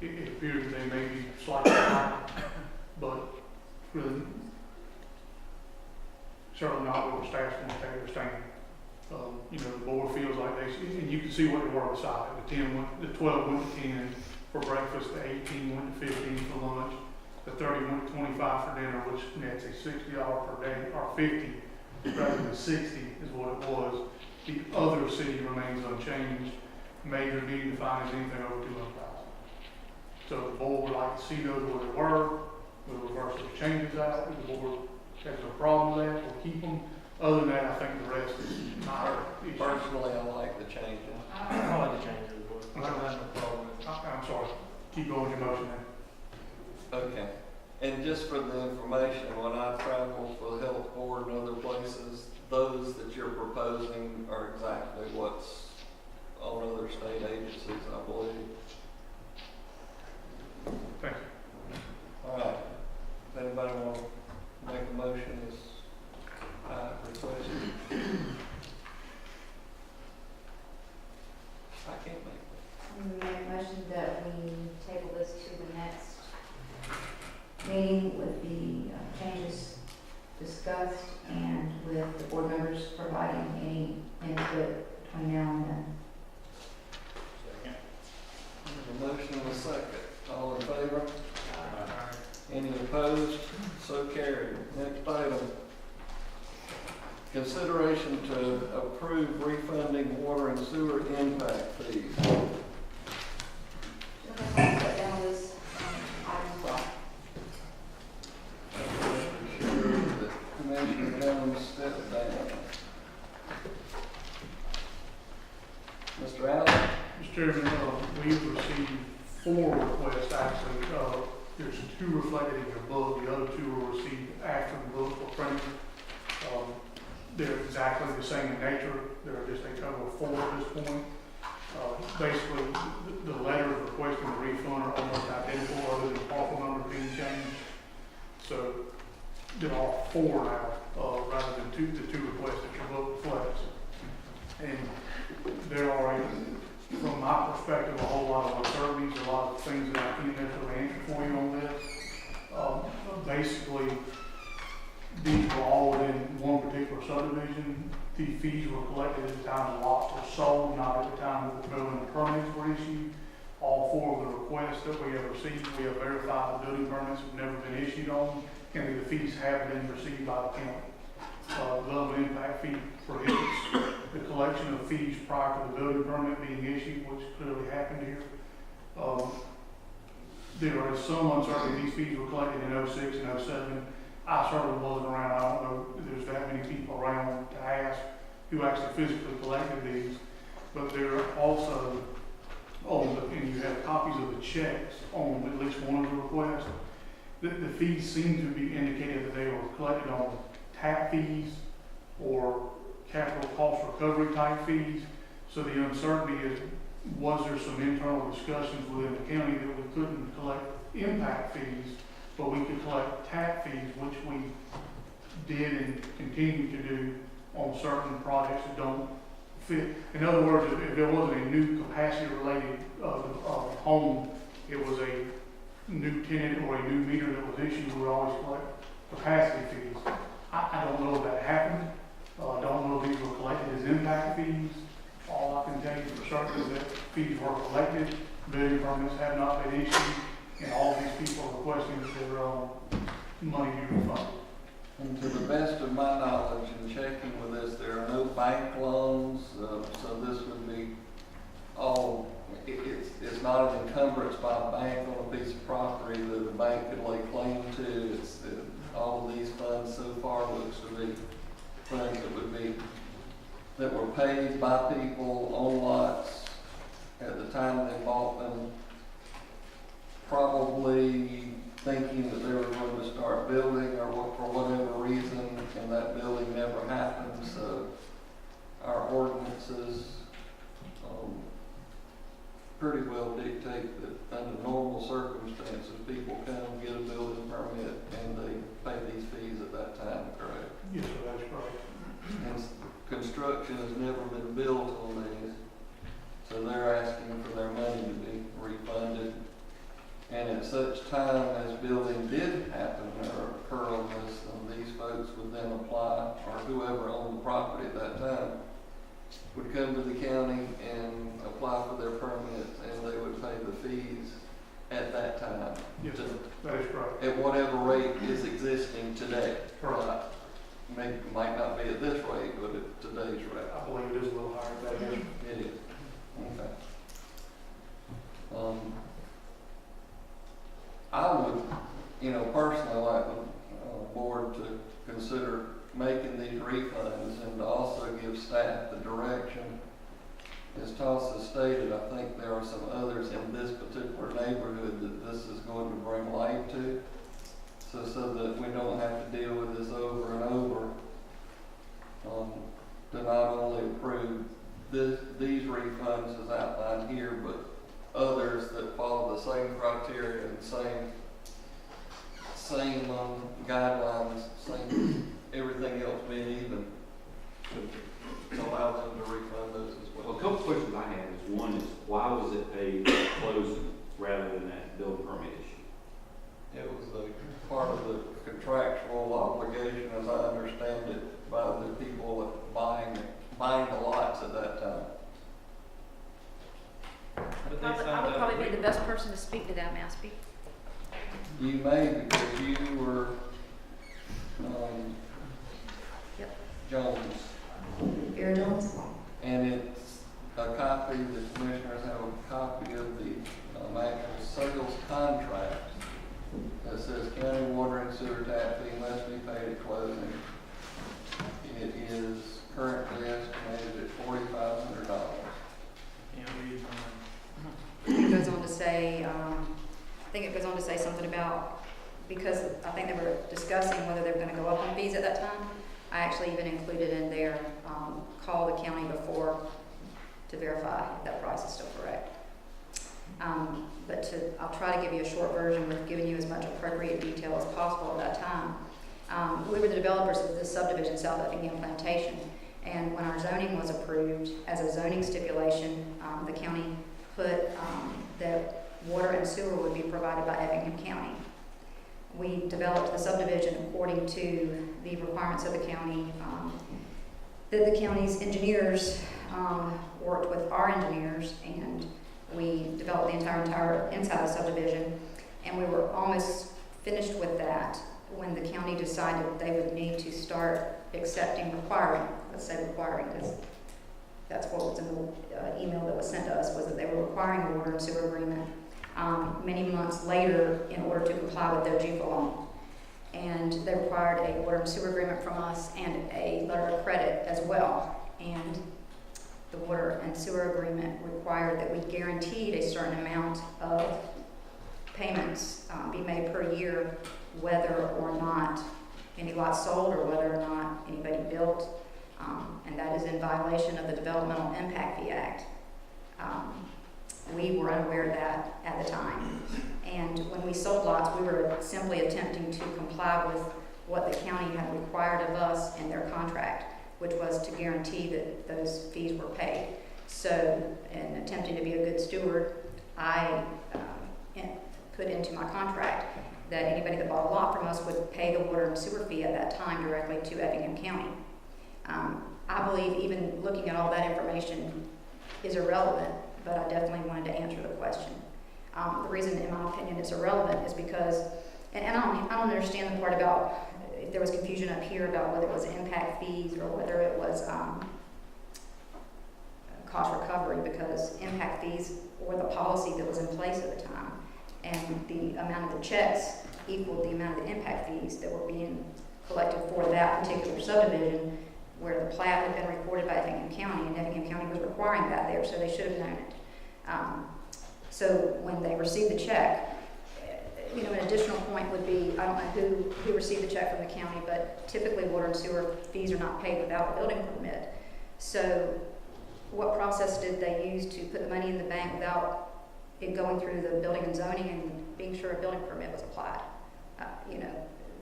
It appears they may be slightly higher, but really, certainly not where staff's going to take their stand. The board feels like and you can see what they were beside it. The 12 went to 10 for breakfast, the 18 went to 15 for lunch, the 30 went to 25 for dinner, which nets a $60 per day, or 50 rather than 60 is what it was. The other city remains unchanged. Major needing to find is anything over 200,000. So the board would like to see those where they were. We'll reverse those changes out. If the board has no problem with that, we'll keep them. Other than that, I think the rest is minor issues. Personally, I like the changes. I like the changes as well. I don't have no problem with it. I'm sorry. Keep going with your motion then. Okay. And just for the information, when I travel for the health board and other places, those that you're proposing are exactly what's on other state agencies, I believe. Thank meeting with the changes discussed and with the board members providing any input between now and then. A motion and a second. All in favor? Any opposed? So carried. Next item. Consideration to approve refunding water and sewer impact fees. Put down this item as well. Sure that Commissioner Jones stepped down. Mr. Allen? Mr. Chairman, we've received 4 requests, actually. There's 2 reflected in your book, the other 2 were received after the book were printed. They're exactly the same in nature, there are just a total of 4 at this point. Basically, the letters requesting the refund are almost identical, other than parcel number being changed. So, there are 4 now, rather than the 2 requests that your book reflects. And there are, from my perspective, a whole lot of uncertainties, a lot of things that I can't necessarily answer for you on this. Basically, these were all within one particular subdivision. The fees were collected at the time the lots were sold, not at the time that the building permits were issued. All 4 of the requests that we have received, we have verified the building permits have never been issued on, and the fees have been received by the county. The level impact fee prohibits the collection of fees prior to the building permit being issued, which clearly happened here. There is some uncertainty. These fees were collected in 06 and 07. I certainly wasn't around. I don't know if there's that many people around to ask who actually physically collected these. But there are also, and you have copies of the checks on at least one of the requests. The fees seem to be indicated that they were collected on tap fees or capital cost recovery type fees. So the uncertainty is, was there some internal discussions within the county that we couldn't collect impact fees, but we could collect tap fees, which we did and continue to do on certain projects that don't fit. In other words, if there wasn't a new capacity related home, it was a new tenant or a new meter that was issued, we would always collect capacity fees. I don't know if that happened. I don't know if these were collected as impact fees. All I can tell you for certain is that fees were collected, building permits have not been issued, and all of these people are requesting that their money be refunded. And to the best of my knowledge in checking with this, there are no bank loans, so this would be all, it's not an encumbrance by a bank on a piece of property that the bank could lay claim to. It's all of these funds so far looks to be funds that were paid by people on lots at the time they bought them, probably thinking that they were going to start building or for whatever reason, and that building never happened. So our ordinances pretty well dictate that under normal circumstances, people come get a building permit and they pay these fees at that time, correct? Yes, sir, that's correct. And construction has never been built on these, so they're asking for their money to be refunded. And at such time as building did happen or occur on this, these folks would then apply, or whoever owned the property at that time would come to the county and apply for their permits, and they would pay the fees at that time. Yes, sir, that is correct. At whatever rate is existing today. Correct. Might not be at this rate, but at today's rate. I believe it is a little higher than that. It is. Okay. I would, personally like the board to consider making these refunds and to also give staff the direction. As Tulsa stated, I think there are some others in this particular neighborhood that this is going to bring light to. So that we don't have to deal with this over and over, to not only approve these refunds as outlined here, but others that follow the same criteria and same guidelines, same everything else being even, to allow them to refund those as well. Well, a couple questions I have is, one is, why was it paid at closing rather than that building permit issue? It was the contractual obligation, as I understand it, by the people buying the lots at that time. I would probably be the best person to speak to that, may I speak? You may, because you were, Yep. Jones. Vera Jones? And it's a copy, the commissioners have a copy of the actual sales contract that says county water and sewer tap fee must be paid at closing. It is currently estimated at $4,500. It goes on to say, I think it goes on to say something about, because I think they were discussing whether they were going to go up on fees at that time. I actually even included in there, call the county before to verify if that price is still correct. But I'll try to give you a short version with giving you as much appropriate detail as possible at that time. We were the developers of this subdivision south of Effingham Plantation, and when our zoning was approved as a zoning stipulation, the county put that water and sewer would be provided by Effingham County. We developed the subdivision according to the requirements of the county, that the county's engineers worked with our engineers, and we developed the entire inside of the subdivision, and we were almost finished with that when the county decided they would need to start requiring, because that's what was in the email that was sent to us, was that they were requiring a water and sewer agreement many months later in order to comply with their GFA law. And they required a water and sewer agreement from us and a letter of credit as well. And the water and sewer agreement required that we guaranteed a certain amount of payments be made per year, whether or not any lots sold or whether or not anybody built. And that is in violation of the Developmental Impact Fee Act. We were unaware of that at the time. And when we sold lots, we were simply attempting to comply with what the county had required of us in their contract, which was to guarantee that those fees were paid. So, in attempting to be a good steward, I put into my contract that anybody that bought a lot from us would pay the water and sewer fee at that time directly to Effingham County. I believe even looking at all that information is irrelevant, but I definitely wanted to answer the question. The reason, in my opinion, it's irrelevant is because, and I don't understand the part about if there was confusion up here about whether it was impact fees or whether it was cost recovery, because impact fees were the policy that was in place at the time, and the amount of the checks equaled the amount of the impact fees that were being collected for that particular subdivision, where the plat had been recorded by Effingham County, and Effingham County was requiring that there, so they should have known it. So when they received the check, an additional point would be, I don't know who received the check from the county, but typically water and sewer fees are not paid without a building permit. So what process did they use to put the money in the bank without it going through the building and zoning and being sure a building permit was applied?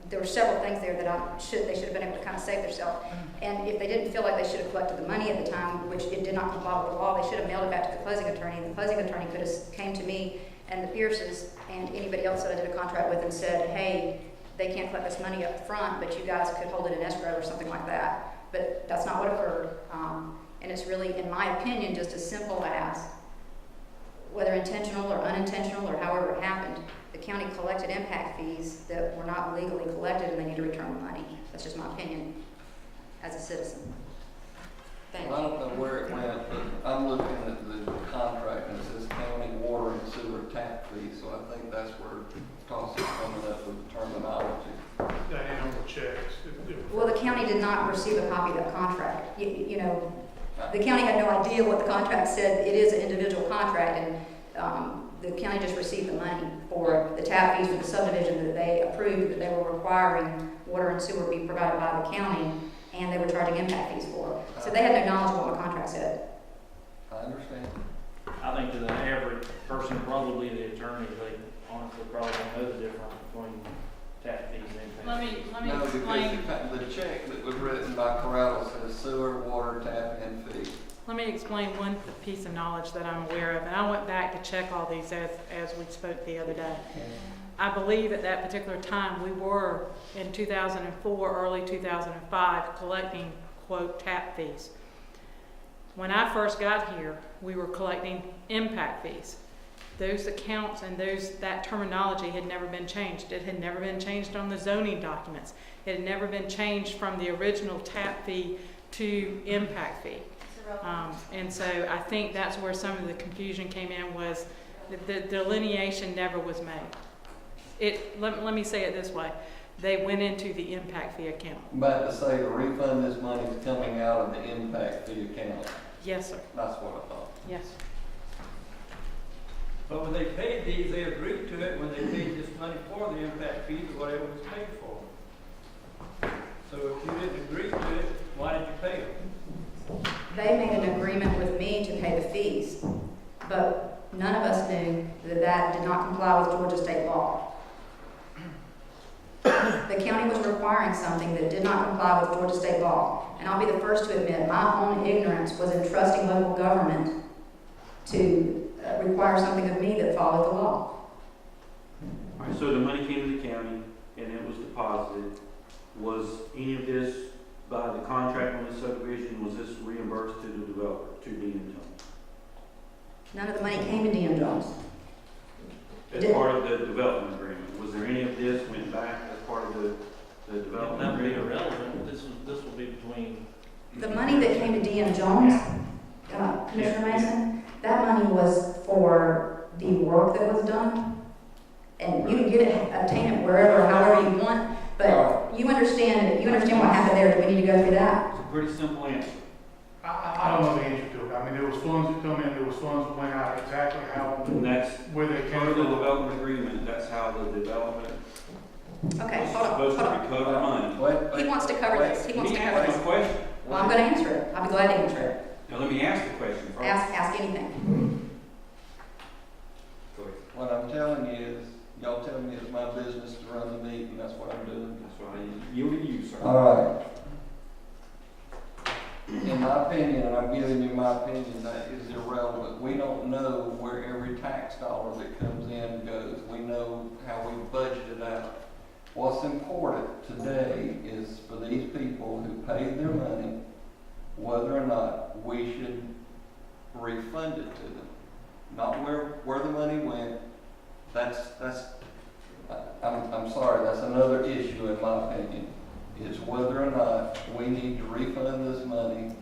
There were several things there that they should have been able to kind of save themselves. And if they didn't feel like they should have collected the money at the time, which it did not comply with the law, they should have mailed it back to the closing attorney. And the closing attorney could have came to me and the Pierces and anybody else that I did a contract with and said, hey, they can't collect this money up front, but you guys could hold it in escrow or something like that. But that's not what occurred. And it's really, in my opinion, just as simple as, whether intentional or unintentional or however it happened, the county collected impact fees that were not legally collected, and they need to return the money. That's just my opinion as a citizen. Thank you. I don't know where it went, but I'm looking at the contract and it says county water and sewer tap fee, so I think that's where Thompson's coming up with the terminology. That and on the checks. Well, the county did not receive a copy of that contract. The county had no idea what the contract said. It is an individual contract, and the county just received the money for the tap fees for the subdivision that they approved, that they were requiring water and sewer be provided by the county, and they were charging impact fees for. So they had no knowledge of what my contract said. I understand. I think to the average person, probably the attorney, they honestly probably don't know the difference between tap fees and impact. Let me No, explain. because the check that was written by Corrales says sewer, water, tap, and fee. Let me explain one piece of knowledge that I'm aware of, and I went back to check all these as we spoke the other day. I believe at that particular time, we were in 2004, early 2005, collecting, quote, tap fees. When I first got here, we were collecting impact fees. Those accounts and that terminology had never been changed. It had never been changed on the zoning documents. It had never been changed from the original tap fee to impact fee. And so I think that's where some of the confusion came in, was the delineation never was made. Let me say it this way. They went into the impact fee account. I'm about to say the refund this money is coming out of the impact fee account. Yes, sir. That's what I thought. Yes. But when they paid these, they agreed to it when they paid this money for the impact fees, whatever was paid for. So if you didn't agree to it, why did you pay them? They made an agreement with me to pay the fees, but none of us knew that that did not comply with Georgia state law. The county was requiring something that did not comply with Georgia state law. And I'll be the first to admit, my own ignorance was entrusting local government to require something of me that followed the law. All right, so the money came to the county and it was deposited. Was any of this by the contract on the subdivision, was this reimbursed to the developer, to D.M. Jones? None of the money came to D.M. Jones. As part of the development agreement, was there any of this went back as part of the development That would be agreement? irrelevant. This will be between. The money that came to D.M. Jones, Commissioner Mason, that money was for the work that was done. And you can get it, obtain it wherever, however you want, but you understand what happened there. Do we need to go through that? It's a pretty simple answer. I don't know the answer to it. I mean, there was funds that come in, there was funds that went out, exactly how, And that's where they came part of the from. development agreement, that's how the development Okay, is hold on, supposed hold to on. recover money. He wants to cover this. He wants to cover Ask this. my question. Well, I'm gonna answer it. I'll be glad to answer it. Now let me ask the question first. Ask anything. Go ahead. What I'm telling you is, y'all tell me it's my business to run the meeting, that's what I'm doing. That's why I yield to you, sir. All right. In my opinion, and I'm giving you my opinion, that is irrelevant. We don't know where every tax dollar that comes in goes. We know how we budget it out. What's important today is for these people who paid their money, whether or not we should refund it to them. Not where the money went. I'm sorry, that's another issue in my opinion. It's whether or not we need to refund this money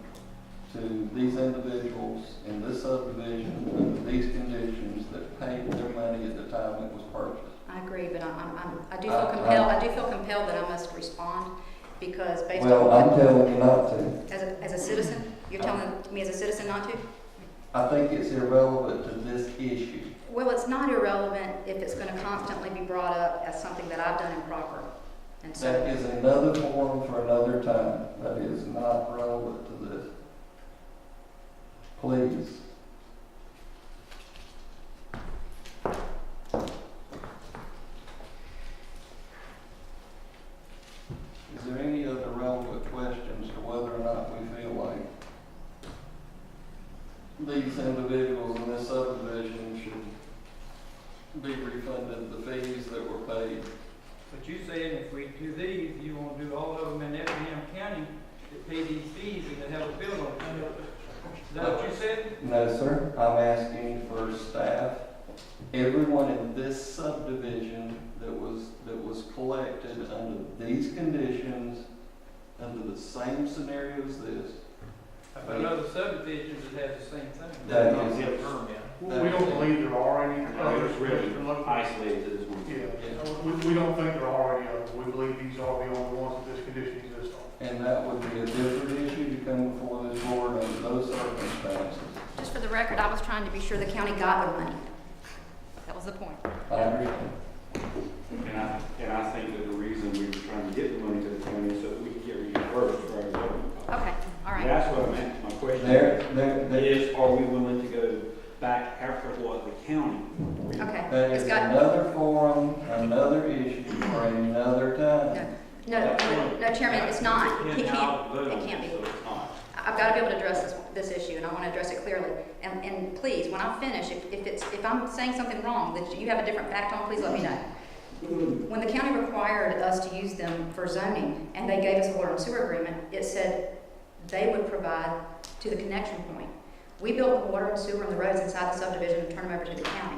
to these individuals in this subdivision under these conditions that paid their money at the time it was purchased. I agree, but I do feel compelled. I do feel compelled that I must respond because based on Well, I'm telling you not to. as a citizen, you're telling me as a citizen not to. I think it's irrelevant to this issue. Well, it's not irrelevant if it's going to constantly be brought up as something that I've done improper. And so, That is another forum for another time. That is not relevant to this. Please. Is there any other relevant questions to whether or not we feel like these individuals in this subdivision should be refunded the fees that were paid? But you said if we do these, you want to do all of them in Effingham County that pay these fees and that have a bill on it. Is that what you said? No, sir. I'm asking for staff, everyone in this subdivision that was collected under these conditions, under the same scenario as this. I've got other subdivisions that have the same thing. That Don't is- get a permit. We don't believe there are any No, others. it's really isolated to this one. Yeah, we don't think there are any others. We believe these are the only ones that this condition exists on. And that would be a different issue to come before this board under those circumstances. just for the record, I was trying to be sure the county got their money. That was the point. I understand. And I think that the reason we were trying to get the money to the county is so that we could get reimbursed for our development costs. Okay, all right. That's what I meant. My question is, are we willing to go back after what the county? Okay. That It's is got another forum, another issue for another time. no, Chairman, it's not. He Now, can't. vote on It can't it, be. so it's not. I've got to be able to address this issue, and I want to address it clearly. And please, when I finish, if I'm saying something wrong, that you have a different fact on, please let me know. When the county required us to use them for zoning, and they gave us a water and sewer agreement, it said they would provide to the connection point. We built the water and sewer and the roads inside the subdivision and turned them over to the county.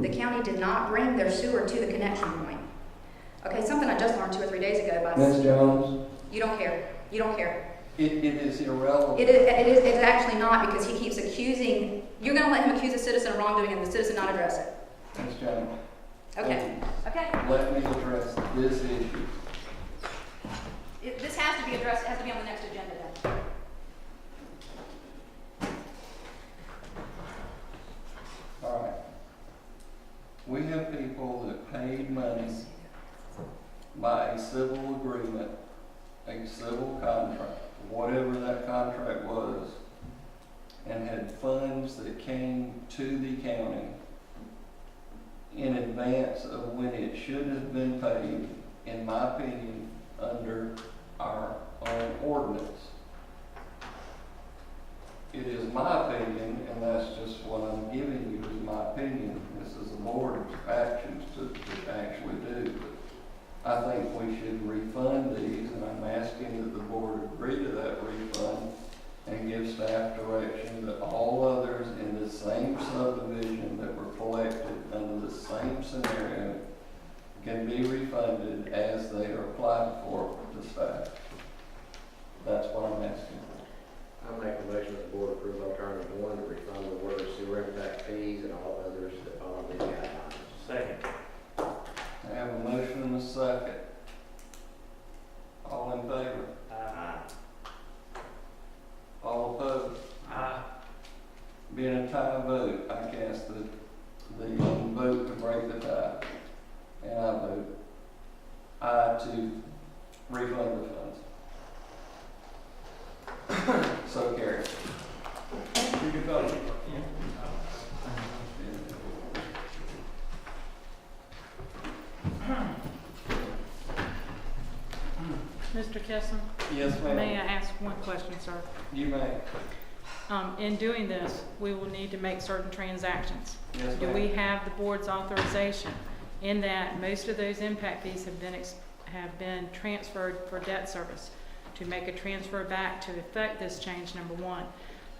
The county did not bring their sewer to the connection point. Okay, something I just learned 2 or 3 days ago by... Ms. Jones? You don't care. You don't care. It is irrelevant. It's actually not, because he keeps accusing... You're going to let him accuse a citizen of wrongdoing and the citizen not address it. Ms. Jones? Okay. Okay. Let me address this issue. This has to be addressed. It has to be on the next agenda then. All right. We have people that paid money by a civil agreement, a civil contract, whatever that contract was, and had funds that came to the county in advance of when it should have been paid, in my opinion, under our own ordinance. It is my opinion, and that's just what I'm giving you is my opinion. This is the board's actions to actually do. But I think we should refund these, and I'm asking that the board agree to that refund and give staff direction that all others in the same subdivision that were collected under the same scenario can be refunded as they are applied for to staff. That's what I'm asking. I make a motion that the board approve alternative 1 to refund the water and sewer impact fees and all others that follow these guidelines. Second. I have a motion and a second. All in favor? Aye. All opposed? Aye. Being a tie vote, I cast the vote to break the tie. And I vote aye to refund the funds. So carried. You can vote. Mr. Kessler? Yes, ma'am. May I ask one question, sir? You may. In doing this, we will need to make certain transactions. Yes, Do ma'am. we have the board's authorization in that most of those impact fees have been transferred for debt service, to make a transfer back to effect this change, number one.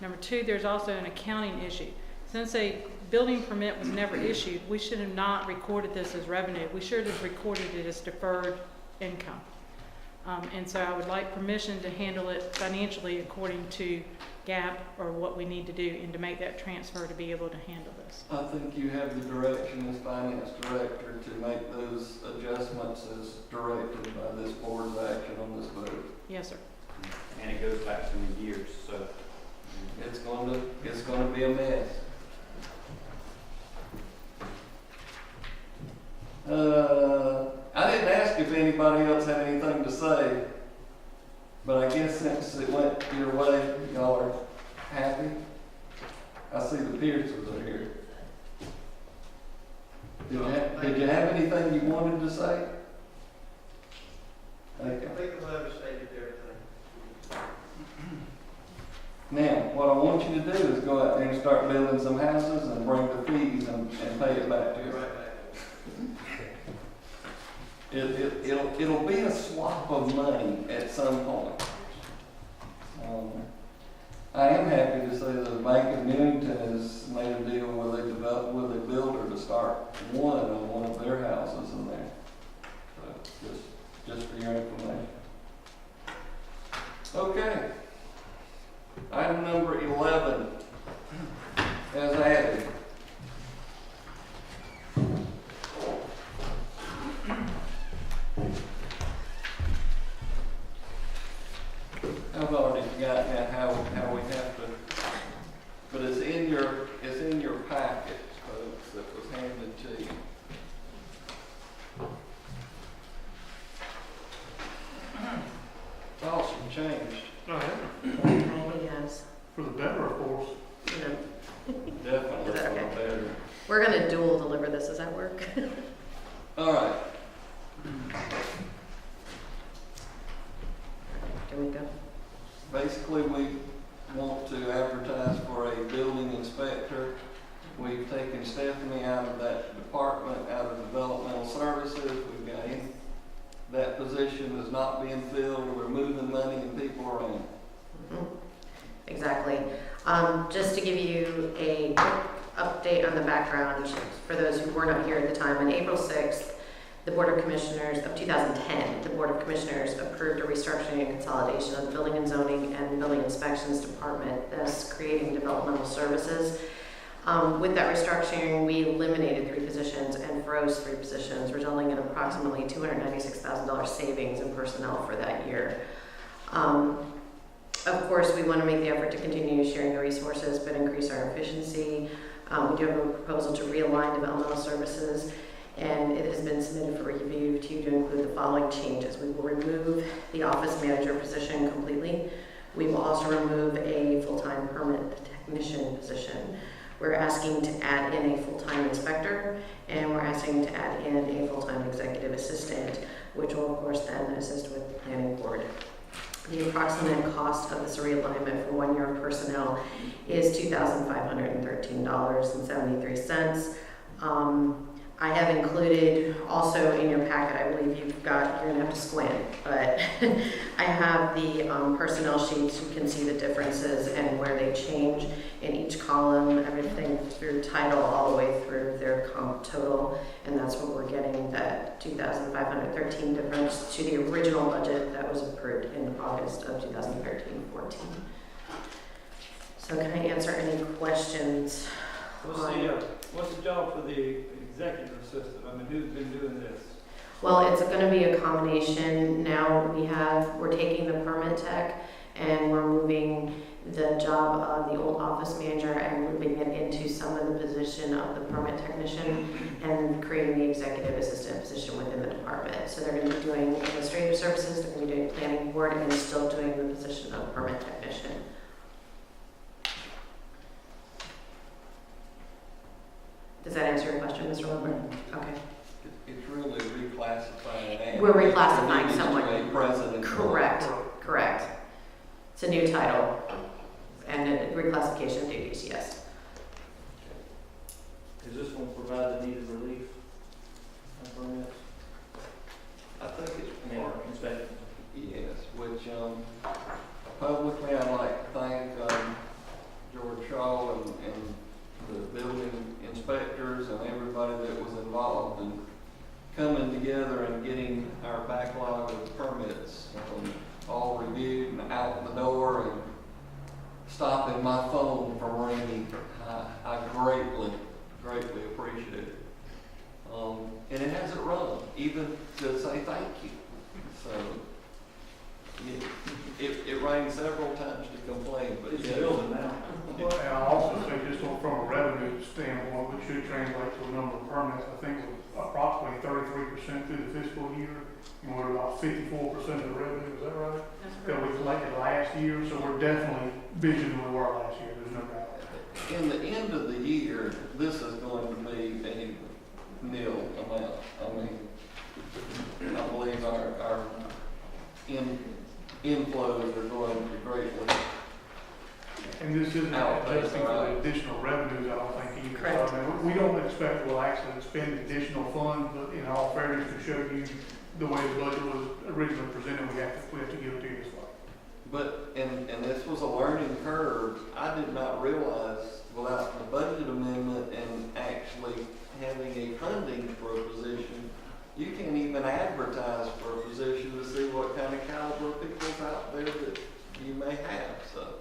Number two, there's also an accounting issue. Since a building permit was never issued, we should have not recorded this as revenue. We should have recorded it as deferred income. And so I would like permission to handle it financially according to GAAP or what we need to do, and to make that transfer to be able to handle this. I think you have the direction as finance director to make those adjustments as directed by this board's action on this vote. Yes, sir. And it goes back so many years, so. It's going to be a mess. I didn't ask if anybody else had anything to say, but I guess since it went your way, y'all are happy. I see the Pearsons are here. Did you have anything you wanted to say? Thank you. I think I've overstated everything. Now, what I want you to do is go out there and start building some houses and bring the fees and pay it back to us. It'll be a swap of money at some point. I am happy to say that the Bank of Newington has made a deal with a builder to start one of their houses in there. So just for your information. Okay. Item number 11, as added. I've already forgotten how we have to, but it's in your packet, folks, that was handed to you. Awesome changed. Yes. For the better, of course. Definitely Is that for the okay? better. We're going to dual deliver this. Does that work? All right. Can we go? Basically, we services, we've got that position is not being filled, we're moving money and people around. Exactly. Just to give you a quick update on the background, for those who were not here at the time, on April 6th, the Board of Commissioners of 2010, the Board of Commissioners approved a restructuring and consolidation of the Building and Zoning and Building Inspections Department, thus creating developmental services. With that restructuring, we eliminated 3 positions and froze 3 positions, resulting in approximately $296,000 savings in personnel for that year. Of course, we want to make the effort to continue sharing the resources, but increase our efficiency. We do have a proposal to realign developmental services, and it has been submitted for review to you to include the following changes. We will remove the office manager position completely. We will also remove a full-time permanent technician position. We're asking to add in a full-time inspector, and we're asking to add in a full-time executive assistant, which will of course then assist with the planning board. The approximate cost of this realignment for 1 year of personnel is $2,513.73. I have included also in your packet, I believe you're gonna have to squint, but I have the personnel sheets. You can see the differences and where they change in each column, everything through title all the way through their comp total, and that's what we're getting, that $2,513 difference to the original budget that was approved in August of 2013-14. So can I answer any questions? What's the job for the executive assistant? I mean, who's been doing this? Well, it's going to be a combination. Now we're taking the permit tech and we're moving the job of the old office manager and moving it into some of the position of the permit technician and creating the executive assistant position within the department. So they're going to be doing administrative services, they're going to be doing planning board, and still doing the position of permit technician. Does that answer your question, Mr. Wilbur? Okay. It's really reclassifying. We're reclassifying someone. President. Correct. It's a new title and a reclassification of duties, yes. Is this one provide the needed relief? I think it's inspection. Yes, which publicly I'd like to thank George Shaw and the building inspectors and everybody that was involved in coming together and getting our backlog of permits all reviewed and out the door and stopping my phone from ringing. I greatly appreciate it. And it hasn't rung, even to say thank you. So it rang several times to complain, but it's building now. Well, and I also think just from a revenue standpoint, which should translate to a number of permits, I think we're approximately 33% through the fiscal year, and we're about 54% of the revenue, is that right? That we collected last year, so we're definitely bigger than we were last year, there's no doubt. In the end of the year, this is going to be a nil amount. I mean, I believe our inflows are going to greatly. And this isn't adjusting for the additional revenues, I don't think either. Correct. So, I mean, we don't expect we'll actually expend additional funds, but in all fairness, to show you the way the budget was originally presented, we have to give it to you this way. But, and this was a learning curve. I did not realize without the budget amendment and actually having a funding for a position, you can't even advertise for a position to see what kind of caliber of people's out there that you may have. So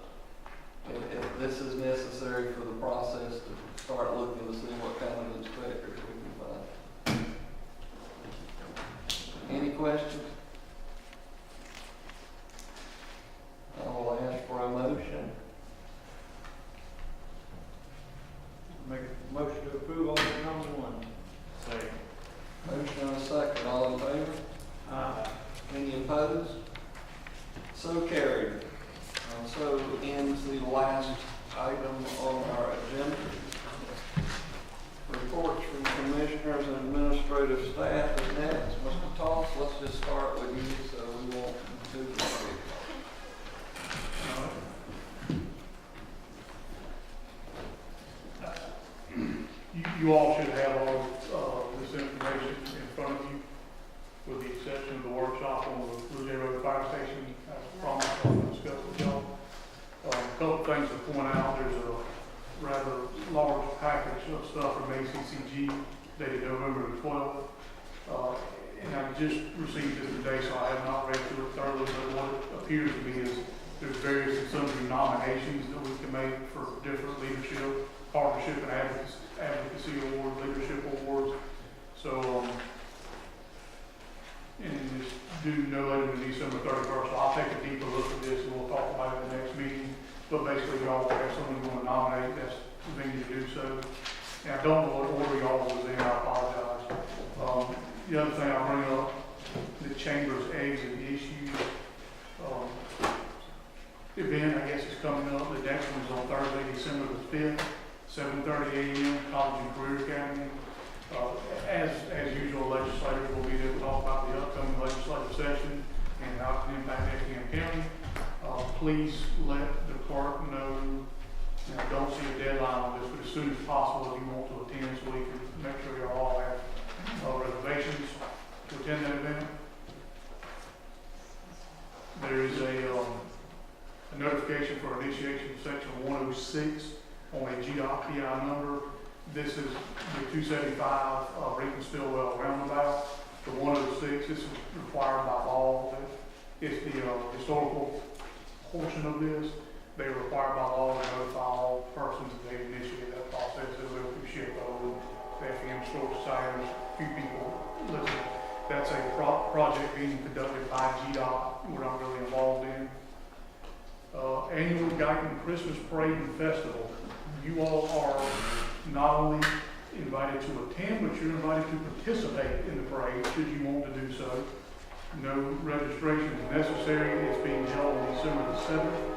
if this is necessary for the process to start looking to see what kind of inspectors we can find. Any questions? I will ask for a motion. Make a motion to approve all the number 1. Second. Motion and a second. All in favor? Any opposed? So carried. So ends the last item on our agenda. Reports from commissioners and administrative staff is next. Mr. Toss, let's just start with you so we won't do this. You all should have all this information in front of you, with the exception of the workshop on the Blue Jay Road Fire Station, as promised, I'll discuss with y'all. A couple things to point out, there's a rather large package of stuff from ACCG dated November the 12th. And I just received it today, so I have not read through it thoroughly, but what it appears to be is there's various and sundry nominations that we can make for different leadership, partnership and advocacy awards, leadership awards. So, and it's due no later than December 31st. So I'll take a deeper look at this and we'll talk about it in the next meeting. But basically, y'all will have someone you want to nominate, that's the venue to do so. And I don't know what order y'all was in, I apologize. The other thing I'll bring up, the Chamber's Eggs and Issues event, I guess, is coming up. The next one's on Thursday, December the 5th, 7:30 a.m., College and Career Academy. As usual, legislators will be there to talk about the upcoming legislative session and how it can impact Effingham County. Please let the clerk know. I don't see a deadline on this, but as soon as possible if you want to attend, so we can make sure you all have reservations to attend that event. There is a notification for initiation of section 106 on a GDOT PI number. This is the 275 Reaton-Stillwell roundabout. The 106, this is required by law. It's the historical portion of this. They are required by law to notify all persons that they initiated that process. They'll go through SHPO, the Effingham Historic Society, a few people listen. That's a project being conducted by GDOT, we're not really involved in. Annual Guyton Christmas Parade and Festival. You all are not only invited to attend, but you're invited to participate in the parade should you want to do so. No registration is necessary. It's being held on December the 7th.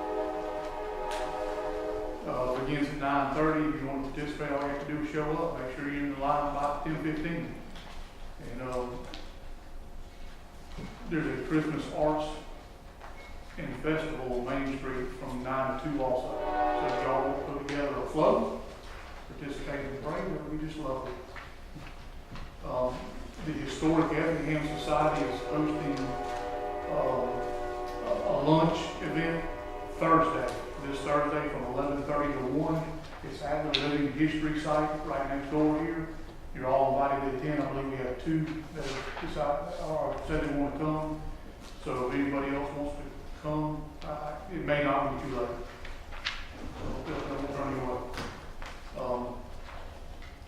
Begins at 9:30. If you want to participate, all you have to do is show up. Make sure you're in the line by 10:15. And there's a Christmas Arts and Festival on Main Street from 9 to 2 also. So if y'all want to put together a float, participate in the parade, we just love it. The Historic Effingham Society is hosting a lunch event this Thursday from 11:30 to 1. It's at the Living History site right next door here. You're all invited to attend. I believe we have 2 that have said they want to come. So if anybody else wants to come, it may not be too late. Don't turn you away.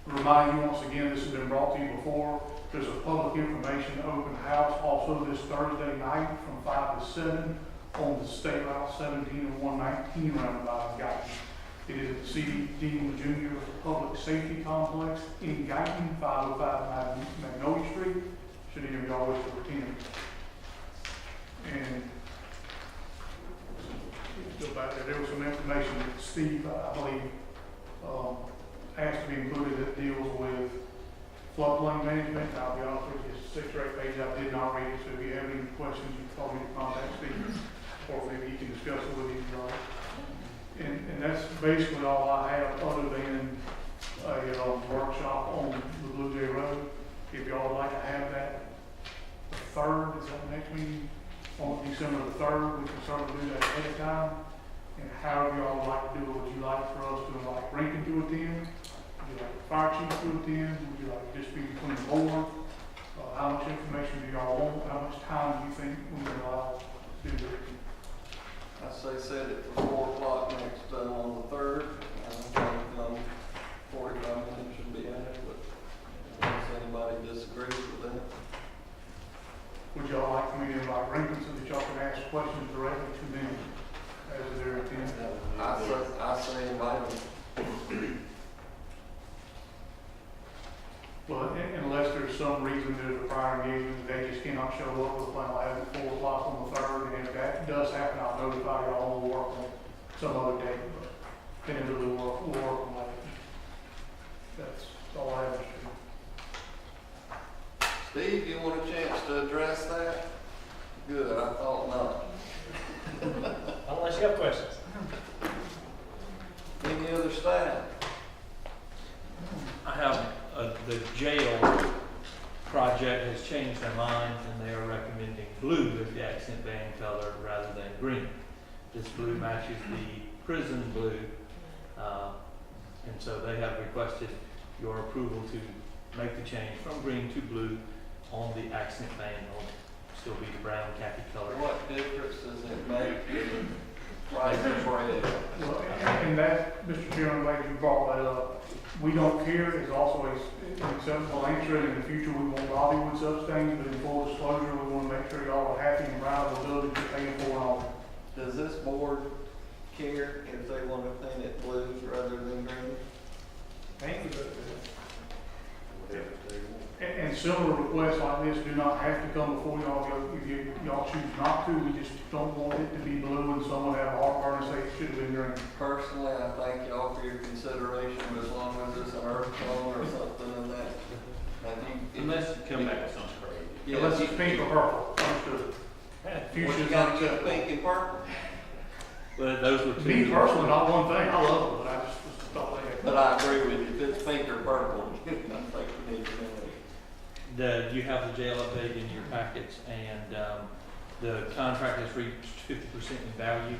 Remind you once again, this has been brought to you before. There's a public information open house also this Thursday night from 5 to 7 on the State Route 17 and 119 roundabout in Guyton. It is at the C.D. Dean Jr. Public Safety Complex in Guyton, 505 Magnolia Street. Should any of y'all wish to attend. And go back there was some information that Steve, I believe, asked to be included that deals with floodplain management. I'll be honest with you, it's 6 or 8 pages. I did not read it, so if you have any questions, you can call me to contact Steve, or maybe you can discuss it with him. And that's basically all I have, other than a workshop on the Blue Jay Road. If y'all would like to have that, the 3rd, is that the next meeting? On December the 3rd, we can certainly do that ahead of time. And however y'all would like to do it, would you like for us to invite Rankin to attend? Would you like the fire chief to attend? Would you like to just be between the board? How much information do y'all want? How much time do you think we can allow to do it? I say set it for 4 o'clock next on the 3rd. I think 45 minutes should be adequate. Unless anybody disagrees with that. Would y'all like me to invite Rankin so that y'all can ask questions directly to them as they're attending? I say invite them. Well, unless there's some reason there's a prior engagement, they just cannot show up, we'll plan on having 4 o'clock on the 3rd, and if that does happen, I'll notify y'all, we'll work on some other day, but tentatively we'll work on that. That's all I have to do. Steve, you want a chance to address that? Good, I thought not. Unless you have questions. Any other staff? I have the jail project has changed their minds and they are recommending blue as the accent band color rather than green. This blue matches the prison blue, and so they have requested your approval to make the change from green to blue on the accent band. It'll still be the brown khaki color. What difference does it make to the price of bread? Well, and that, Mr. Chairman, glad you brought that up. We don't care is also an acceptable answer, and in the future we won't bother you with such things, but in full disclosure, we want to make sure y'all are happy and proud of the building you're paying for and all. Does this board care if they want to paint it blue rather than green? Thank you. And similar requests like this do not have to come before y'all. If y'all choose not to, we just don't want it to be blue and someone have heartburn and say it should have been green. Personally, I thank y'all for your consideration, but as long as it's an earth tone or something in that. Unless you come back with something crazy. Yeah, Unless it's pink or purple, understood. You gotta get pink and purple. But those were two. Me personally, not one thing, I love it, but I just thought they had. But I agree with you, if it's pink or purple, I think we need to know it. You have the jail update in your packets, and the contract has reached 50% in value.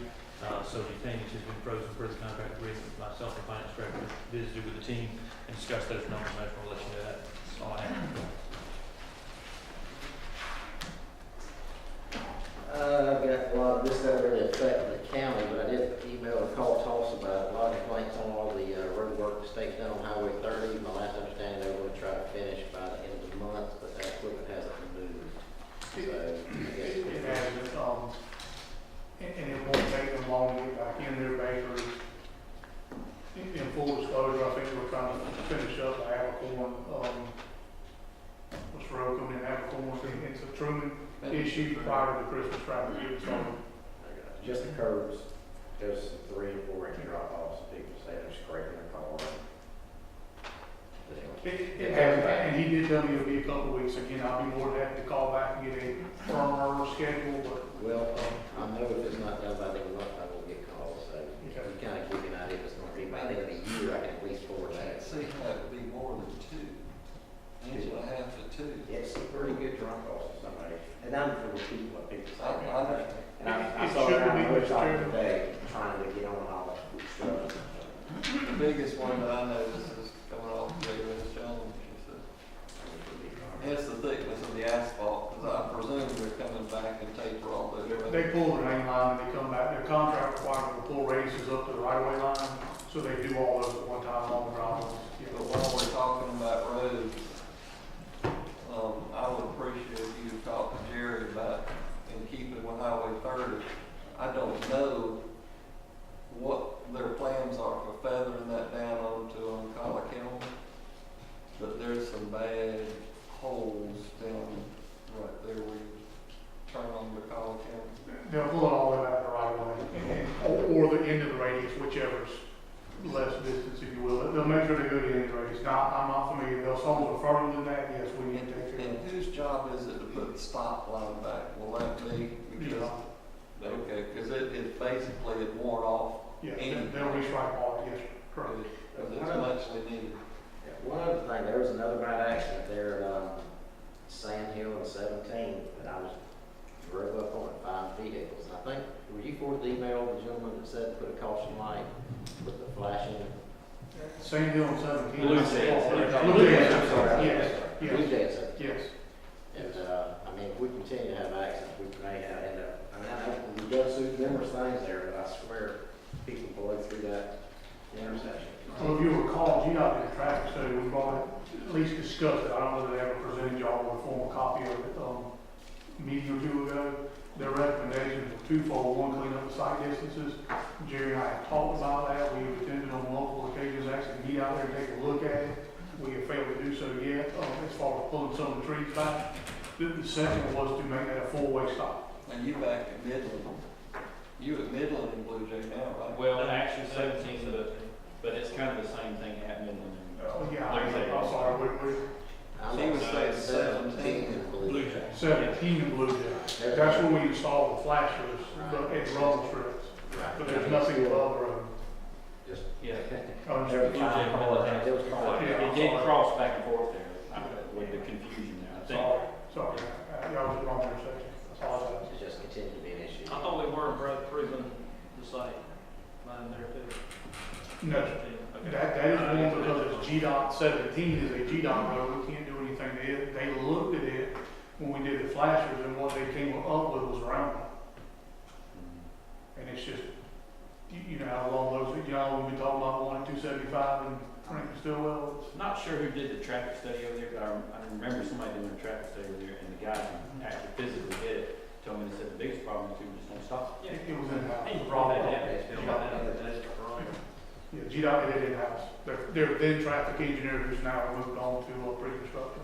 So retainage has been frozen per the contract agreement. Myself and finance director visited with the team and discussed those numbers, and I just want to let you know that. That's all I have. I've got a lot of this doesn't really affect the county, but I did email or call Toss about a lot of complaints on all the road work the state's done on Highway 30. My last understanding, they were going to try to finish by the end of the month, but that equipment hasn't been moved. So, I guess It hasn't, and it won't take them long to get back in there, Baker. In full disclosure, I think we're trying to finish up the Abercorn, what's the road coming in Abercorn, it's a Truman issue prior to the Christmas traffic getting started. just the curbs, there's some 3 and 4 inch drop offs, people say they're scraping their car. It has, and he did tell me it'll be a couple of weeks, again, I'll be more than happy to call back and get a firmer schedule, but. Well, I know if it's not done by the end of the month, I will get calls, so you kind of give me an idea if it's going to be by the end of the year, I can at least forward that. See, that would be more than 2. Inch and a half to 2. It's a pretty good drop off for somebody, and I'm for the people that people say. I understand. And I It saw should it be on the website Mr. today, trying to get on all that stuff. The biggest one that I noticed is coming off the Davis Jones, she said. It's the thickness of the asphalt, because I presume they're coming back and taper all those. They pull the main line and they come back, their contract requires them to pull radiuses up to the right of way line, so they do all those at one time on the driveways. But while we're talking about roads, I would appreciate if you talk to Jerry about, in keeping with Highway 30, I don't know what their plans are for feathering that down onto Collar County, but there's some bad holes down right there where you turn on the Collar County. They'll pull it all the way back the right way, or the end of the radius, whichever's less distance, if you will. They'll make sure they go to the end of the radius. Now, I'm not familiar, those holes are further than that, yes, we need to take care And of. whose job is it to put the stop line back? Will that be? Because, okay, because it's basically it worn off. Yeah, they'll restripe all, yes, correct. Because it's muchly needed. One other thing, there was another bad accident there at Sand Hill and 17, and I drove up on it, 5 vehicles. I think, were you forwarded the email of the gentleman that said put a caution light with the flashing? Sand Hill and 17. Blue Jay, I'm sorry. Yes, Blue Jay, yes, yes. And, I mean, if we continue to have accidents, we may end up, I know we've done some numerous things there, but I swear people blow through that intersection. Well, if you recall, GDOT did a traffic study, we brought it, at least discussed it, I don't know that they ever presented y'all with a formal copy of it, a meeting or 2 ago. Their recommendations were twofold: one, clean up the site distances. Jerry and I have talked about that, we've attended on multiple occasions, actually get out there and take a look at it. We have failed to do so yet, as far as pulling some of the trees back. The second was to make that a 4-way stop. And you back at Midland. You at Midland in Blue Jay now, right? Well, actually 17, but it's kind of the same thing happening. Oh, yeah, I'm sorry, He was saying 17 in Blue Jay. 17 in Blue Jay. That's where we installed the flashers, but at rumble strips. But there's nothing above the road. Just, Yeah. there was It did cross back and forth there with the confusion there. Sorry, y'all was wrong there, section. I apologize. It just continue to be an issue. I thought we were approving the site, mine there too. No, Okay. that is one because it's GDOT 17 is a GDOT road, we can't do anything to it. They looked at it when we did the flashers, and what they came up with was around it. And it's just, you know how long those, you know, when we talk about one at 275 and Franklin Stillwell, it's Not sure who did the traffic study over there, but I remember somebody doing a traffic study over there, and the guy who actually physically did it told me they said the biggest problem is people just don't stop. it was in-house. Hey, you brought that down. That's wrong. Yeah, GDOT did it in-house. They're then traffic engineers who's now moved on to pre-construction.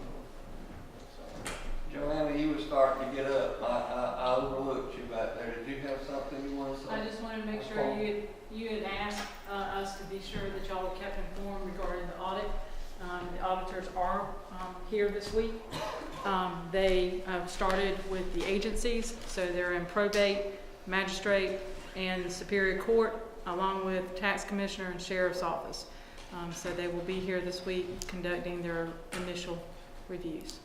Joanna, you were starting to get up. I overlooked you back there. Did you have something you want to say? I just wanted to make sure you had asked us to be sure that y'all were kept informed regarding the audit. The auditors are here this week. They started with the agencies, so they're in probate, magistrate, and superior court, along with tax commissioner and sheriff's office. So they will be here this week conducting their initial reviews.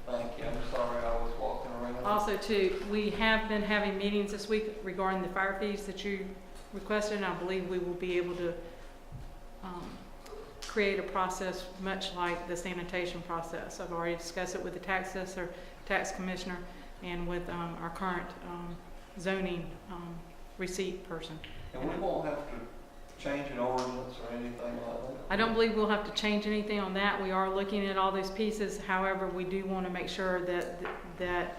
Thank you. I'm sorry I was walking around. Also, too, we have been having meetings this week regarding the fire fees that you requested, and I believe we will be able to create a process much like the sanitation process. I've already discussed it with the tax assessor, tax commissioner, and with our current zoning receipt person. And we won't have to change an ordinance or anything like that? I don't believe we'll have to change anything on that. We are looking at all those pieces. However, we do want to make sure that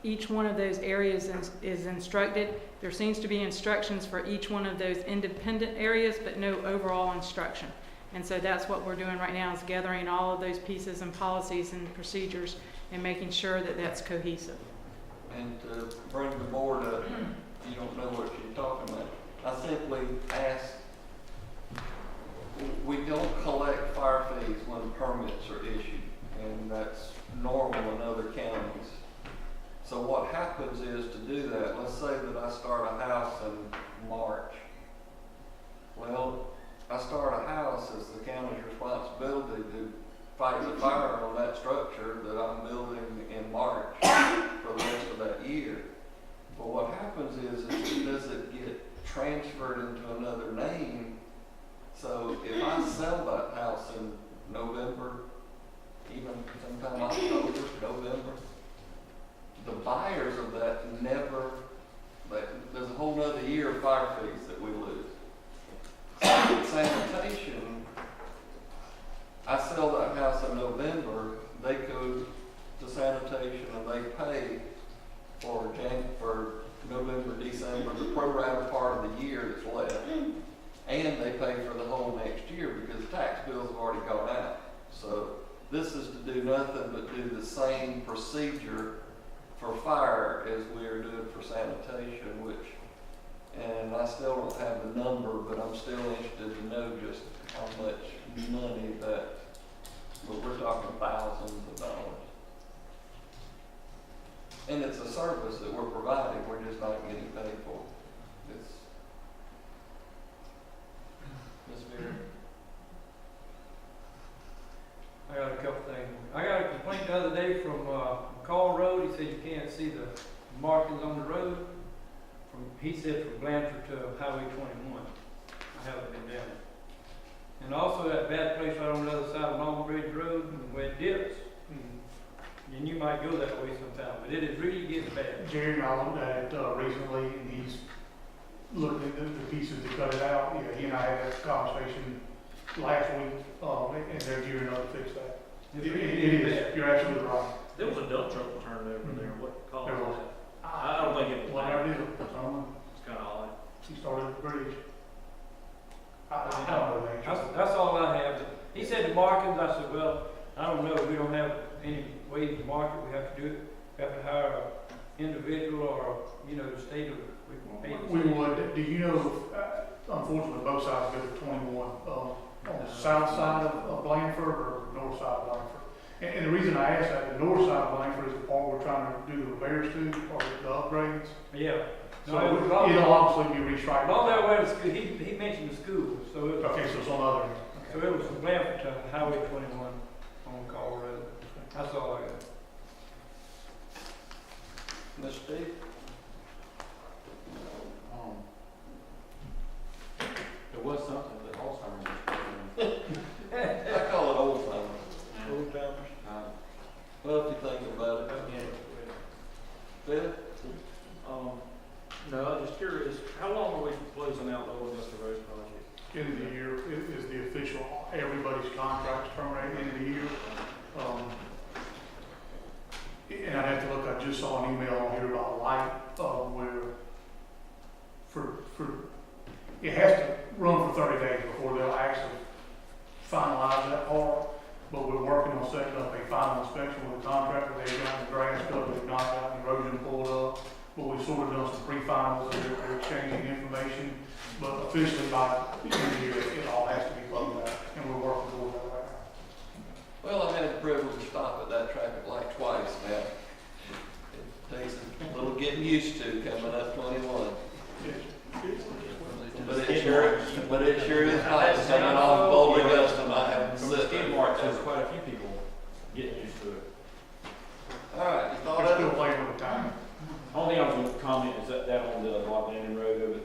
each one of those areas is instructed. There seems to be instructions for each one of those independent areas, but no overall instruction. And so that's what we're doing right now, is gathering all of those pieces and policies and procedures and making sure that that's cohesive. And to bring the board up, you don't know what you're talking about. I simply asked, we don't collect fire fees when permits are issued, and that's normal in other counties. So what happens is, to do that, let's say that I start a house in March. Well, I start a house, it's the county's responsibility to fight the fire on that structure that I'm building in March for the rest of that year. But what happens is does it get transferred into another name? So if I sell that house in November, even sometime October, November, the buyers of that never, there's a whole nother year of fire fees that we lose. Sanitation, I sell that house in November, they go to sanitation and they pay for November, December, the pro rata part of the year that's left. And they pay for the whole next year because tax bills have already gone out. So this is to do nothing but do the same procedure for fire as we are doing for sanitation, and I still don't have the number, but I'm still interested to know just how much money but we're talking thousands of dollars. And it's a service that we're providing, we're just not getting paid for. It's Ms. Vera. I got a couple things. I got a complaint the other day from McCall Road. He said you can't see the markings on the road. He said from Blanford to Highway 21. I haven't been down it. And also that bad place right on the other side of Long Bridge Road where it dips. And you might go that way sometime, but it is really getting bad. Jerry and I looked at it recently, and he's looked at the pieces to cut it out. Yeah, he and I had that conversation last week, and they're gearing up to fix that. It is. You're absolutely right. There was a dump truck turned over there. What caused There was. that? I don't think it was. Whatever it is, I don't know. It's kind of odd. He started the bridge. I don't know the answer. That's all I have. He said the markings. I said, well, I don't know. We don't have any way to mark it. We have to do it. We have to hire an individual or, the state of We would. Do you know, unfortunately, both sides go to 21, on the south side of Blanford or north side of Blanford? And the reason I ask that, the north side of Blanford is the part we're trying to do the repairs to, or the upgrades. Yeah. So it'll obviously be restriped. All that way to school. He mentioned the school. So it was, Okay, so it's on the other end. So it was from Blanford to Highway 21 on Call Road. That's all I got. Ms. Steve? There was something that Alzheimer's was I call it old timers. Old timers. Well, if you think about it. Phil? No, I'm just curious, how long are we closing out the Old Augusta Road project? End of the year is the official, everybody's contracts terminate end of the year. And I'd have to look, I just saw an email on here about light, where it has to run for 30 days before they'll actually finalize that part. But we're working on setting up a final inspection with the contractor. They've gotten the grass cut, they've not gotten erosion pulled up. But we've sort of done some pre-finals, and they're exchanging information. But officially by the end of the year, it all has to be closed out, and we're working toward that right now. Well, I had the privilege to stop at that traffic light twice now. It takes a little getting used to coming up 21. But it sure is nice coming off Old Augusta and I haven't From the skid marks, there's quite a few people getting used to it. All right, you thought They're of still it? playing with the time. Only thing I was going to comment is that on the Lock Landing Road over,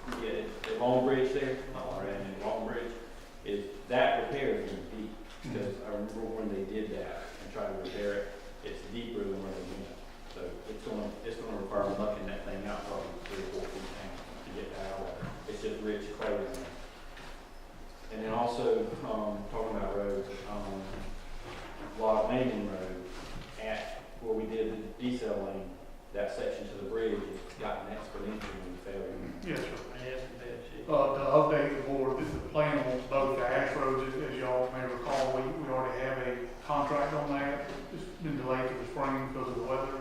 the Long Bridge there, Long Bridge, is that repair is deep. Because I remember when they did that and tried to repair it, it's deeper than where they went. So it's gonna require mucking that thing out probably 3 or 4 feet down to get that out of there. It's just rich clay in there. And then also, talking about roads, Lock Landing Road, at where we did the decel lane, that section to the bridge has gotten exponentially failure. Yes, sir. Yes, bad shape. To update the board, the plan on both the ash roads, as y'all may recall, we already have a contract on that. It's been delayed to the spring because of the weather.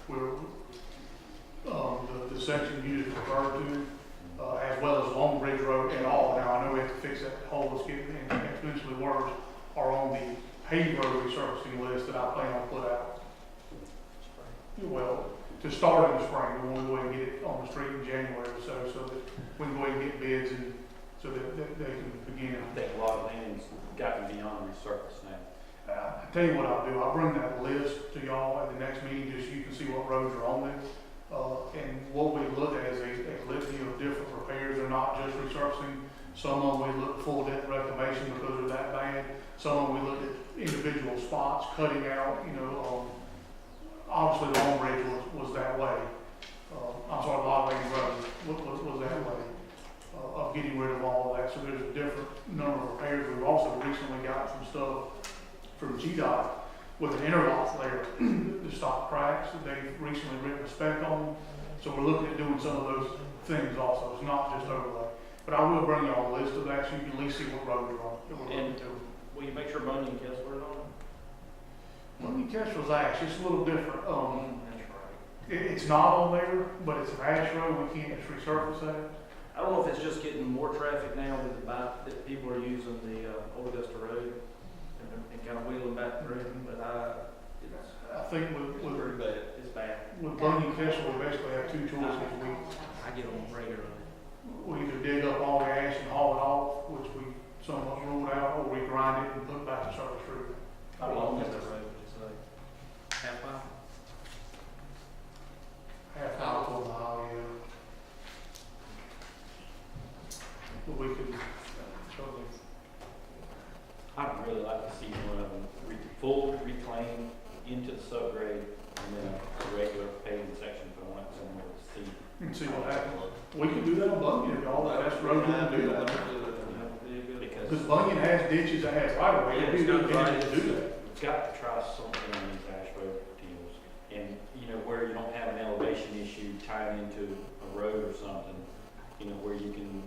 We're, the section you just referred to, as well as Long Bridge Road and all, now I know we have to fix that hole that's getting exponentially worse, are on the paved road resurfacing list that I plan on put out. Well, to start in the spring, we want to go ahead and get it on the street in January or so that we can go ahead and get bids and so that they can begin. I think a lot of land's gotten beyond resurface now. I tell you what I'll do, I'll bring that list to y'all at the next meeting, just so you can see what roads are on there. And what we look at is a litany of different repairs. They're not just resurfacing. Some of them we look full depth reclamation because they're that bad. Some of them we look at individual spots, cutting out, obviously Long Bridge was that way. I'm sorry, Lock Landing Road was that way, of getting rid of all of that. So there's a different number of repairs. We've also recently got some stuff from GDOT with an interlock there to stop cracks that they've recently written a spec on. So we're looking at doing some of those things also. It's not just overlay. But I will bring y'all a list of that so you can at least see what roads are on that we're looking to. Will you make sure Bunyan and Kessler are on it? Bunyan Kestrel's ash, it's a little different. That's right. It's not on there, but it's an ash road. We can't just resurface that. I don't know if it's just getting more traffic now that people are using the Old Augusta Road and kind of wheeling back through, but I think it's bad. with Bunyan Kestrel, we basically have two choices. I get them regularly. We either dig up all the ash and haul it off, which we somewhat ruled out, or we grind it and put it back to surface road. How long is the road, would you say? Half mile? Half hour to a mile, yeah. But we could, I'd really like to see one of them full reclaim into the subgrade and then a regular paving section going up somewhere to see. and see what happens. We could do that on Bunyan if y'all, that's the road to do that. Because Bunyan has ditches that has right of way, it'd be good to do that. We've got to try something on these ash road deals. And, where you don't have an elevation issue tying into a road or something, where you can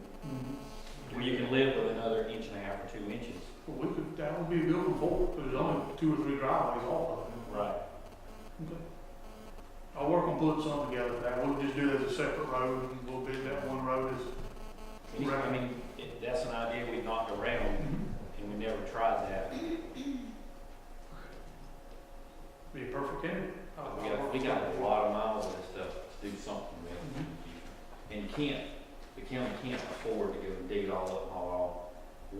live with another 1.5 or 2 inches. Well, that would be a good one for it, because there's only 2 or 3 driveways off of it. Right. Okay. I'll work on putting something together for that. We'll just do it as a separate road, and we'll bid that one road as. That's an idea we knocked around, and we never tried that. Be a perfect candidate. We got a lot of miles of this stuff to do something with. And the county can't afford to go and dig it all up and haul it off.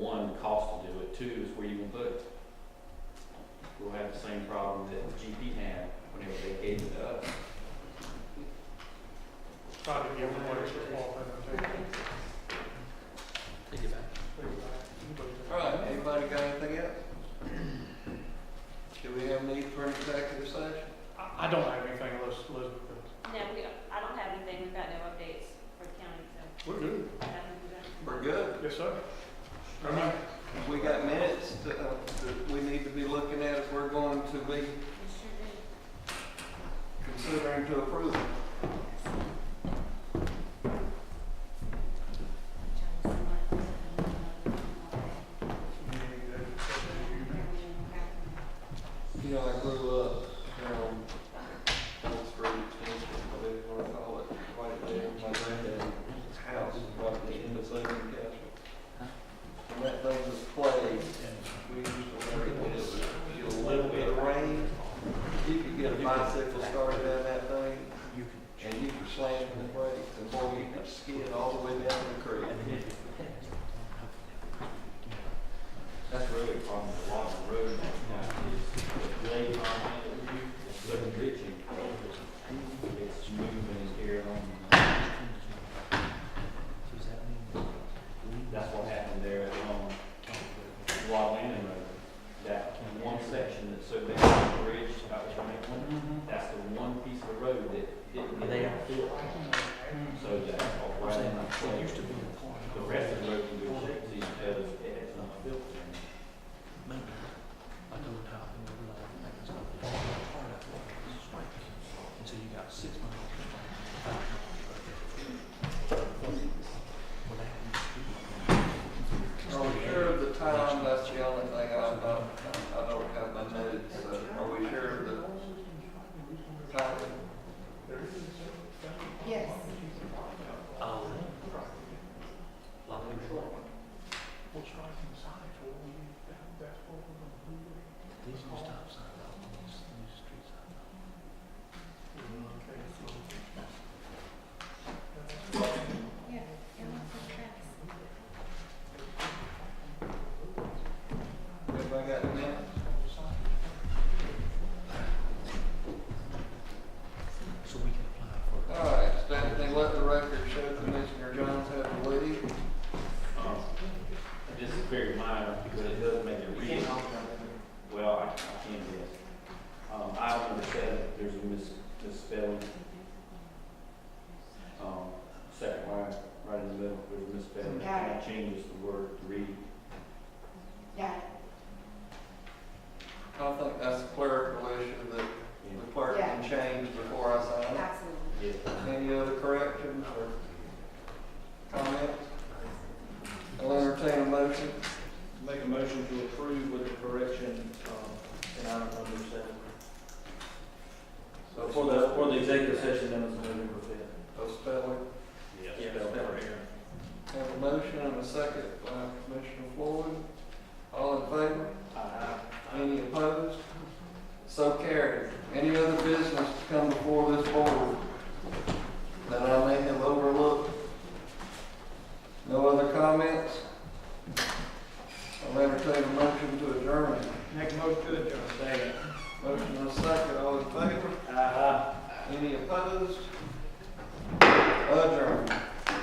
One, the cost to do it. 2, is where you can put it. we'll have the same problem that GP had whenever they gave it to us. Try to give them what it's required. Take it back. All right, anybody got anything else? Do we have need for an executive session? I don't have anything unless Elizabeth does. No, I don't have anything, we've got no updates for the county, so. We're good. nothing to do. We're good. Yes, sir. All right. We got minutes that we need to be looking at if we're going to be considering to approve them. You know, I grew up on Old Street, whatever you want to call it, right there. My granddad's house was right at the end of Southern Castle. And that thing was clay, and we used to work with it. Get a little bit of rain, you could get a bicycle started down that thing, and you could slam the brakes, and boy, you could skid all the way down the creek. That's really a problem with a lot of the roads now, is the blade on it, it's so glitchy, it's moving and carrying on. That's what happened there on Wild Landing Road. That one section that's so bad, the bridge, about 21, that's the one piece of the road that didn't get built. So that's all right in the place. The rest of the road can go shape, so you tell it's not built there. And so you got 6 months. Are we sure of the time? That's the only thing I don't have my notes. Are we sure of the time? Yes. We'll strike the signs, or that's what we're gonna do. These new stop signs, new street signs. Yeah, Everybody got the minutes? So we can apply for. All right, Stephanie, let the record show Commissioner Jones had to leave. This is very minor, because it does make it real. Well, I can't guess. Item number 7, there's a misspelling. Second line, right in the middle, there's a misspelling. Got it. It changes the word to read. Got it. I think that's a clerical issue that the clerk can change before I sign it. Absolutely. Yeah. Any other corrections or comments? I'll entertain a motion. Make a motion to approve with the correction, in item number 7. So For the executive session minutes of November 5th. So spelling. Yeah, spell. Have a motion and a second by Commissioner Floyd. All in favor? Any opposed? So carried. Any other business to come before this board that I may have overlooked? No other comments? I'll entertain a motion to adjourn. Make a motion to adjourn. Motion and a second. All in favor? Any opposed?